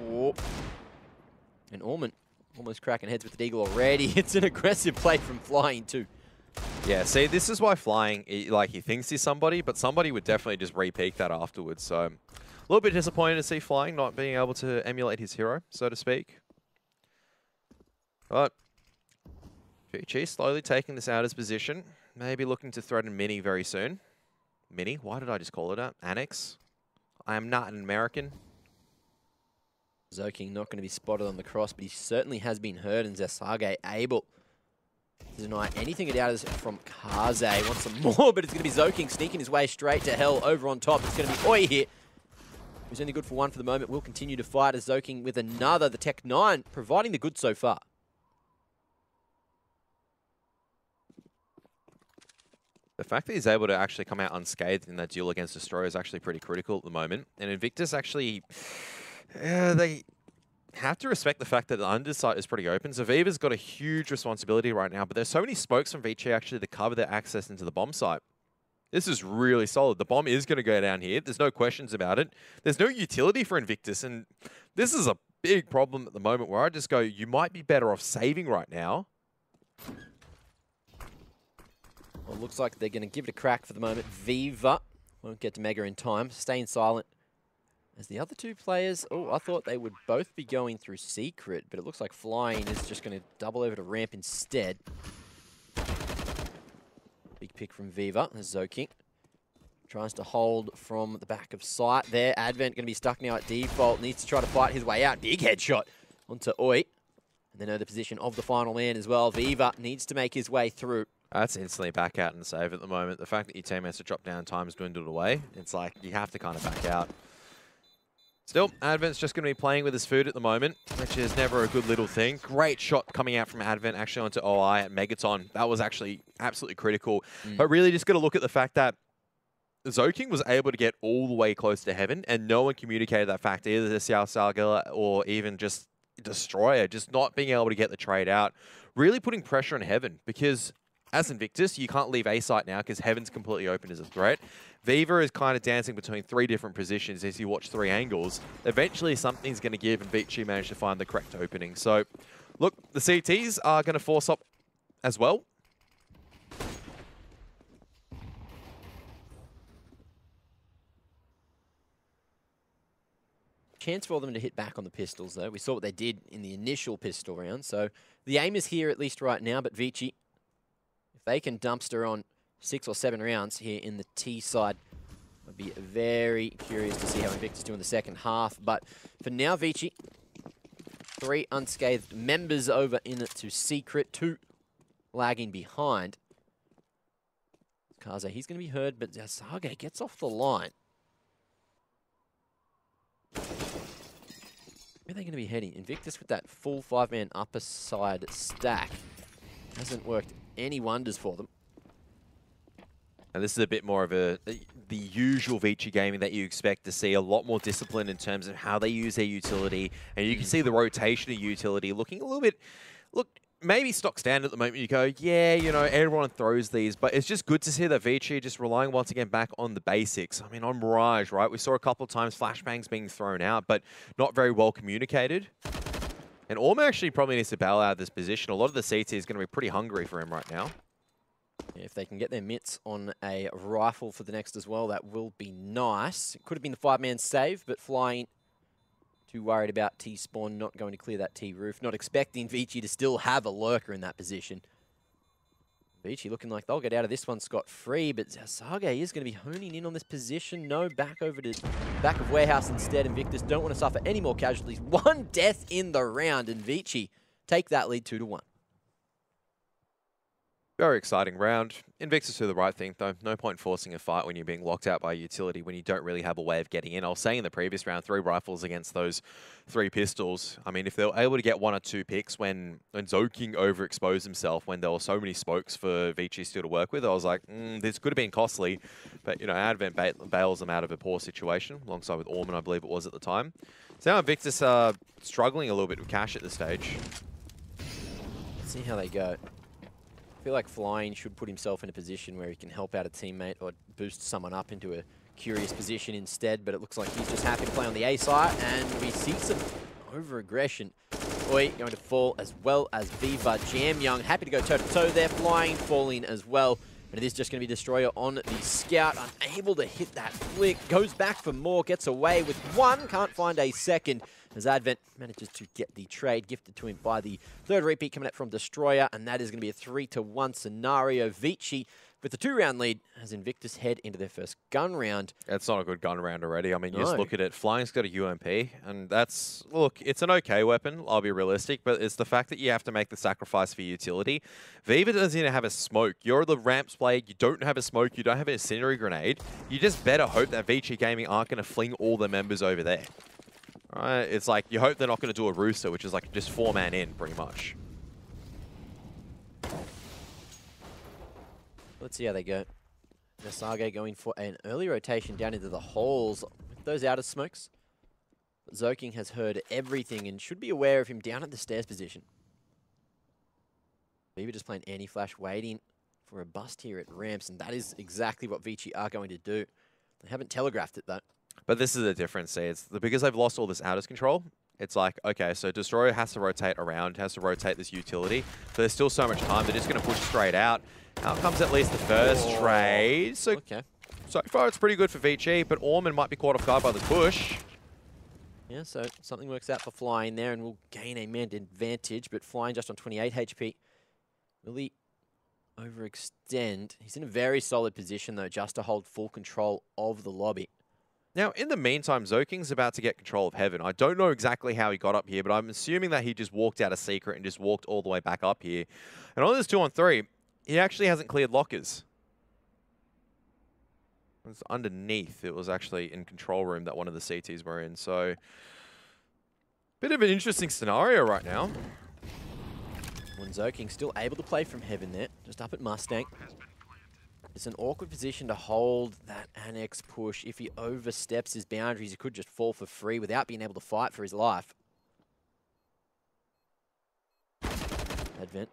Oh. And Orman almost cracking heads with the Deagle already. It's an aggressive play from Flying too. Yeah, see, this is why Flying, he thinks he's somebody, but somebody would definitely just re-peak that afterwards. So a little bit disappointed to see Flying not being able to emulate his hero, so to speak. But Vici slowly taking this out as position. Maybe looking to threaten Mini very soon. Mini? Why did I just call it that? Annex? I am not an American. Zoking not going to be spotted on the cross, but he certainly has been heard, and Zesage able to deny anything it out from Kaze. Wants some more, but it's going to be Zoking sneaking his way straight to hell over on top. It's going to be Oi here, who's only good for 1 for the moment. Will continue to fight as Zoking with another. The Tech 9 providing the goods so far. The fact that he's able to actually come out unscathed in that duel against Destroyer is actually pretty critical at the moment. And Invictus actually, they have to respect the fact that the underside is pretty open. So Viva's got a huge responsibility right now, but there's so many smokes from Vici actually to cover their access into the bomb site. This is really solid. The bomb is going to go down here. There's no questions about it. There's no utility for Invictus, and this is a big problem at the moment where I just go, you might be better off saving right now. Well, looks like they're going to give it a crack for the moment. Viva Won't get to Mega in time. Staying silent. As the other two players, I thought they would both be going through Secret, but it looks like Flying is just going to double over to Ramp instead. Big pick from Viva as Zoking tries to hold from the back of sight there. Advent going to be stuck now at default. Needs to try to fight his way out. Big headshot onto Oi. And they know the position of the final man as well. Viva needs to make his way through. That's instantly back out in the save at the moment. The fact that your team has to drop down time's dwindled away. It's like you have to kind of back out. Still, Advent's just going to be playing with his food at the moment, which is never a good little thing. Great shot coming out from Advent actually onto OI at Megaton. That was actually absolutely critical. But really just got to look at the fact that Zoking was able to get all the way close to heaven, and no one communicated that fact, either to Xiao Saga or even just Destroyer, just not being able to get the trade out. Really putting pressure on heaven, because as Invictus, you can't leave A site now because heaven's completely open as a threat. Viva is kind of dancing between 3 different positions as you watch 3 angles. Eventually, something's going to give, and Vici managed to find the correct opening. So, look, the CTs are going to force up as well. Chance for them to hit back on the pistols, though. We saw what they did in the initial pistol round. So, the aim is here at least right now, but Vici, if they can dumpster on 6 or 7 rounds here in the T side, I'd be very curious to see how Invictus do in the second half. But for now, Vici, 3 unscathed members over into Secret, 2 lagging behind. Kaze, he's going to be heard, but Sage gets off the line. Where are they going to be heading? Invictus with that full 5-man upper side stack hasn't worked any wonders for them. And this is a bit more of the usual Vici gaming that you expect to see. A lot more discipline in terms of how they use their utility. And you can see the rotation of utility looking a little bit... Look, maybe stock standard at the moment. You go, yeah, you know, everyone throws these. But it's just good to see that Vici just relying once again back on the basics. I mean, on Mirage, right? We saw a couple of times flashbangs being thrown out, but not very well communicated. And Orm actually probably needs to bail out of this position. A lot of the CT is going to be pretty hungry for him right now. Yeah, if they can get their mitts on a rifle for the next as well, that will be nice. It could have been the 5-man save, but Flying too worried about T-spawn not going to clear that T-roof. Not expecting Vici to still have a lurker in that position. Vici looking like they'll get out of this one scot-free, but Sage is going to be honing in on this position. No, back over to back of Warehouse instead. Invictus don't want to suffer any more casualties. 1 death in the round, and Vici take that lead 2-1. Very exciting round. Invictus do the right thing, though. No point forcing a fight when you're being locked out by utility when you don't really have a way of getting in. I was saying in the previous round, 3 rifles against those 3 pistols. I mean, if they were able to get 1 or 2 picks when Zoking overexposed himself, when there were so many smokes for Vici still to work with, I was like, this could have been costly. But, you know, Advent bails them out of a poor situation, alongside with Orman, I believe it was at the time. So now Invictus are struggling a little bit with cash at this stage. Let's see how they go. I feel like Flying should put himself in a position where he can help out a teammate or boost someone up into a curious position instead, but it looks like he's just happy to play on the A side, and we see some over-aggression. Oi going to fall as well as Viva. Jam Young happy to go toe-to-toe there. Flying falling as well, but it is just going to be Destroyer on the Scout, unable to hit that flick. Goes back for more, gets away with 1, can't find a second, as Advent manages to get the trade gifted to him by the 3rd repeat coming out from Destroyer, and that is going to be a 3-1 scenario. Vici with the 2-round lead as Invictus head into their first gun round. It's not a good gun round already. I mean, you just look at it. Flying's got a UMP, and that's, look, it's an okay weapon. I'll be realistic, but it's the fact that you have to make the sacrifice for utility. Viva doesn't even have a smoke. You're the ramps player. You don't have a smoke. You don't have an incendiary grenade. You just better hope that Vici Gaming aren't going to fling all the members over there. Right, it's like you hope they're not going to do a rooster, which is like just 4-man in, pretty much. Let's see how they go. Nasage going for an early rotation down into the holes with those outer smokes. But Zoking has heard everything and should be aware of him down at the stairs position. Viva just playing anti-flash, waiting for a bust here at ramps, and that is exactly what Vici are going to do. They haven't telegraphed it, though. But this is the difference, see. It's because they've lost all this outers control. It's like, okay, so Destroyer has to rotate around, has to rotate this utility. But there's still so much time. They're just going to push straight out. Out comes at least the first trade. So So far, it's pretty good for Vici, but Orman might be caught off guard by the push. Yeah, so something works out for Flying there, and we'll gain a man advantage, but Flying just on 28 HP. Will he overextend? He's in a very solid position, though, just to hold full control of the lobby. Now, in the meantime, Zoking's about to get control of Heaven. I don't know exactly how he got up here, but I'm assuming that he just walked out a secret and just walked all the way back up here. And on this 2-on-3, he actually hasn't cleared lockers. It was underneath. It was actually in control room that one of the CTs were in. So, bit of an interesting scenario right now. When Zoking still able to play from Heaven there, just up at Mustang. It's an awkward position to hold that annex push. If he oversteps his boundaries, he could just fall for free without being able to fight for his life. Advent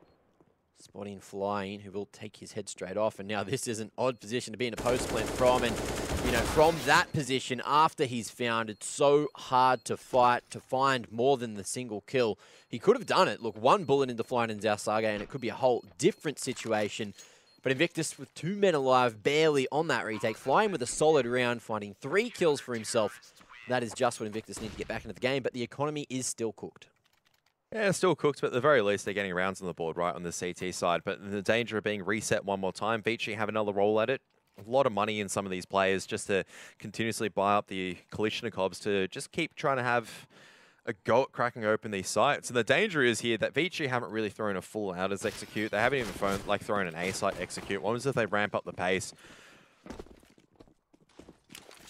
spotting Flying, who will take his head straight off. And now this is an odd position to be in a post plant from. And, you know, from that position, after he's found, it's so hard to fight, to find more than the single kill. He could have done it. Look, one bullet into Flying and Zausage, and it could be a whole different situation. But Invictus with 2 men alive, barely on that retake. Flying with a solid round, finding 3 kills for himself. That is just what Invictus need to get back into the game, but the economy is still cooked. Yeah, still cooked, but at the very least, they're getting rounds on the board right on the CT side. But the danger of being reset one more time, Vici have another roll at it. A lot of money in some of these players just to continuously buy up the Kalishnikovs to just keep trying to have a go at cracking open these sites. And the danger is here that Vici haven't really thrown a full outers execute. They haven't even thrown an A site execute. What was if they ramp up the pace?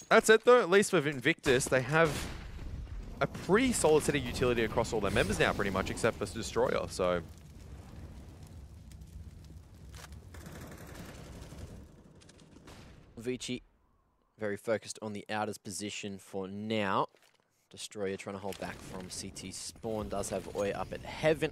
That's it though, at least with Invictus, they have a pretty solid set of utility across all their members now pretty much, except for Destroyer, so. Vici very focused on the outers position for now. Destroyer trying to hold back from CT spawn. Does have Oi up at Heaven.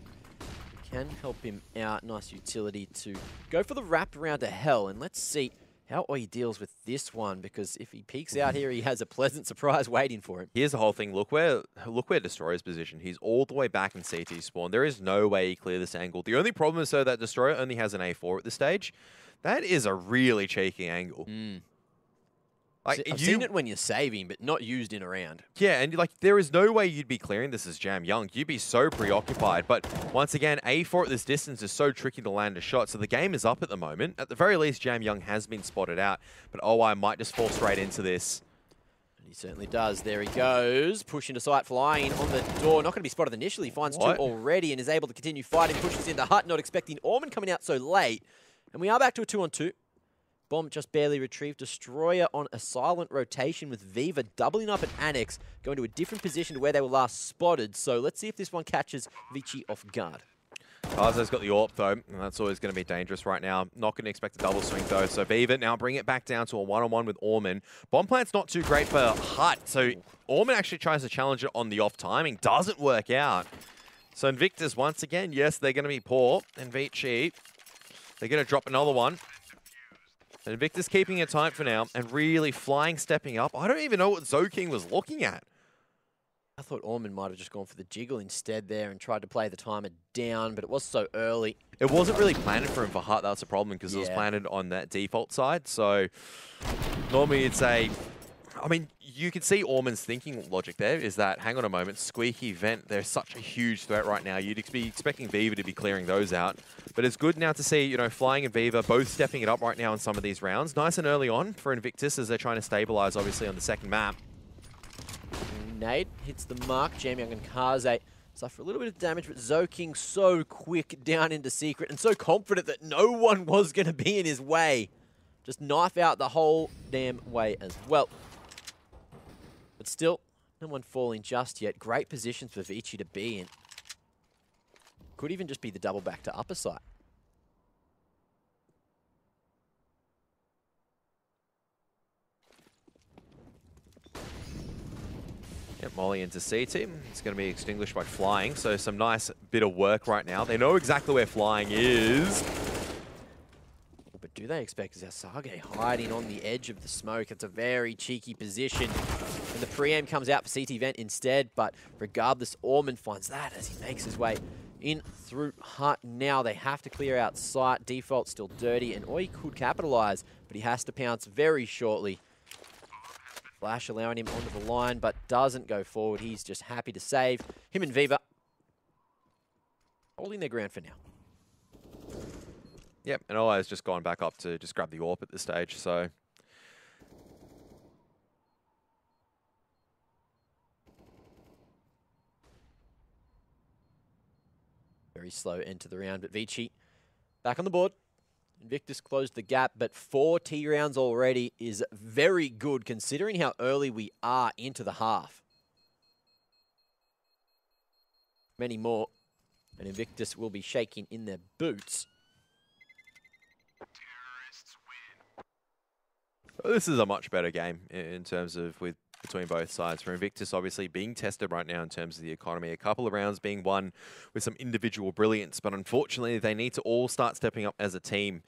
Can help him out. Nice utility to go for the wrap around to Hell. And let's see how Oi deals with this one, because if he peeks out here, he has a pleasant surprise waiting for him. Here's the whole thing. Look where Destroyer's position. He's all the way back in CT spawn. There is no way he clear this angle. The only problem is though that Destroyer only has an A4 at this stage. That is a really cheeky angle. Like, I've seen it when you're saving, but not used in a round. Yeah, and like there is no way you'd be clearing this as Jam Young. You'd be so preoccupied. But once again, A4 at this distance is so tricky to land a shot. So the game is up at the moment. At the very least, Jam Young has been spotted out. But OI might just fall straight into this. And he certainly does. There he goes. Push into sight, Flying on the door. Not going to be spotted initially. Finds 2 already and is able to continue fighting. Pushes into Hut, not expecting Orman coming out so late. And we are back to a 2-on-2. Bomb just barely retrieved. Destroyer on a silent rotation with Viva doubling up at Annex, going to a different position to where they were last spotted. So let's see if this one catches Vici off guard. Kazo's got the AWP though, and that's always going to be dangerous right now. Not going to expect a double swing though. So Viva now bring it back down to a 1-on-1 with Orman. Bomb plant's not too great for Hut, so Orman actually tries to challenge it on the off timing. Doesn't work out. So Invictus once again, yes, they're going to be poor. And Vici, they're going to drop another one. And Invictus keeping it tight for now and really Flying stepping up. I don't even know what Zoking was looking at. I thought Orman might have just gone for the jiggle instead there and tried to play the timer down, but it was so early. It wasn't really planted for him for Hut. That's the problem because it was planted on that default side. So normally it's a... I mean, you can see Orman's thinking logic there is that, hang on a moment, Squeaky, Vent, they're such a huge threat right now. You'd be expecting Viva to be clearing those out. But it's good now to see, you know, Flying and Viva both stepping it up right now in some of these rounds. Nice and early on for Invictus as they're trying to stabilize, obviously, on the second map. Nade hits the mark. Jamyoung and Kaze suffer a little bit of damage, but Zoking so quick down into secret and so confident that no one was going to be in his way. Just knife out the whole damn way as well. But still, no one falling just yet. Great positions for Vici to be in. Could even just be the double back to upper side. Yep, Molly into CT. It's going to be extinguished by Flying, so some nice bit of work right now. They know exactly where Flying is. But do they expect Zausage hiding on the edge of the smoke? It's a very cheeky position. And the pre-aim comes out for CT Vent instead, but regardless, Orman finds that as he makes his way in through Hut now. They have to clear out sight. Default still dirty, and Oi could capitalize, but he has to pounce very shortly. Flash allowing him onto the line, but doesn't go forward. He's just happy to save. Him and Viva holding their ground for now. Yep, and Oi has just gone back up to just grab the AWP at this stage, so... Very slow end to the round, but Vici back on the board. Invictus closed the gap, but 4 T rounds already is very good considering how early we are into the half. Many more, and Invictus will be shaking in their boots. This is a much better game in terms of between both sides. For Invictus, obviously being tested right now in terms of the economy. A couple of rounds being won with some individual brilliance, but unfortunately they need to all start stepping up as a team.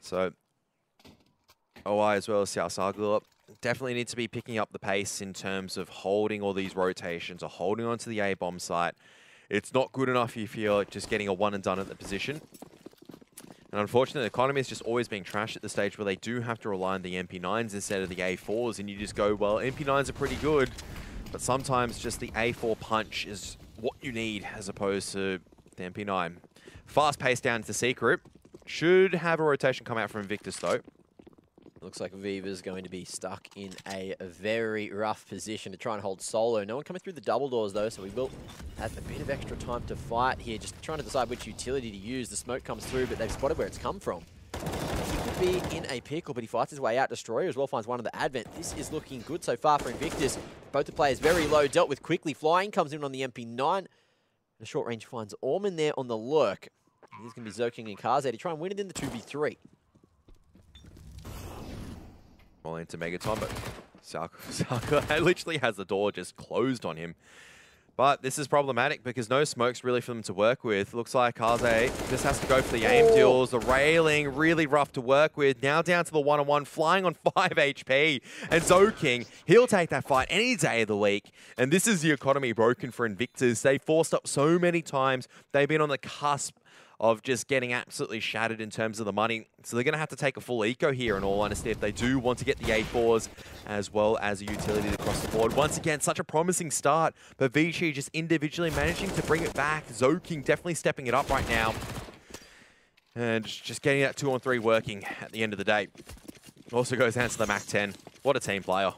So OI as well as Xiao Sagula definitely need to be picking up the pace in terms of holding all these rotations or holding on to the A-bomb site. It's not good enough if you're just getting a one and done at the position. And unfortunately, the economy is just always being trashed at the stage where they do have to rely on the MP9s instead of the A4s. And you just go, well, MP9s are pretty good, but sometimes just the A4 punch is what you need as opposed to the MP9. Fast pace down to C group. Should have a rotation come out from Invictus, though. Looks like Viva's going to be stuck in a very rough position to try and hold solo. No one coming through the double doors, though, so we will have a bit of extra time to fight here. Just trying to decide which utility to use. The smoke comes through, but they've spotted where it's come from. He could be in a pickle, but he fights his way out. Destroyer as well finds one of the Advent. This is looking good so far for Invictus. Both the players very low, dealt with quickly. Flying comes in on the MP9. The short range finds Orman there on the lurk. He's going to be Zoking and Kaze to try and win it in the 2v3. Well into Megaton, but Saka literally has the door just closed on him. But this is problematic because no smokes really for them to work with. Looks like Kaze just has to go for the aim deals. The railing, really rough to work with. Now down to the one-on-one, flying on 5 HP. And Zoking, he'll take that fight any day of the week. And this is the economy broken for Invictus. They forced up so many times. They've been on the cusp of just getting absolutely shattered in terms of the money. So they're going to have to take a full eco here in all honesty if they do want to get the A4s as well as a utility across the board. Once again, such a promising start, but Vici just individually managing to bring it back. Zoking definitely stepping it up right now. And just getting that 2-on-3 working at the end of the day. Also goes down to the MAC-10. What a team player.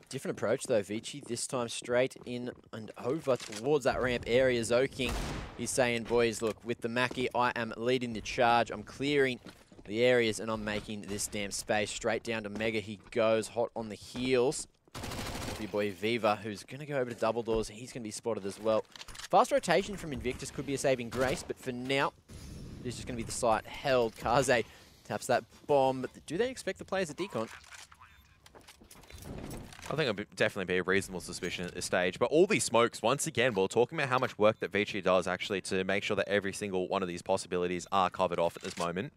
Different approach though, Vici. This time straight in and over towards that ramp area. Zoking, he's saying, boys, look, with the Mackie, I am leading the charge. I'm clearing the areas and I'm making this damn space. Straight down to Mega he goes, hot on the heels. Your boy Viva, who's going to go over to double doors. He's going to be spotted as well. Fast rotation from Invictus could be a saving grace, but for now, it is just going to be the site held. Kaze taps that bomb, but do they expect the players at Decon? I think it would definitely be a reasonable suspicion at this stage. But all these smokes, once again, we're talking about how much work that Vici does actually to make sure that every single one of these possibilities are covered off at this moment.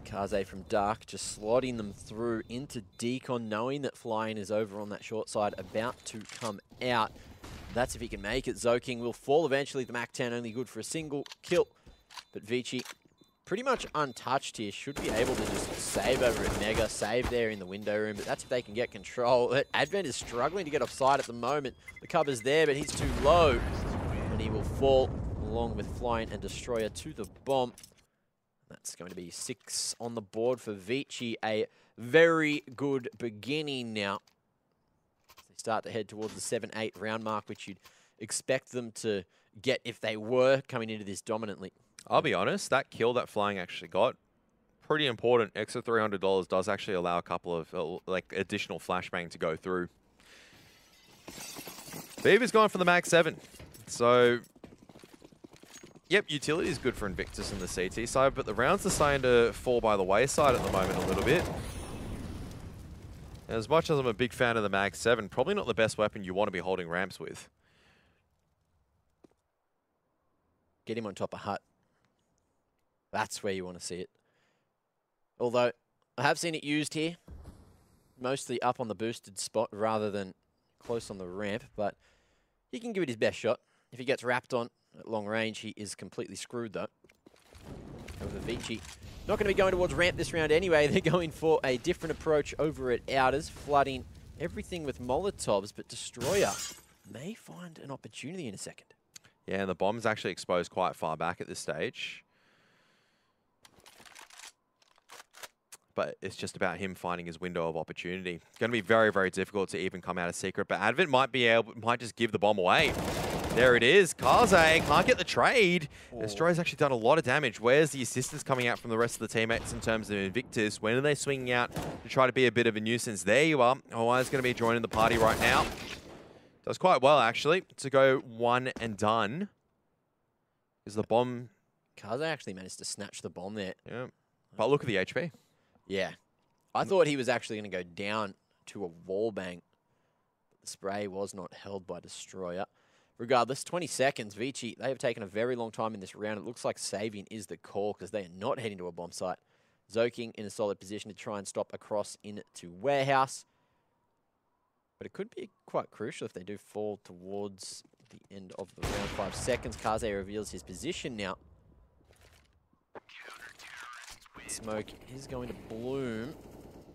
Kaze from Dark just slotting them through into Decon, knowing that Flying is over on that short side, about to come out. That's if he can make it. Zoking will fall eventually. The MAC-10 only good for a single kill. But Vici pretty much untouched here. Should be able to just save over at Mega, save there in the window room, but that's if they can get control. Advent is struggling to get offside at the moment. The cover's there, but he's too low. And he will fall along with Flying and Destroyer to the bomb. That's going to be 6 on the board for Vici. A very good beginning now. They start to head towards the 7-8 round mark, which you'd expect them to get if they were coming into this dominantly. I'll be honest, that kill that Flying actually got, pretty important. Extra $300 does actually allow a couple of like additional flashbang to go through. Viva's gone for the MAC-7. So, yep, utility is good for Invictus in the CT side, but the rounds are starting to fall by the wayside at the moment a little bit. As much as I'm a big fan of the MAC-7, probably not the best weapon you want to be holding ramps with. Get him on top of Hut. That's where you want to see it. Although, I have seen it used here. Mostly up on the boosted spot rather than close on the ramp, but he can give it his best shot. If he gets wrapped on at long range, he is completely screwed, though. Over Vici. Not going to be going towards ramp this round anyway. They're going for a different approach over at Outers, flooding everything with Molotovs, but Destroyer may find an opportunity in a second. Yeah, and the bomb's actually exposed quite far back at this stage. But it's just about him finding his window of opportunity. Going to be very, very difficult to even come out of secret, but Advent might just give the bomb away. There it is. Kaze can't get the trade. Destroyer's actually done a lot of damage. Where's the assistance coming out from the rest of the teammates in terms of Invictus? When are they swinging out to try to be a bit of a nuisance? There you are. OI's going to be joining the party right now. Does quite well, actually, to go one and done. Is the bomb... Kaze actually managed to snatch the bomb there. Yeah. But look at the HP. Yeah. I thought he was actually going to go down to a wall bang. The spray was not held by Destroyer. Regardless, 20 seconds. Vici, they have taken a very long time in this round. It looks like saving is the call because they are not heading to a bomb site. Zoking in a solid position to try and stop across into Warehouse. But it could be quite crucial if they do fall towards the end of the round. 5 seconds. Kaze reveals his position now. Smoke is going to bloom.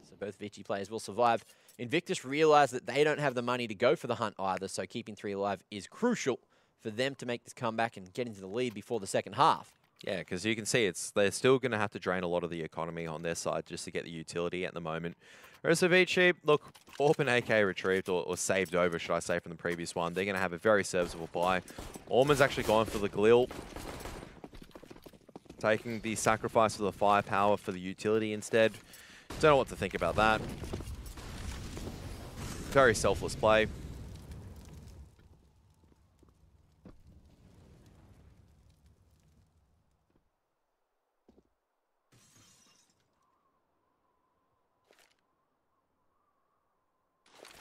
So both Vici players will survive. Invictus realize that they don't have the money to go for the hunt either, so keeping 3 alive is crucial for them to make this comeback and get into the lead before the second half. Yeah, because you can see they're still going to have to drain a lot of the economy on their side just to get the utility at the moment. Whereas Vici, look, AWP and AK retrieved, or saved over, should I say, from the previous one. They're going to have a very serviceable buy. Orman's actually gone for the Glil, taking the sacrifice of the firepower for the utility instead. Don't know what to think about that. Very selfless play.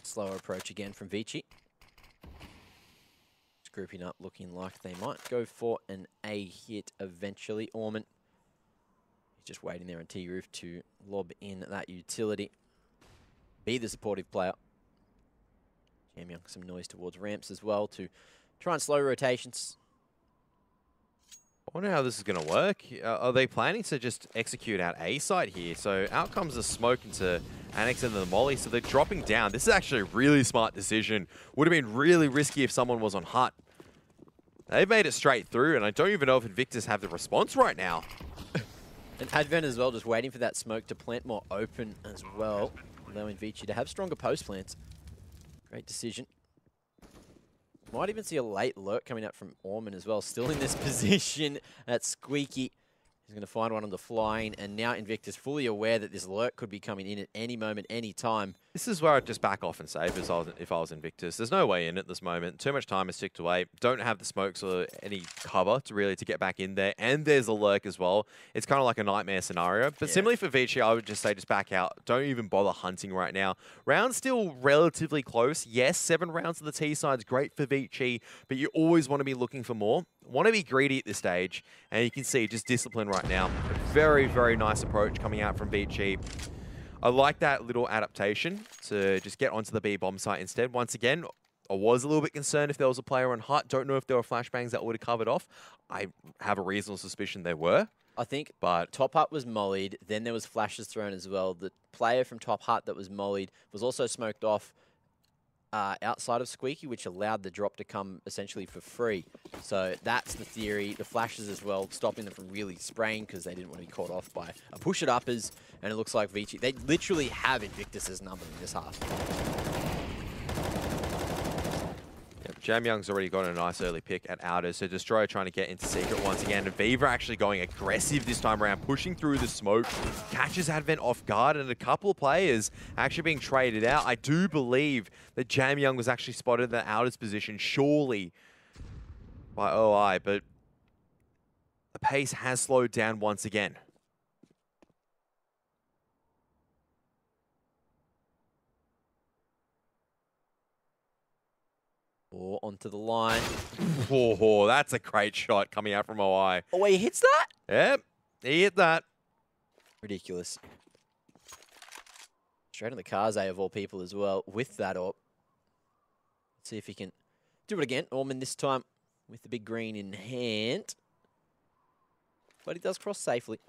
Slower approach again from Vici. Just grouping up, looking like they might go for an A hit eventually. Orman, he's just waiting there on T-Roof to lob in that utility. Be the supportive player. Young, some noise towards ramps as well to try and slow rotations. I wonder how this is going to work. Are they planning to just execute out A side here? So out comes the smoke into Annex into the molly, so they're dropping down. This is actually a really smart decision. Would have been really risky if someone was on hut. They've made it straight through, and I don't even know if Invictus have the response right now. And Advent as well, just waiting for that smoke to plant more open as well, allowing Vici to have stronger post plants. Great decision. Might even see a late lurk coming out from Orman as well. Still in this position at Squeaky. He's going to find one on the flying, and now Invictus fully aware that this lurk could be coming in at any moment, any time. This is where I'd just back off and save if I was Invictus. There's no way in at this moment. Too much time is ticked away. Don't have the smokes or any cover to get back in there. And there's a lurk as well. It's kind of like a nightmare scenario. But similarly for Vici, I would just say just back out. Don't even bother hunting right now. Round's still relatively close. Yes, 7 rounds of the T side's great for Vici, but you always want to be looking for more. Want to be greedy at this stage, and you can see just discipline right now. A very, very nice approach coming out from Vici. I like that little adaptation to just get onto the B bomb site instead. Once again, I was a little bit concerned if there was a player on hut. Don't know if there were flashbangs that would have covered off. I have a reasonable suspicion there were. I think Top Hut was mollied, then there was flashes thrown as well. The player from Top Hut that was mollied was also smoked off outside of Squeaky, which allowed the drop to come essentially for free. So that's the theory. The flashes as well, stopping them from really spraying because they didn't want to be caught off by a push-it-uppers. And it looks like Vici, they literally have Invictus's number in this half. Jamyoung's already got a nice early pick at Outers, so Destroyer trying to get into secret once again. And Viva actually going aggressive this time around, pushing through the smoke, catches Advent off guard, and a couple of players actually being traded out. I do believe that Jamyoung was actually spotted in the Outers position, surely by OI, but the pace has slowed down once again. Or onto the line. Oh, that's a great shot coming out from OI. Oh, he hits that? Yep, he hit that. Ridiculous. Straight on the Kaze of all people as well with that AWP. See if he can do it again. Orman this time with the big green in hand. But he does cross safely.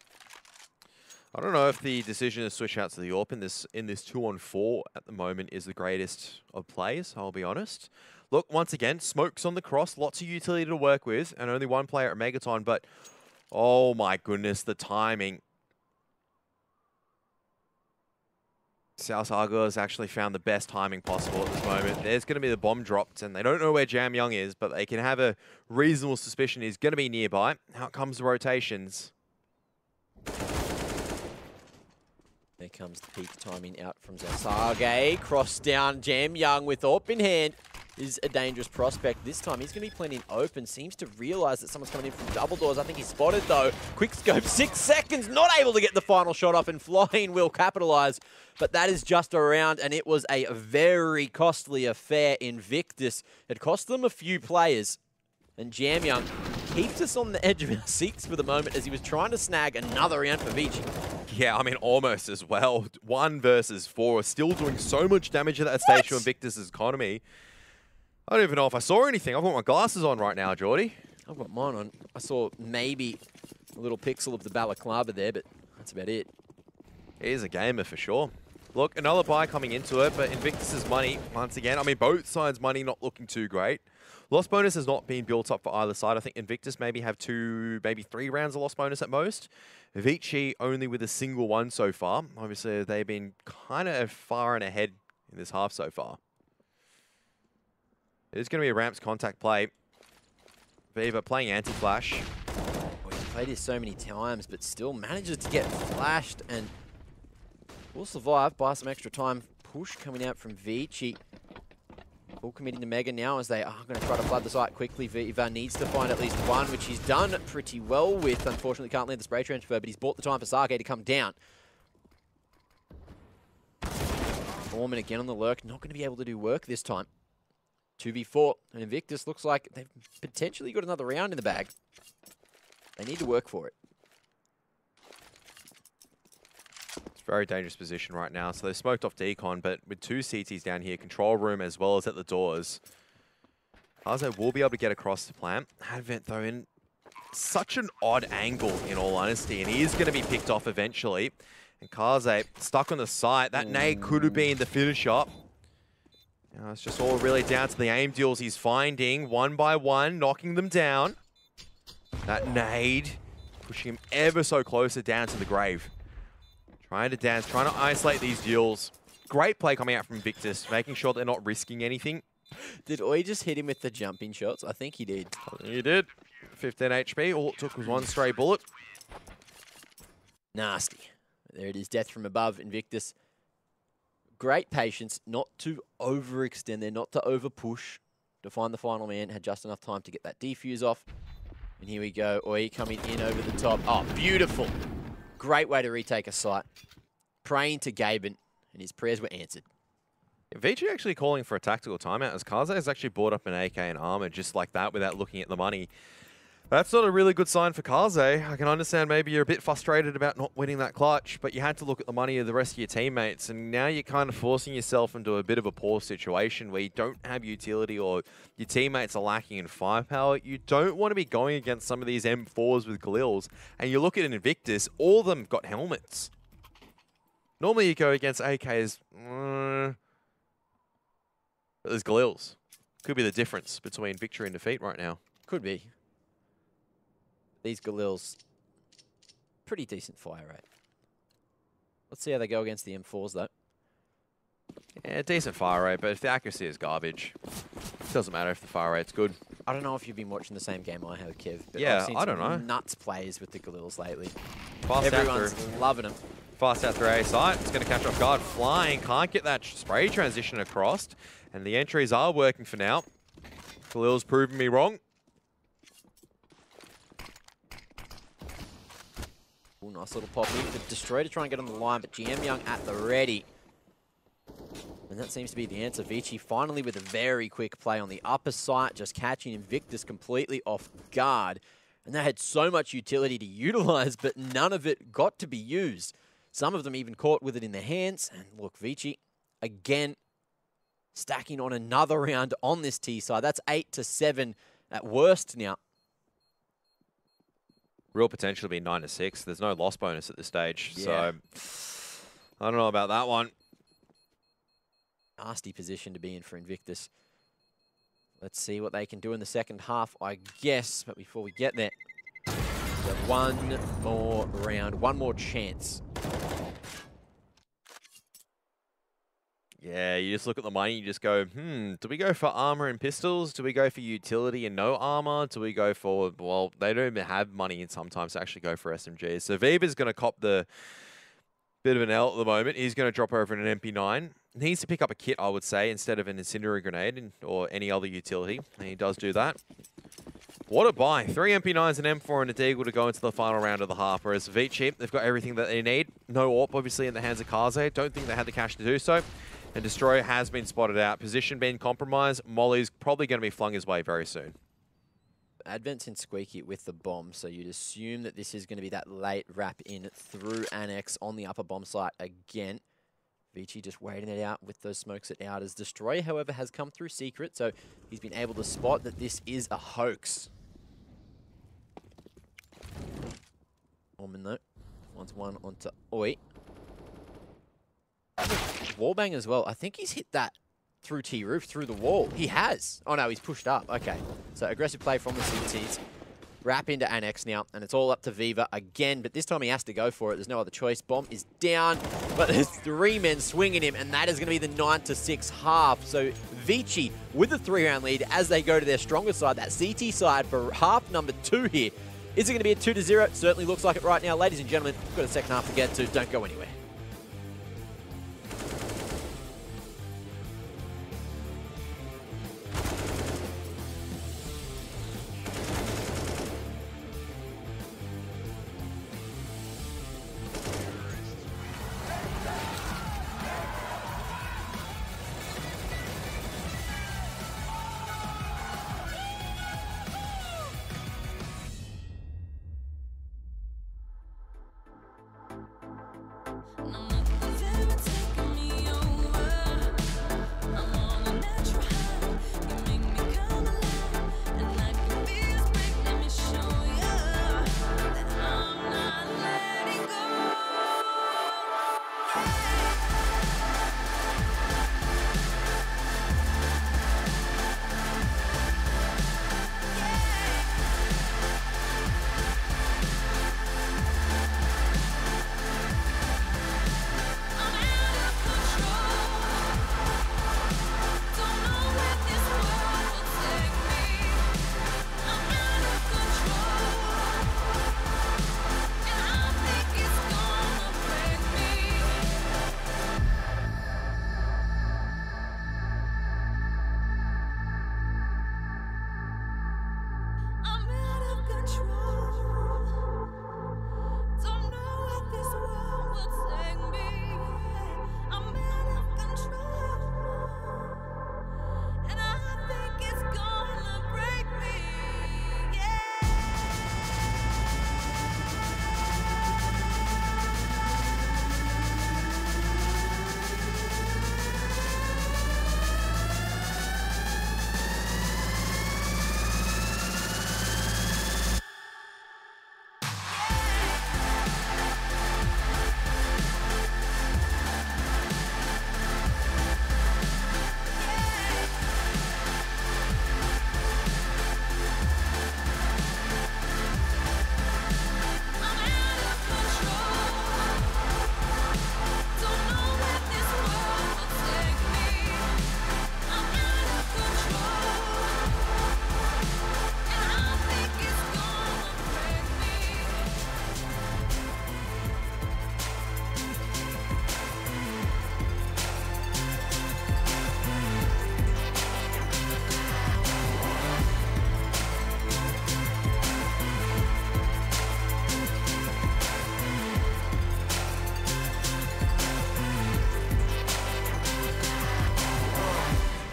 I don't know if the decision to switch out to the AWP in this 2-on-4 at the moment is the greatest of plays, I'll be honest. Look, once again, smokes on the cross, lots of utility to work with, and only one player at Megaton, but oh my goodness, the timing. South Argo has actually found the best timing possible at this moment. There's going to be the bomb dropped, and they don't know where Jam Young is, but they can have a reasonable suspicion he's going to be nearby. Out comes the rotations. There comes the peak timing out from Zasage. Cross down, Jam Young with AWP in hand is a dangerous prospect. This time he's going to be playing in open. Seems to realize that someone's coming in from double doors. I think he's spotted though. Quick scope, 6 seconds, not able to get the final shot off, and Flying will capitalize. But that is just a round, and it was a very costly affair. Invictus had cost them a few players, and Jam Young keeps us on the edge of our seats for the moment as he was trying to snag another round for Vici. Yeah, I mean, almost as well. 1 versus 4, still doing so much damage at that stage to Invictus's economy. I don't even know if I saw anything. I've got my glasses on right now, Geordie. I've got mine on. I saw maybe a little pixel of the balaclava there, but that's about it. He's a gamer for sure. Look, another buy coming into it, but Invictus's money, once again, I mean, both sides' money not looking too great. Loss bonus has not been built up for either side. I think Invictus maybe have 2, maybe 3 rounds of loss bonus at most. Vici only with a single one so far. Obviously, they've been kind of far and ahead in this half so far. It's going to be a ramps contact play. Viva playing anti-flash. Oh, he's played this so many times, but still manages to get flashed and will survive by some extra time. Push coming out from Vici. All committing to Mega now as they are going to try to flood the site quickly. Viva needs to find at least one, which he's done pretty well with. Unfortunately, can't land the spray transfer, but he's bought the time for Sage to come down. Orman again on the lurk. Not going to be able to do work this time. 2v4, and Invictus looks like they've potentially got another round in the bag. They need to work for it. It's a very dangerous position right now. So they smoked off Decon, but with 2 CTs down here, control room as well as at the doors. Kaze will be able to get across the plant. Advent, though, in such an odd angle, in all honesty, and he is going to be picked off eventually. And Kaze stuck on the site. That nade could have been the finish up. It's just all really down to the aim deals he's finding, one by one, knocking them down. That nade pushing him ever so closer down to the grave. Trying to dance, trying to isolate these duels. Great play coming out from Invictus, making sure they're not risking anything. Did Oi just hit him with the jumping shots? I think he did. He did. 15 HP, all it took was 1 stray bullet. Nasty. There it is, death from above, Invictus. Great patience, not to overextend there, not to overpush, to find the final man. Had just enough time to get that defuse off. And here we go, Oi coming in over the top. Oh, beautiful. Great way to retake a site. Praying to Gaben, and his prayers were answered. Vici actually calling for a tactical timeout as Kaze has actually brought up an AK and armor just like that without looking at the money. That's not a really good sign for Kaze. I can understand maybe you're a bit frustrated about not winning that clutch, but you had to look at the money of the rest of your teammates, and now you're kind of forcing yourself into a bit of a poor situation where you don't have utility or your teammates are lacking in firepower. You don't want to be going against some of these M4s with Galils, and you look at Invictus, all of them got helmets. Normally you go against AKs, but there's Galils. Could be the difference between victory and defeat right now. Could be. These Galils, pretty decent fire rate. Let's see how they go against the M4s, though. Yeah, decent fire rate, but if the accuracy is garbage, it doesn't matter if the fire rate's good. I don't know if you've been watching the same game I have, Kev. But Yeah, I've seen I don't some know. nuts plays with the Galils lately. Fast Everyone's out through. loving them. Fast out through A site. It's going to catch off guard. Flying. Can't get that spray transition across. And the entries are working for now. Khalil's proven me wrong. Ooh, nice little pop in for Destroy to try and get on the line, but GM Young at the ready. And that seems to be the answer. Vici finally with a very quick play on the upper site, just catching Invictus completely off guard. And they had so much utility to utilize, but none of it got to be used. Some of them even caught with it in their hands. And look, Vici, again, stacking on another round on this T side. That's 8-7 at worst now. Real potential to be 9-6. There's no loss bonus at this stage, Yeah. so I don't know about that one. Nasty position to be in for Invictus. Let's see what they can do in the second half, I guess. But before we get there, so one more round, one more chance. Yeah, you just look at the money, you just go, do we go for armor and pistols? Do we go for utility and no armor? Do we go for, well, they don't even have money and sometimes to actually go for SMGs. So Viva's going to cop the bit of an L at the moment. He's going to drop over in an MP9. He needs to pick up a kit, I would say, instead of an incendiary grenade or any other utility. And he does do that. What a buy. 3 MP9s, an M4 and a Deagle to go into the final round of the half. Whereas Vici, they've got everything that they need. No AWP, obviously, in the hands of Kaze. Don't think they had the cash to do so. And Destroyer has been spotted out. Position being compromised. Molly's probably going to be flung his way very soon. Advent's in Squeaky with the bomb, so you'd assume that this is going to be that late wrap in through Annex on the upper bomb site again. Vici just waiting it out with those smokes it out as Destroyer, however, has come through secret, so he's been able to spot that this is a hoax. Orman though, wants one onto Oi. Wallbang as well. I think he's hit that through T-Roof, through the wall. He has. Oh no, he's pushed up. Okay. So aggressive play from the CTs. Wrap into Annex now, and it's all up to Viva again, but this time he has to go for it. There's no other choice. Bomb is down, but there's 3 men swinging him, and that is going to be the 9-6 half. So Vici with a 3-round lead as they go to their stronger side, that CT side for half number 2 here. Is it going to be a 2-0? Certainly looks like it right now. Ladies and gentlemen, we've got a second half to get to. Don't go anywhere.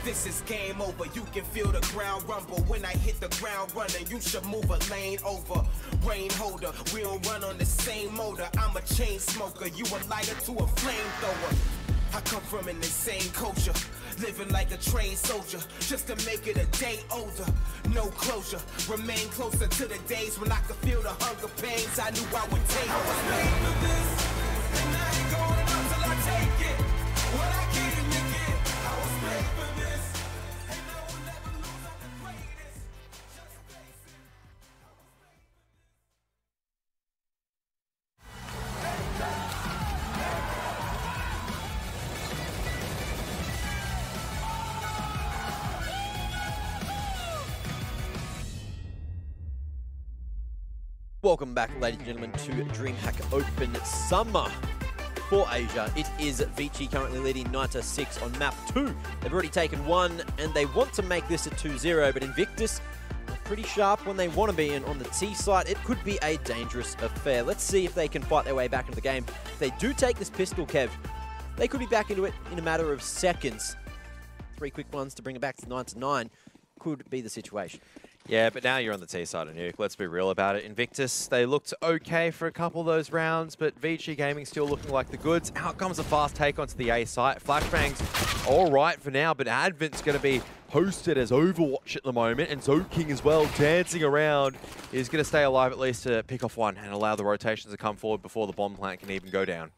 This is game over, you can feel the ground rumble. When I hit the ground running, you should move a lane over. Rain holder, we don't run on the same motor. I'm a chain smoker, you a lighter to a flamethrower. I come from an insane culture. Living like a trained soldier, just to make it a day older. No closure, remain closer to the days when I could feel the hunger pains I knew I would take. I was made for this, and I ain't going up till I take it. What I came to get, I was made for this, and I will never lose, I'm the greatest. Just face it. Welcome back, ladies and gentlemen, to DreamHack Open Summer for Asia. It is Vici currently leading 9-6 on map 2. They've already taken 1, and they want to make this a 2-0, but Invictus are pretty sharp when they want to be, and on the T side, it could be a dangerous affair. Let's see if they can fight their way back into the game. If they do take this pistol, Kev, they could be back into it in a matter of seconds. 3 quick ones to bring it back to 9-9 could be the situation. Yeah, but now you're on the T side of Nuke. Let's be real about it. Invictus, they looked okay for a couple of those rounds, but Vici Gaming still looking like the goods. Out comes a fast take onto the A site. Flashbang's all right for now, but Advent's going to be hosted as Overwatch at the moment, and Zoking as well, dancing around. Is going to stay alive at least to pick off one and allow the rotations to come forward before the bomb plant can even go down.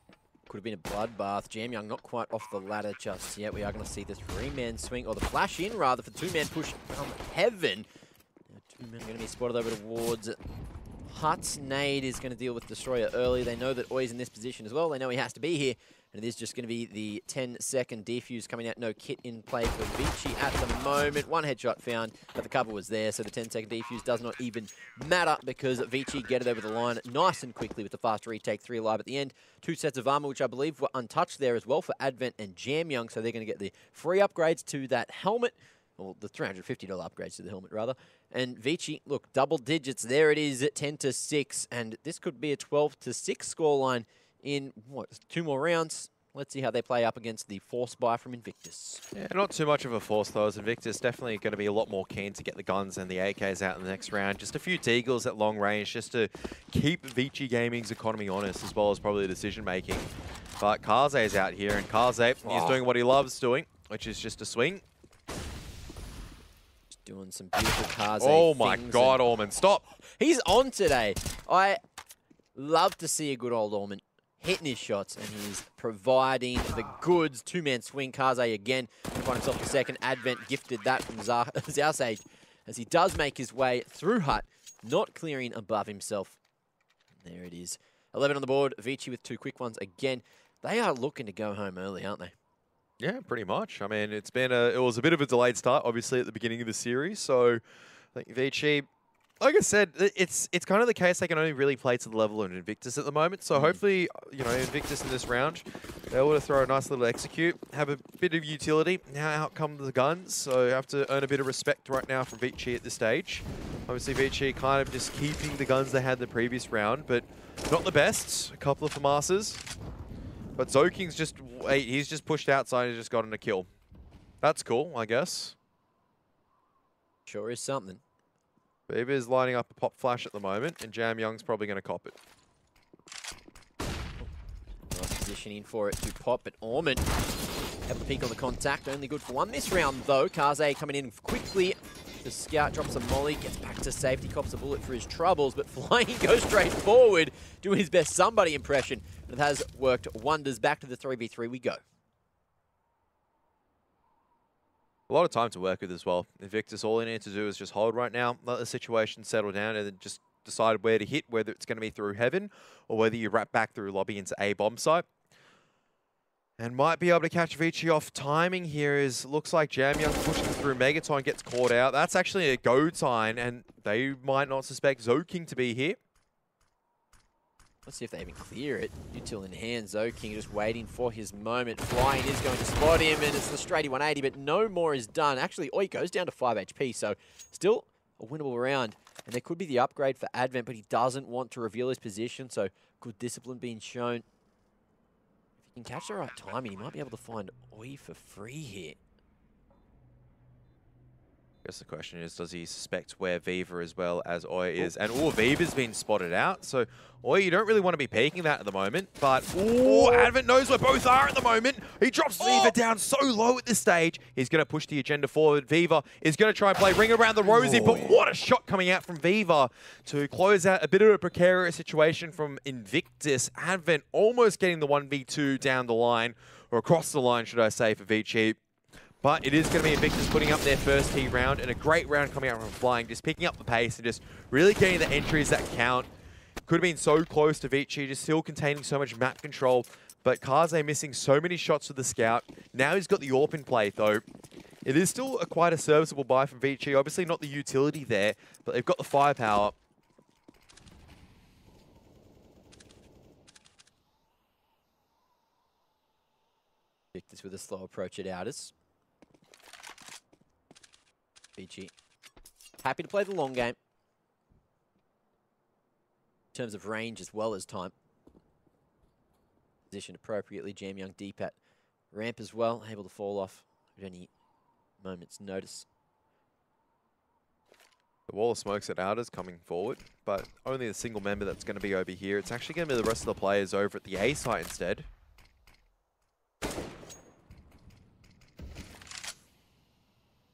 Could have been a bloodbath. Jamyoung not quite off the ladder just yet. We are going to see the 3-man swing, or the flash in rather, for 2-man push from Heaven. 2 men are going to be spotted over towards Huts. Nade is going to deal with Destroyer early. They know that Oi's in this position as well. They know he has to be here. And it is just going to be the 10-second defuse coming out. No kit in play for Vici at the moment. 1 headshot found, but the cover was there. So the 10-second defuse does not even matter because Vici get it over the line nice and quickly with the fast retake. 3 alive at the end. 2 sets of armor, which I believe were untouched there as well for Advent and Jamyoung. So they're going to get the free upgrades to that helmet. Well, the $350 upgrades to the helmet, rather. And Vici, look, double digits. There it is at 10-6. And this could be a 12-6 scoreline in, what, 2 more rounds. Let's see how they play up against the force buy from Invictus. Yeah, not too much of a force, though, as Invictus definitely going to be a lot more keen to get the guns and the AKs out in the next round. Just a few Deagles at long range just to keep Vici Gaming's economy honest, as well as probably decision-making. But Karze's out here, and Karze, he's doing what he loves doing, which is just a swing. Doing some beautiful Karze Oh my God, Orman, stop. He's on today. I love to see a good old Orman hitting his shots, and he's providing the goods. 2-man swing, Karze again. Find himself the second. Advent gifted that from Zausage as he does make his way through Hut, not clearing above himself. There it is. 11 on the board. Vici with 2 quick ones again. They are looking to go home early, aren't they? Yeah, pretty much. I mean, it was a bit of a delayed start, obviously, at the beginning of the series. So I think Vici, like I said, it's kind of the case they can only really play to the level of Invictus at the moment. So hopefully, you know, Invictus in this round, they're able to throw a nice little execute, have a bit of utility. Now out come the guns, so you have to earn a bit of respect right now from Vici at this stage. Obviously, Vici kind of just keeping the guns they had in the previous round, but not the best. A couple of FAMASas. But Zoking's he's just pushed outside and just gotten a kill. That's cool, I guess. Sure is something. Beaver is lining up a pop flash at the moment, and Jamyoung's probably going to cop it. Nice positioning for it to pop, but Orman have the peak on the contact. Only good for 1 this round, though. Karze coming in quickly. The scout drops a molly, gets back to safety, cops a bullet for his troubles, but flying goes straight forward, doing his best somebody impression. It has worked wonders. Back to the 3v3 we go. A lot of time to work with as well. Invictus, all he needs to do is just hold right now, let the situation settle down, and then just decide where to hit, whether it's going to be through Heaven or whether you wrap back through lobby into A bomb site. And might be able to catch Vici off. Timing here looks like Jamyoung pushing through. Megaton gets caught out. That's actually a go time, and they might not suspect Zoking to be here. Let's see if they even clear it. Util in hand. Zoking just waiting for his moment. Flying is going to spot him, and it's the straighty 180, but no more is done. Actually, Oi goes down to 5 HP, so still a winnable round. And there could be the upgrade for Advent, but he doesn't want to reveal his position, so good discipline being shown. If he can catch the right timing, he might be able to find Oi for free here. guess the question is, does he suspect where Viva as well as Oi is? And Viva's been spotted out. So Oi, you don't really want to be peeking that at the moment. But Advent knows where both are at the moment. He drops Viva down so low at this stage. He's going to push the agenda forward. Viva is going to try and play ring around the rosy. But what a shot coming out from Viva to close out a bit of a precarious situation from Invictus. Advent almost getting the 1v2 down the line, or across the line, should I say, for Vici. But it is going to be Invictus putting up their first T round, and a great round coming out from Flying, just picking up the pace and just really getting the entries that count. Could have been so close to Vici, just still containing so much map control, but Kaze missing so many shots with the Scout. Now he's got the AWP in play, though. It is still quite a serviceable buy from Vici. Obviously not the utility there, but they've got the firepower. Invictus with a slow approach at Outers. Vici happy to play the long game in terms of range as well as time. Positioned appropriately. Jam Young deep at ramp as well, able to fall off at any moment's notice. The wall of smokes at Outers coming forward, but only the single member that's going to be over here. It's actually going to be the rest of the players over at the A site instead.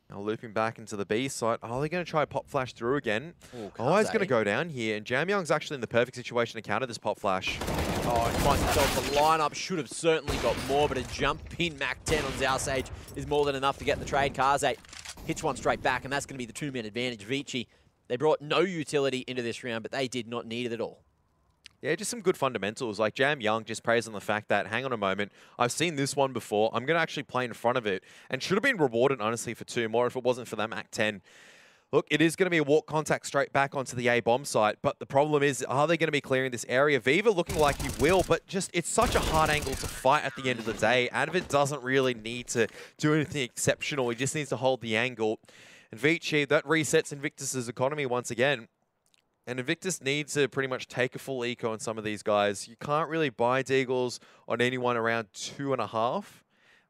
Now looping back into the B site. Oh, they're going to try pop flash through again. Oh, he's going to go down here. And Jam Young's actually in the perfect situation to counter this pop flash. Oh, he finds himself the lineup. Should have certainly got more, but a jump in Mac 10 on Zalsage is more than enough to get the trade. Kaze hits one straight back, and that's going to be the two-man advantage. Vici, they brought no utility into this round, but they did not need it at all. Yeah, just some good fundamentals. Like Jam Young just prays on the fact that, hang on a moment, I've seen this one before. I'm going to actually play in front of it. And should have been rewarded, honestly, for 2 more if it wasn't for that Mac 10. Look, it is going to be a walk contact straight back onto the A bomb site. But the problem is, are they going to be clearing this area? Viva looking like he will, but just it's such a hard angle to fight at the end of the day. Advent doesn't really need to do anything exceptional. He just needs to hold the angle. And Vici, that resets Invictus's economy once again. And Invictus needs to pretty much take a full eco on some of these guys. You can't really buy Deagles on anyone around 2.5. I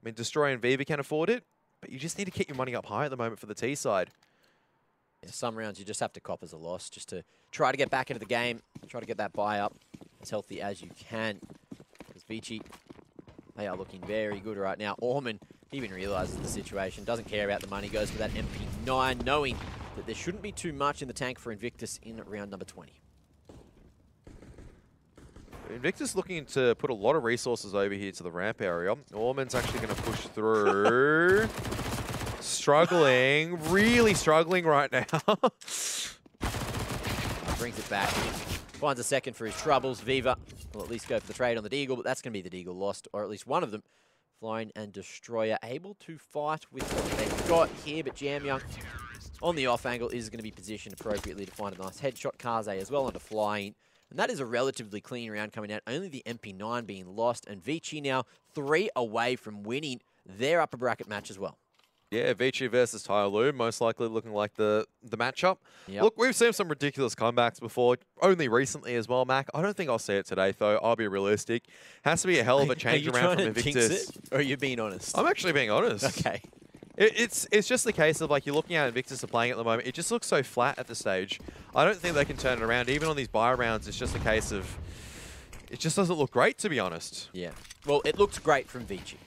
mean, Destroy and Viva can afford it, but you just need to keep your money up high at the moment for the T side. Yeah, some rounds you just have to cop as a loss just to try to get back into the game, try to get that buy up as healthy as you can. Because Vici, they are looking very good right now. Orman even realizes the situation, doesn't care about the money, goes for that MP9, knowing that there shouldn't be too much in the tank for Invictus in round number 20. Invictus looking to put a lot of resources over here to the ramp area. Orman's actually going to push through. Struggling, really struggling right now. Brings it back. Finds a second for his troubles. Viva will at least go for the trade on the Deagle, but that's going to be the Deagle lost, or at least one of them. Flying and Destroyer able to fight with what they've got here, but Jam Young on the off angle is going to be positioned appropriately to find a nice headshot. Kaze as well onto Flying. And that is a relatively clean round coming out. Only the MP9 being lost. And Vici now 3 away from winning their upper bracket match as well. Yeah, Vici versus Tyloo, most likely looking like the matchup. Yep. Look, we've seen some ridiculous comebacks before, only recently as well, Mac. I don't think I'll see it today, though. I'll be realistic. Has to be a hell of a change around from Invictus. Jinx it, or are you being honest? I'm actually being honest. Okay. It's just the case of, like, you're looking at Invictus are playing at the moment. It just looks so flat at the stage. I don't think they can turn it around. Even on these buy rounds, it's just a case of... It just doesn't look great, to be honest. Yeah. Well, it looks great from Vici.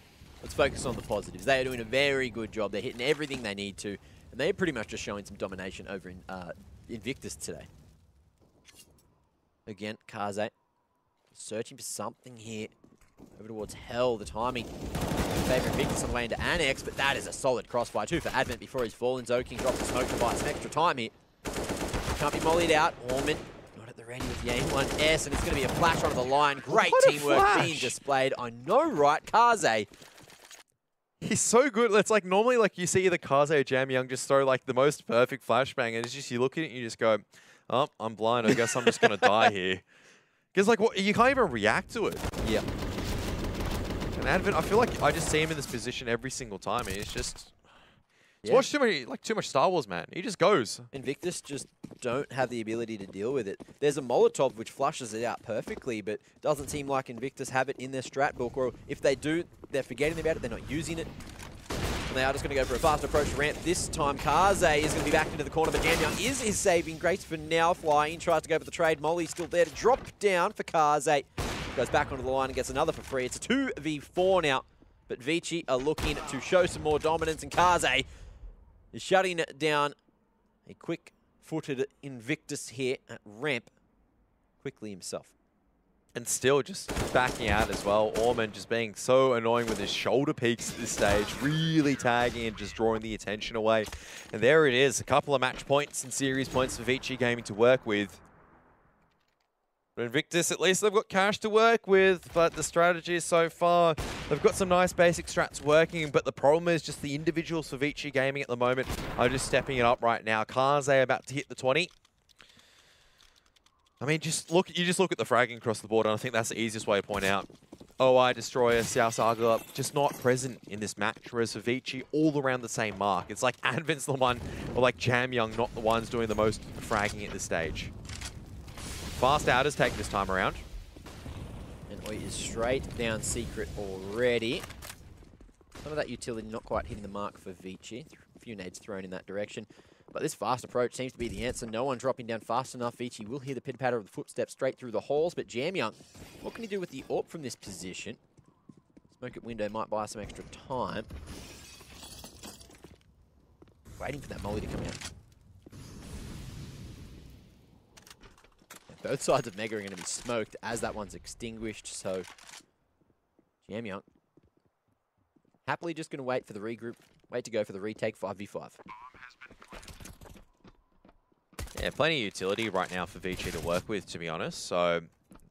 Let's focus on the positives. They are doing a very good job. They're hitting everything they need to. And they're pretty much just showing some domination over in Invictus today. Again, Kaze searching for something here. Over towards Hell. The timing favouring Invictus on the way into Annex, but that is a solid crossfire too for Advent before he's fallen. Zoking drops the smoke to buy some extra time here. Can't be mollied out. Orman not at the ready with the A1S, and it's going to be a flash onto the line. Great teamwork being displayed. I know, right? Kaze. He's so good. It's like normally like you see either Kaze or Jam Young just throw like the most perfect flashbang, and it's just you look at it and you just go, oh, I'm blind. I guess I'm just going to die here. Because like what, you can't even react to it. Yeah. And Advent, I feel like I just see him in this position every single time. And it's just... It's watched too much Star Wars, man. He just goes. Invictus just don't have the ability to deal with it. There's a Molotov which flushes it out perfectly, but doesn't seem like Invictus have it in their strat book. Or if they do, they're forgetting about it. They're not using it. They are just going to go for a fast approach ramp. This time, Kaze is going to be back into the corner, but Jam Young is his saving grace for now. Flying, tries to go for the trade. Molly's still there to drop down for Kaze. Goes back onto the line and gets another for free. It's a 2v4 now, but Vici are looking to show some more dominance, and Kaze is shutting down a quick-footed Invictus here at ramp quickly himself. And still just backing out as well. Orman just being so annoying with his shoulder peaks at this stage, really tagging and just drawing the attention away. And there it is, a couple of match points and series points for Vici Gaming to work with. But Invictus, at least they've got cash to work with, but the strategy so far, they've got some nice basic strats working, but the problem is just the individuals for Vici Gaming at the moment are just stepping it up right now. Kaze about to hit the 20. I mean, you just look at the fragging across the board, and I think that's the easiest way to point out. OI, Destroyer, Xiao Saga, just not present in this match, whereas for Vici, all around the same mark. It's like Advent's the one, or like Jam Young, not the ones doing the most fragging at this stage. Fast outers take this time around. And Oi is straight down Secret already. Some of that utility not quite hitting the mark for Vici. A few nades thrown in that direction. But this fast approach seems to be the answer. No one dropping down fast enough. Vici will hear the pitter-patter of the footsteps straight through the halls. But Jam Young, what can he do with the AWP from this position? Smoke at window might buy some extra time. Waiting for that molly to come out. And both sides of Mega are going to be smoked as that one's extinguished. So Jam Young happily just going to wait for the regroup. Wait to go for the retake 5v5. Yeah, plenty of utility right now for Vici to work with, to be honest. So,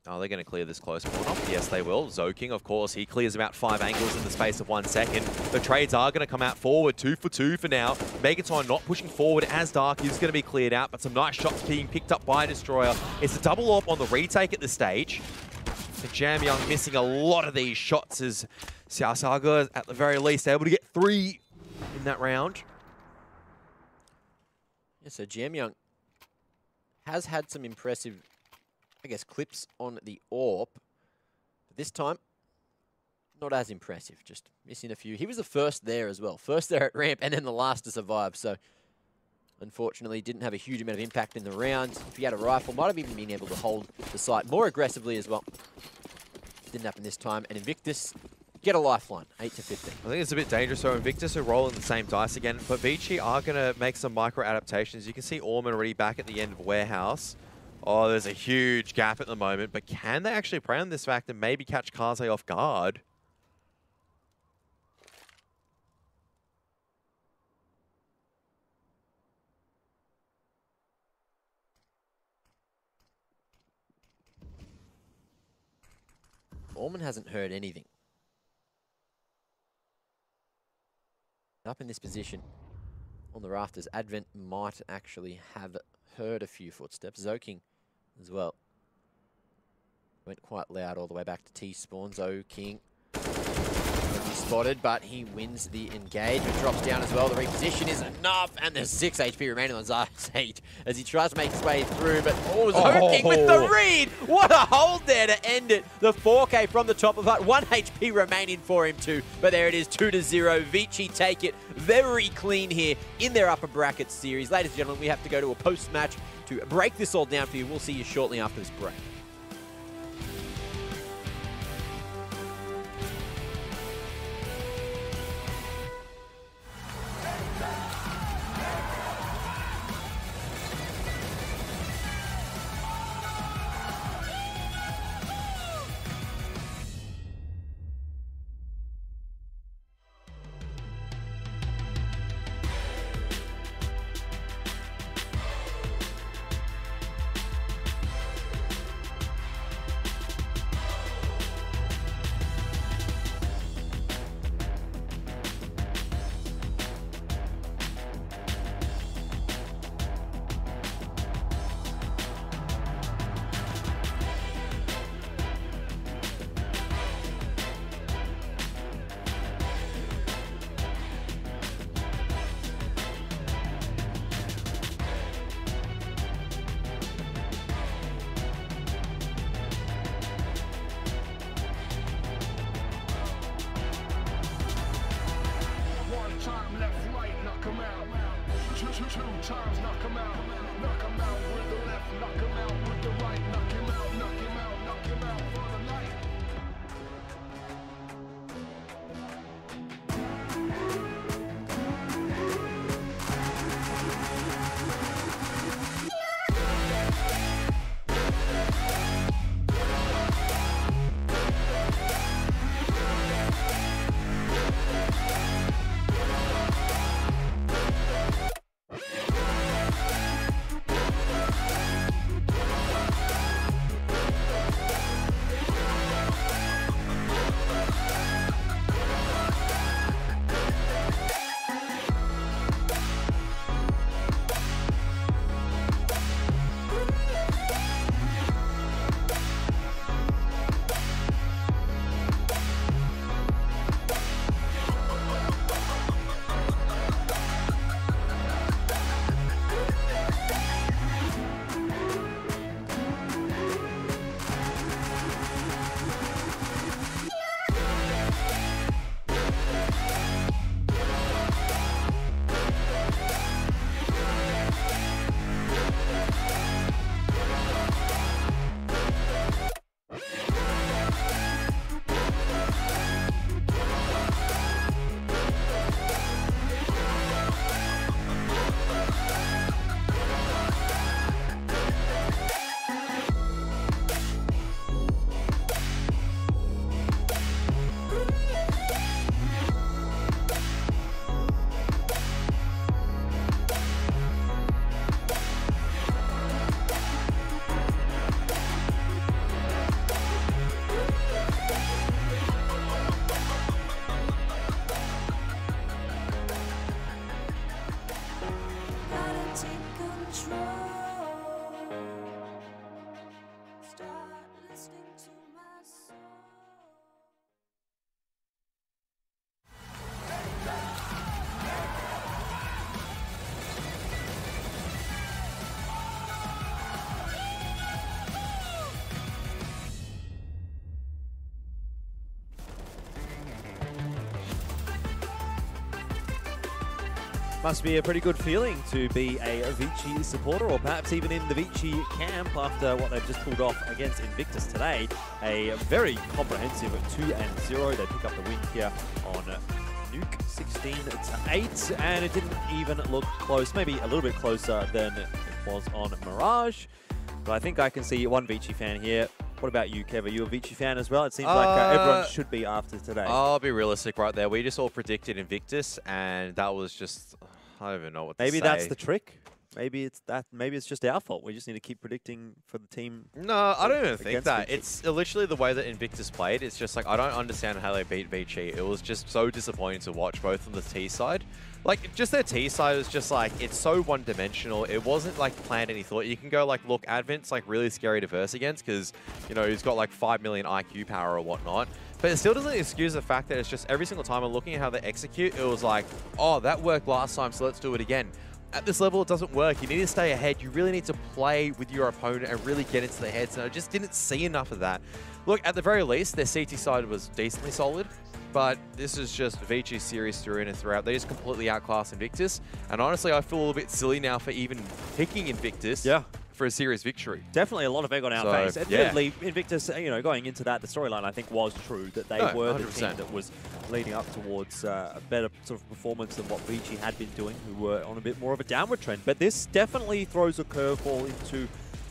are they going to clear this close corner? Yes, they will. Zoking, of course, he clears about 5 angles in the space of 1 second. The trades are going to come out forward, 2 for 2 for now. Megaton not pushing forward as Dark is going to be cleared out, but some nice shots being picked up by Destroyer. It's a double AWP on the retake at this stage. And Jam Young missing a lot of these shots as Xiao Saga, at the very least, able to get 3 in that round. Yeah, so Jam Young has had some impressive, I guess, clips on the AWP. But this time, not as impressive, just missing a few. He was the first there as well. First there at ramp and then the last to survive. So, unfortunately, didn't have a huge amount of impact in the round. If he had a rifle, might have even been able to hold the site more aggressively as well. Didn't happen this time. And Invictus get a lifeline, 8 to 15. I think it's a bit dangerous. So Invictus are rolling the same dice again, but Vici are going to make some micro adaptations. You can see Orman already back at the end of Warehouse. Oh, there's a huge gap at the moment, but can they actually prey on this fact and maybe catch Kaze off guard? Orman hasn't heard anything. Up in this position on the rafters, Advent might actually have heard a few footsteps. Zoking as well. Went quite loud all the way back to T-spawn. Zoking spotted, but he wins the engagement. Drops down as well. The reposition is enough, and there's 6 HP remaining on Zayt as he tries to make his way through, but Zoking with the read! What a hold there to end it. The 4K from the top of it. 1 HP remaining for him too, but there it is, 2-0. Vici take it very clean here in their upper bracket series. Ladies and gentlemen, we have to go to a post-match to break this all down for you. We'll see you shortly after this break. times, knock him out with the left, knock him out with the right, knock him out, knock him out, knock him out for the night. Must be a pretty good feeling to be a Vici supporter, or perhaps even in the Vici camp after what they've just pulled off against Invictus today. A very comprehensive 2-0. They pick up the win here on Nuke 16-8, and it didn't even look close. Maybe a little bit closer than it was on Mirage. But I think I can see one Vici fan here. What about you, Kev? Are you a Vici fan as well? It seems like everyone should be after today. I'll be realistic right there. We just all predicted Invictus, and that was just... I don't even know what to say. Maybe that's the trick. Maybe it's that. Maybe it's just our fault. We just need to keep predicting for the team. No, I don't even think that. Vici. It's literally the way that Invictus played. It's just like, I don't understand how they beat Vici. It was just so disappointing to watch, both on the T side. Like, just their T side was just like, it's so one-dimensional. It wasn't like planned any thought. You can go like, look, Advent's like really scary to verse against because, you know, he's got like 5 million IQ power or whatnot. But it still doesn't excuse the fact that it's just every single time I'm looking at how they execute, it was like, oh, that worked last time, so let's do it again. At this level, it doesn't work. You need to stay ahead. You really need to play with your opponent and really get into their heads. And I just didn't see enough of that. Look, at the very least, their CT side was decently solid. But this is just Vici's series through in and throughout. They just completely outclass Invictus. And honestly, I feel a little bit silly now for even picking Invictus for a series victory. Definitely a lot of egg on our face. Admittedly, Invictus, you know, going into that, the storyline I think was true that they were 100%. The team that was leading up towards a better sort of performance than what Vici had been doing, who were on a bit more of a downward trend. But this definitely throws a curveball into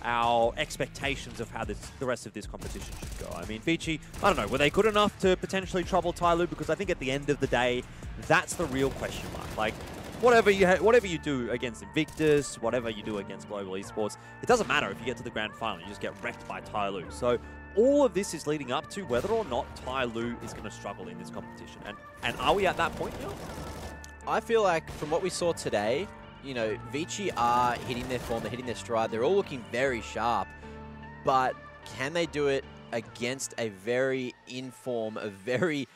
our expectations of how the rest of this competition should go. I mean, Vici, I don't know, were they good enough to potentially trouble Tyloo? Because I think at the end of the day, that's the real question mark. Like, whatever you do against Invictus, whatever you do against Global Esports, it doesn't matter if you get to the grand final, you just get wrecked by Tyloo. So all of this is leading up to whether or not Tyloo is going to struggle in this competition. And are we at that point now? I feel like from what we saw today, you know, Vici are hitting their form, they're hitting their stride, they're all looking very sharp, but can they do it against a very in-form, a very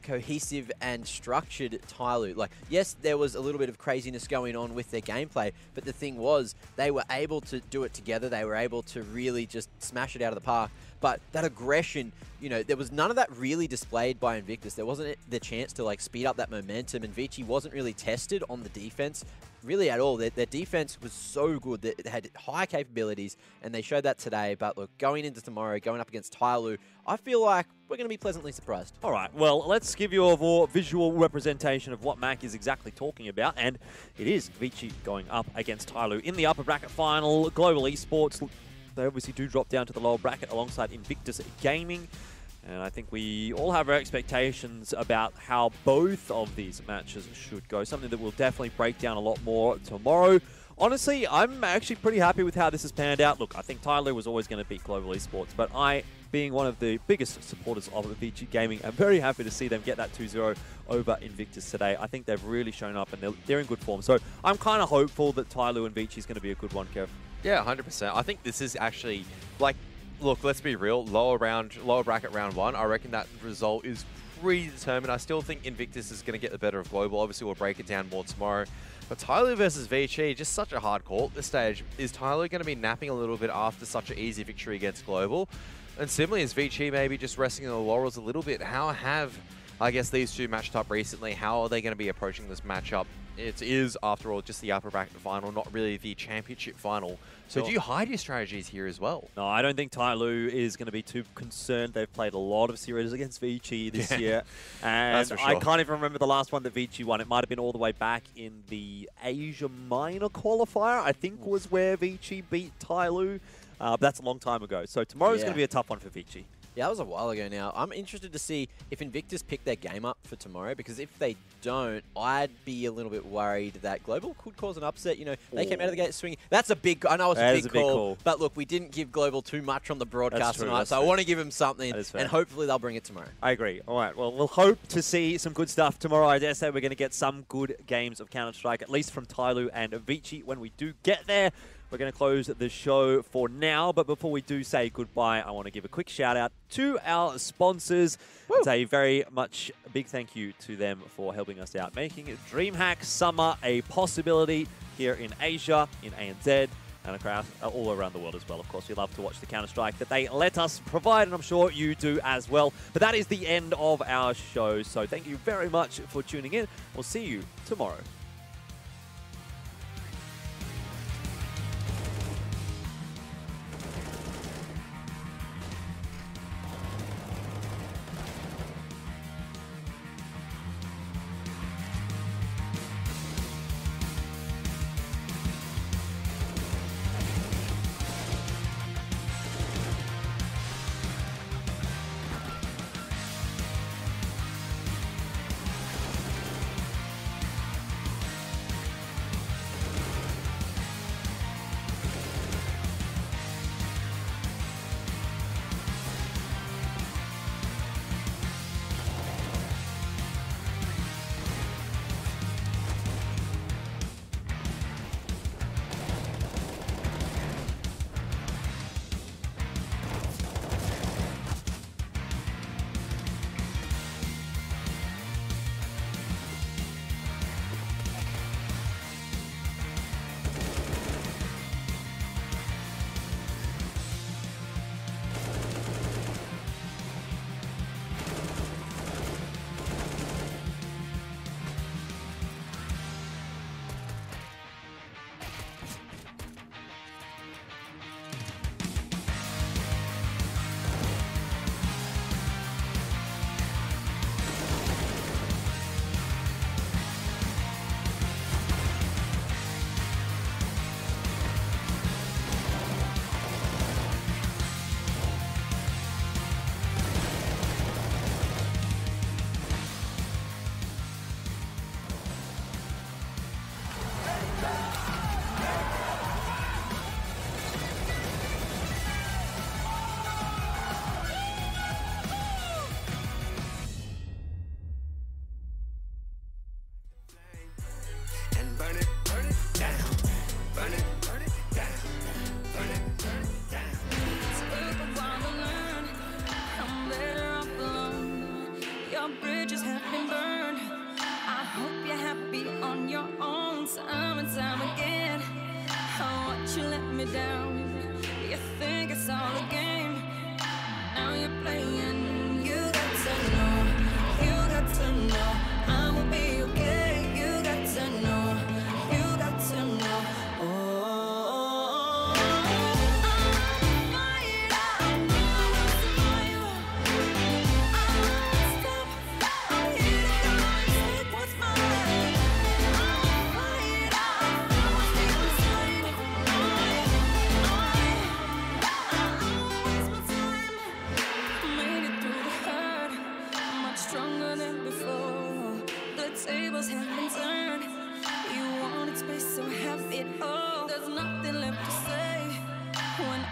cohesive and structured Tyloo? Like, yes, there was a little bit of craziness going on with their gameplay, but the thing was, they were able to do it together, they were able to really just smash it out of the park, but that aggression, you know, there was none of that really displayed by Invictus. There wasn't the chance to, like, speed up that momentum, and Vici wasn't really tested on the defense really at all. Their defense was so good. They had high capabilities, and they showed that today. But look, going into tomorrow, going up against Tyloo, I feel like we're going to be pleasantly surprised. All right, well, let's give you a more visual representation of what Mac is exactly talking about, and it is Vici going up against Tyloo in the upper bracket final. Global Esports, they obviously do drop down to the lower bracket alongside Invictus Gaming. And I think we all have our expectations about how both of these matches should go. Something that we'll definitely break down a lot more tomorrow. Honestly, I'm actually pretty happy with how this has panned out. Look, I think Tyloo was always going to beat Global Esports, but I, being one of the biggest supporters of Vici Gaming, I'm very happy to see them get that 2-0 over Invictus today. I think they've really shown up, and they're in good form. So I'm kind of hopeful that Tyloo and Vici is going to be a good one, Kev. Yeah, 100%. I think this is actually, like, look, let's be real, lower bracket round 1, I reckon that result is predetermined. I still think Invictus is going to get the better of Global. Obviously, we'll break it down more tomorrow. But Tyloo versus Vici, just such a hard call at this stage. Is Tyloo going to be napping a little bit after such an easy victory against Global? And similarly, is Vici maybe just resting on the laurels a little bit? How have, I guess, these two matched up recently? How are they going to be approaching this matchup? It is, after all, just the upper bracket final, not really the championship final. So do you hide your strategies here as well? No, I don't think Tyloo is going to be too concerned. They've played a lot of series against Vici this year. And That's for sure. I can't even remember the last one that Vici won. It might have been all the way back in the Asia Minor qualifier, I think was where Vici beat Tyloo. But that's a long time ago. So tomorrow's going to be a tough one for Vici. Yeah, that was a while ago now. I'm interested to see if Invictus pick their game up for tomorrow, because if they don't, I'd be a little bit worried that Global could cause an upset. You know, they came out of the gate swinging. That's a big, I know it's a big call, but look, we didn't give Global too much on the broadcast tonight, so I want to give them something, and hopefully they'll bring it tomorrow. I agree. All right, well, we'll hope to see some good stuff tomorrow. I dare say we're going to get some good games of Counter-Strike, at least from Tyloo and Vici when we do get there. We're going to close the show for now, but before we do say goodbye, I want to give a quick shout out to our sponsors. It's a very much big thank you to them for helping us out, making DreamHack Summer a possibility here in Asia, in ANZ, and across all around the world as well. Of course, we love to watch the Counter-Strike that they let us provide, and I'm sure you do as well. But that is the end of our show, so thank you very much for tuning in. We'll see you tomorrow.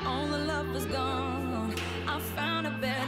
all the love was gone. I found a better